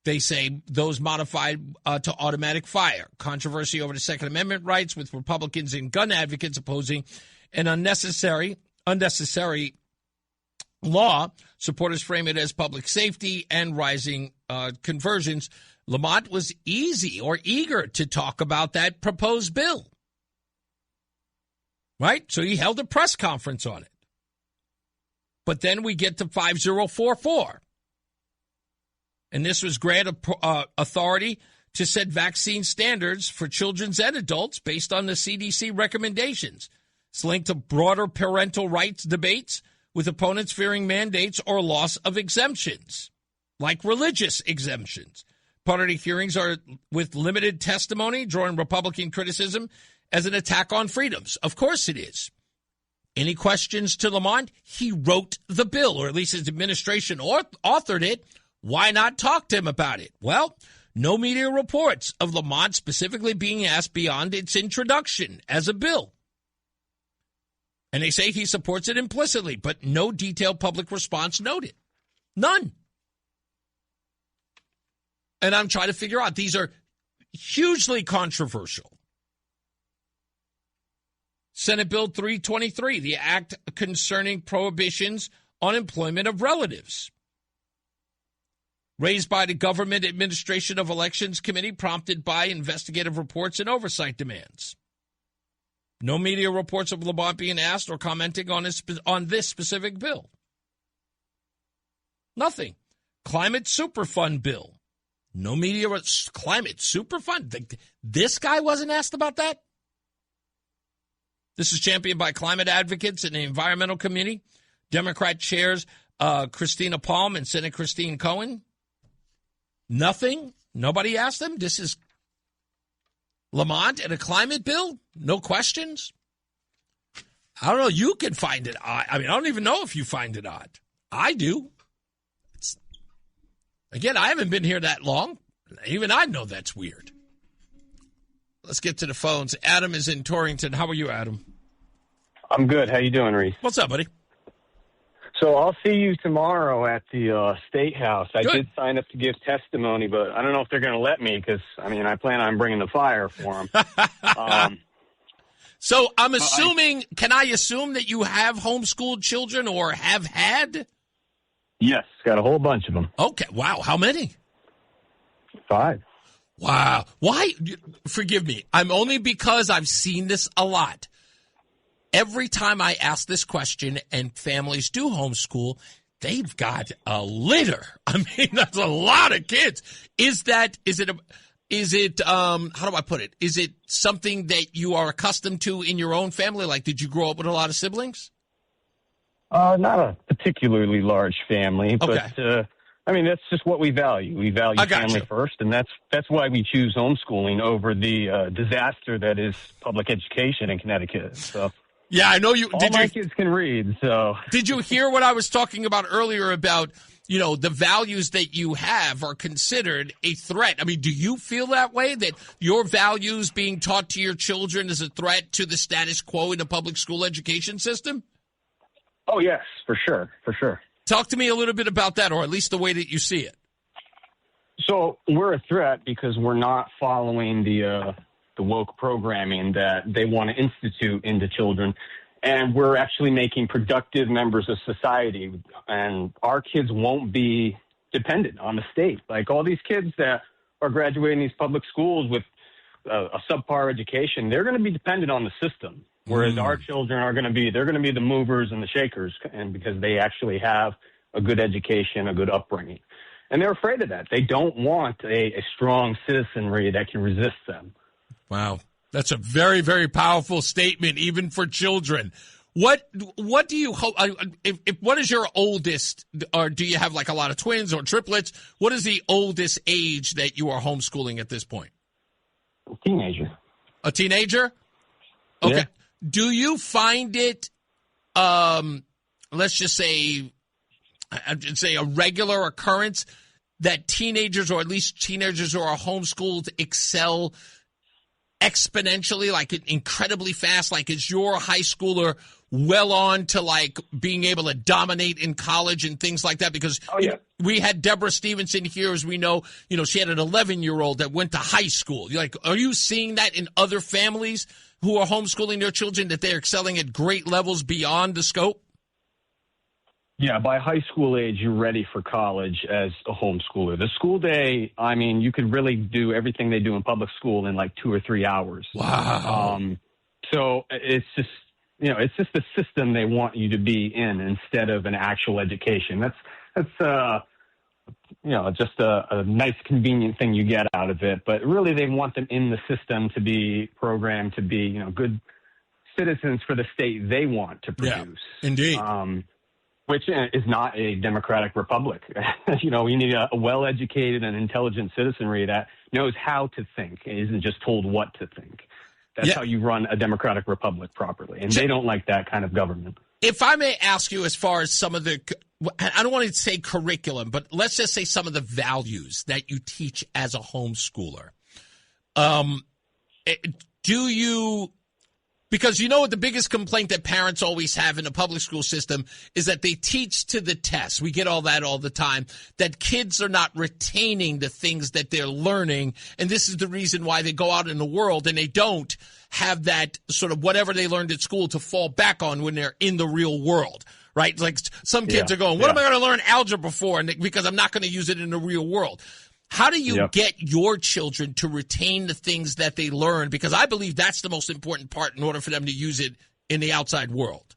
They say those modified to automatic fire. Controversy over the Second Amendment rights, with Republicans and gun advocates opposing an unnecessary law. Supporters frame it as public safety and rising conversions. Lamont was eager to talk about that proposed bill. Right? So he held a press conference on it. But then we get to 5044. And this was grant authority to set vaccine standards for children and adults based on the CDC recommendations. It's linked to broader parental rights debates, with opponents fearing mandates or loss of exemptions, like religious exemptions. Part of the hearings are with limited testimony, drawing Republican criticism as an attack on freedoms. Of course it is. Any questions to Lamont? He wrote the bill, or at least his administration authored it. Why not talk to him about it? Well, no media reports of Lamont specifically being asked beyond its introduction as a bill. And they say he supports it implicitly, but no detailed public response noted. None. And I'm trying to figure out, these are hugely controversial. Senate Bill 323, the act concerning prohibitions on employment of relatives. Raised by the Government Administration of Elections Committee, prompted by investigative reports and oversight demands. No media reports of Lamont being asked or commenting on this specific bill. Nothing. Climate Superfund bill. No media. Climate Superfund. This guy wasn't asked about that? This is championed by climate advocates in the environmental community. Democrat chairs Christina Palm and Senator Christine Cohen. Nothing. Nobody asked them. This is Lamont and a climate bill? No questions? I don't know. You can find it odd. I don't even know if you find it odd. I do. Again, I haven't been here that long. Even I know that's weird. Let's get to the phones. Adam is in Torrington. How are you, Adam? I'm good. How you doing, Reese? What's up, buddy? So I'll see you tomorrow at the State House. I did sign up to give testimony, but I don't know if they're going to let me because, I plan on bringing the fire for them. So I'm assuming, can I assume that you have homeschooled children or have had? Yes, got a whole bunch of them. Okay, wow. How many? 5. Wow. Why? Forgive me. I'm only because I've seen this a lot. Every time I ask this question and families do homeschool, they've got a litter. That's a lot of kids. Is it how do I put it? Is it something that you are accustomed to in your own family? Like, did you grow up with a lot of siblings? Not a particularly large family, but that's just what we value. We value family first, and that's why we choose homeschooling over the disaster that is public education in Connecticut. So. Yeah, I know you. My kids can read, so. Did you hear what I was talking about earlier about, the values that you have are considered a threat? Do you feel that way, that your values being taught to your children is a threat to the status quo in the public school education system? Oh, yes, for sure. Talk to me a little bit about that, or at least the way that you see it. So we're a threat because we're not following the woke programming that they want to institute into children, and we're actually making productive members of society, and our kids won't be dependent on the state. Like all these kids that are graduating these public schools with a subpar education, they're going to be dependent on the system, whereas our children are going to be the movers and the shakers, and because they actually have a good education, a good upbringing. And they're afraid of that. They don't want a strong citizenry that can resist them. Wow. That's a very, very powerful statement, even for children. What do you hope? What is your oldest, or do you have like a lot of twins or triplets? What is the oldest age that you are homeschooling at this point? A teenager. A teenager? Okay. Yeah. Do you find it, let's just say, I'd say a regular occurrence that teenagers, or at least teenagers who are homeschooled, excel exponentially, like incredibly fast? Like, is your high schooler well on to like being able to dominate in college and things like that? Because we had Deborah Stevenson here, as we know, she had an 11-year-old that went to high school. Like, are you seeing that in other families who are homeschooling their children, that they're excelling at great levels beyond the scope? Yeah, by high school age, you're ready for college as a homeschooler. The school day, you could really do everything they do in public school in like 2 or 3 hours. Wow. So it's just, it's just the system they want you to be in instead of an actual education. That's just a nice, convenient thing you get out of it. But really, they want them in the system to be programmed to be, good citizens for the state they want to produce. Yeah, indeed. Which is not a democratic republic. We need a well-educated and intelligent citizenry that knows how to think and isn't just told what to think. That's how you run a democratic republic properly. And they don't like that kind of government. If I may ask you, as far as some of the, I don't want to say curriculum, but let's just say some of the values that you teach as a homeschooler. Do you... Because the biggest complaint that parents always have in the public school system is that they teach to the test. We get all that all the time, that kids are not retaining the things that they're learning. And this is the reason why they go out in the world and they don't have that sort of whatever they learned at school to fall back on when they're in the real world, right? Like some kids are going, what am I going to learn algebra for? And because I'm not going to use it in the real world. How do you get your children to retain the things that they learn? Because I believe that's the most important part in order for them to use it in the outside world.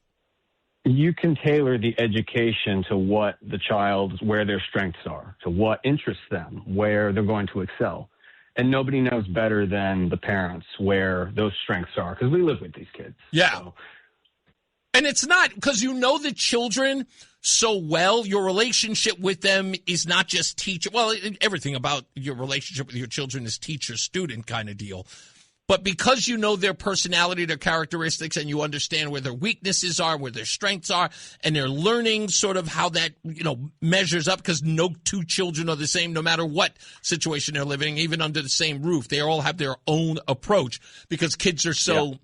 You can tailor the education to what the where their strengths are, to what interests them, where they're going to excel. And nobody knows better than the parents where those strengths are, because we live with these kids. Yeah. So. And it's not because the children so well. Your relationship with them is not just teacher. Well, everything about your relationship with your children is teacher-student kind of deal. But because you know their personality, their characteristics, and you understand where their weaknesses are, where their strengths are, and they're learning sort of how that, measures up, because no two children are the same no matter what situation they're living, even under the same roof. They all have their own approach because kids are so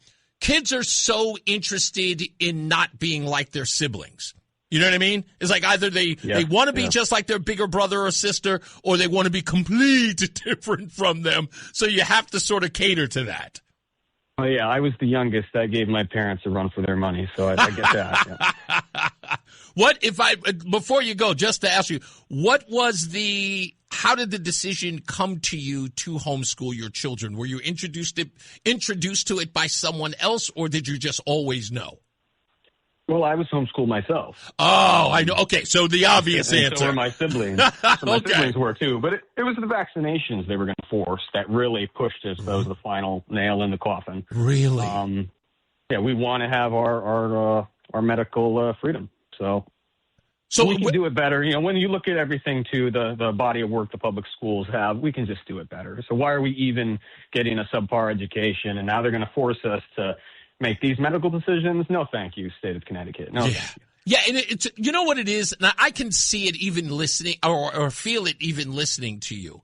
interested in not being like their siblings. You know what I mean? It's like either they want to be just like their bigger brother or sister, or they want to be completely different from them. So you have to sort of cater to that. Oh, yeah, I was the youngest. I gave my parents a run for their money, so I get that. Yeah. Before you go, just to ask you, how did the decision come to you to homeschool your children? Were you introduced to it by someone else, or did you just always know? Well, I was homeschooled myself. Oh, I know. Okay, so the obvious answer. So were my siblings. Siblings were too. But it was the vaccinations they were going to force that really pushed us. That was the final nail in the coffin. Really? We want to have our medical freedom. So we can do it better. You know, when you look at everything to the body of work the public schools have, we can just do it better. So why are we even getting a subpar education? And now they're going to force us to make these medical decisions? No, thank you, state of Connecticut. No. Yeah, and it's, you know what it is? And I can see it even listening or feel it even listening to you.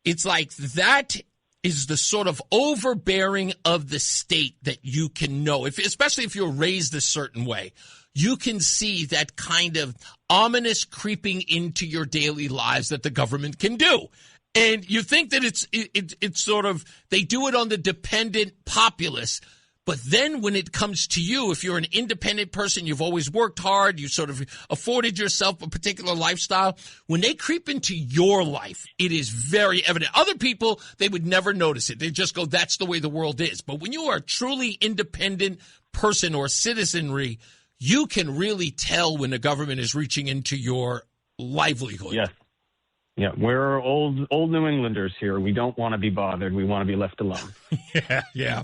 It's like that is the sort of overbearing of the state that you can know, especially if you're raised a certain way. You can see that kind of ominous creeping into your daily lives that the government can do. And you think that it's sort of, they do it on the dependent populace. But then when it comes to you, if you're an independent person, you've always worked hard, you sort of afforded yourself a particular lifestyle, when they creep into your life, it is very evident. Other people, they would never notice it. They just go, that's the way the world is. But when you are a truly independent person or citizenry, you can really tell when the government is reaching into your livelihood. Yes. Yeah, we're old New Englanders here. We don't want to be bothered. We want to be left alone. Yeah.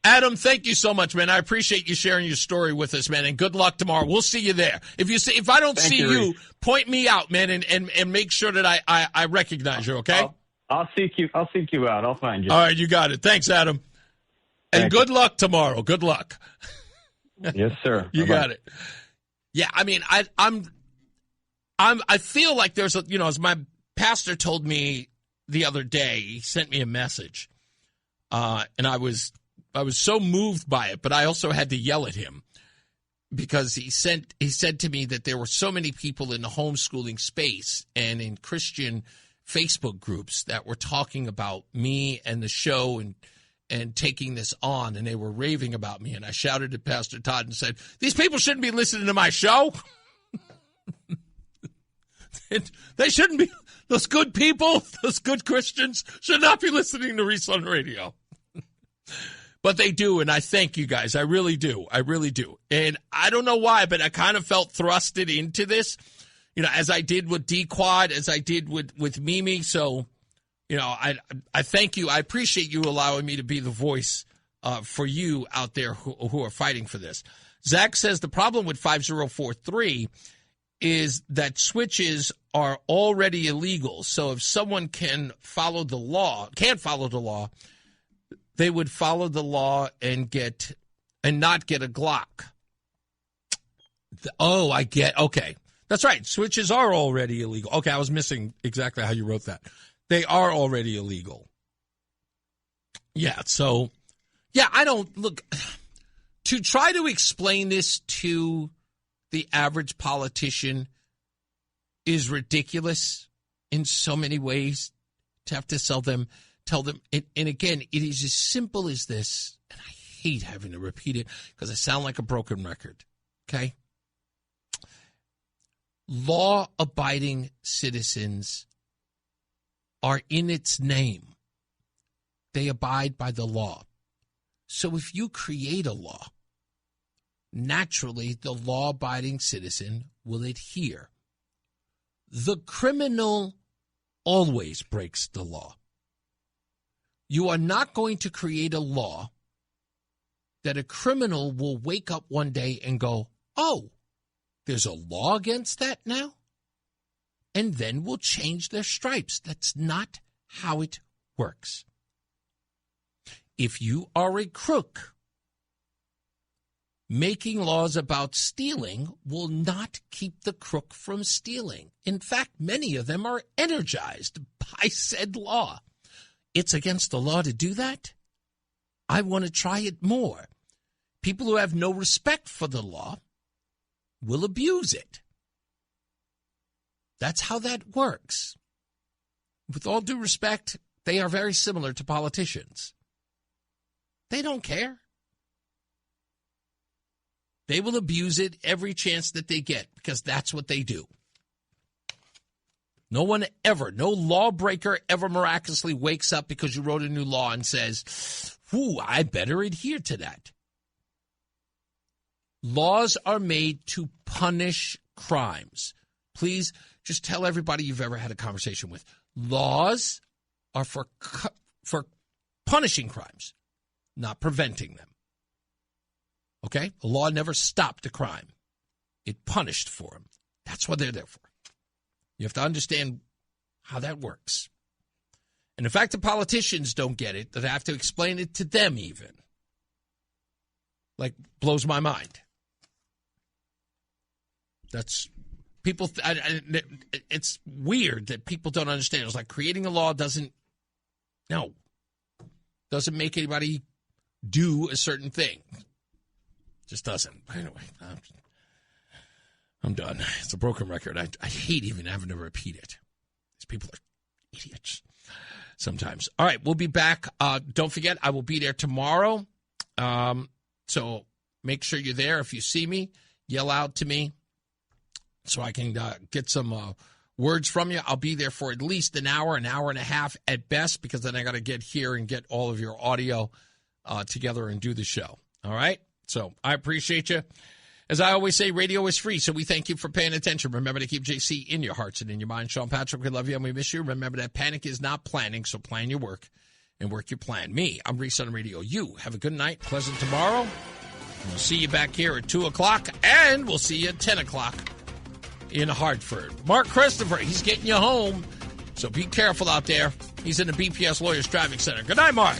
Adam, thank you so much, man. I appreciate you sharing your story with us, man, and good luck tomorrow. We'll see you there. If I don't see you, point me out, man, and make sure that I recognize you, okay? I'll seek you out. I'll find you. All right, you got it. Thanks, Adam. And good luck tomorrow. Good luck. Yes, sir. You got it. Yeah, I mean, I feel like there's as my pastor told me the other day, he sent me a message, and I was so moved by it, but I also had to yell at him because he said to me that there were so many people in the homeschooling space and in Christian Facebook groups that were talking about me and the show and taking this on, and they were raving about me. And I shouted at Pastor Todd and said, these people shouldn't be listening to my show. They shouldn't be. Those good people, those good Christians should not be listening to Reese on the radio. But they do, and I thank you guys. I really do. I really do. And I don't know why, but I kind of felt thrusted into this, as I did with D-Quad, as I did with Mimi. So, I thank you. I appreciate you allowing me to be the voice for you out there who are fighting for this. Zach says the problem with 5043 is that switches are already illegal. So if someone can't follow the law, they would follow the law and not get a Glock. Oh, I get. Okay. That's right. Switches are already illegal. Okay, I was missing exactly how you wrote that. They are already illegal. Yeah, so, I don't, look, to try to explain this to the average politician is ridiculous in so many ways. To have to tell them, and again, it is as simple as this, and I hate having to repeat it because I sound like a broken record, okay? Law-abiding citizens are in its name. They abide by the law. So if you create a law, naturally the law-abiding citizen will adhere. The criminal always breaks the law. You are not going to create a law that a criminal will wake up one day and go, oh, there's a law against that now? And then will change their stripes. That's not how it works. If you are a crook, making laws about stealing will not keep the crook from stealing. In fact, many of them are energized by said law. It's against the law to do that? I want to try it more. People who have no respect for the law will abuse it. That's how that works. With all due respect, they are very similar to politicians. They don't care. They will abuse it every chance that they get because that's what they do. No one ever, no lawbreaker ever miraculously wakes up because you wrote a new law and says, "Ooh, I better adhere to that." Laws are made to punish crimes. Please just tell everybody you've ever had a conversation with. Laws are for punishing crimes, not preventing them. Okay? The law never stopped a crime. It punished for them. That's what they're there for. You have to understand how that works. And the fact that politicians don't get it, that I have to explain it to them even, like, blows my mind. That's people. It's weird that people don't understand. It's like creating a law doesn't make anybody do a certain thing. Just doesn't. Anyway, I'm done. It's a broken record. I hate even having to repeat it. These people are idiots sometimes. All right, we'll be back. Don't forget, I will be there tomorrow. So make sure you're there. If you see me, yell out to me so I can get some words from you. I'll be there for at least an hour and a half at best, because then I got to get here and get all of your audio together and do the show. All right? So I appreciate you. As I always say, radio is free, so we thank you for paying attention. Remember to keep JC in your hearts and in your mind. Sean Patrick, we love you and we miss you. Remember that panic is not planning, so plan your work and work your plan. Me, I'm Reese on the radio. You have a good night, pleasant tomorrow. And we'll see you back here at 2 o'clock, and we'll see you at 10 o'clock in Hartford. Mark Christopher, he's getting you home, so be careful out there. He's in the BPS Lawyers Driving Center. Good night, Mark.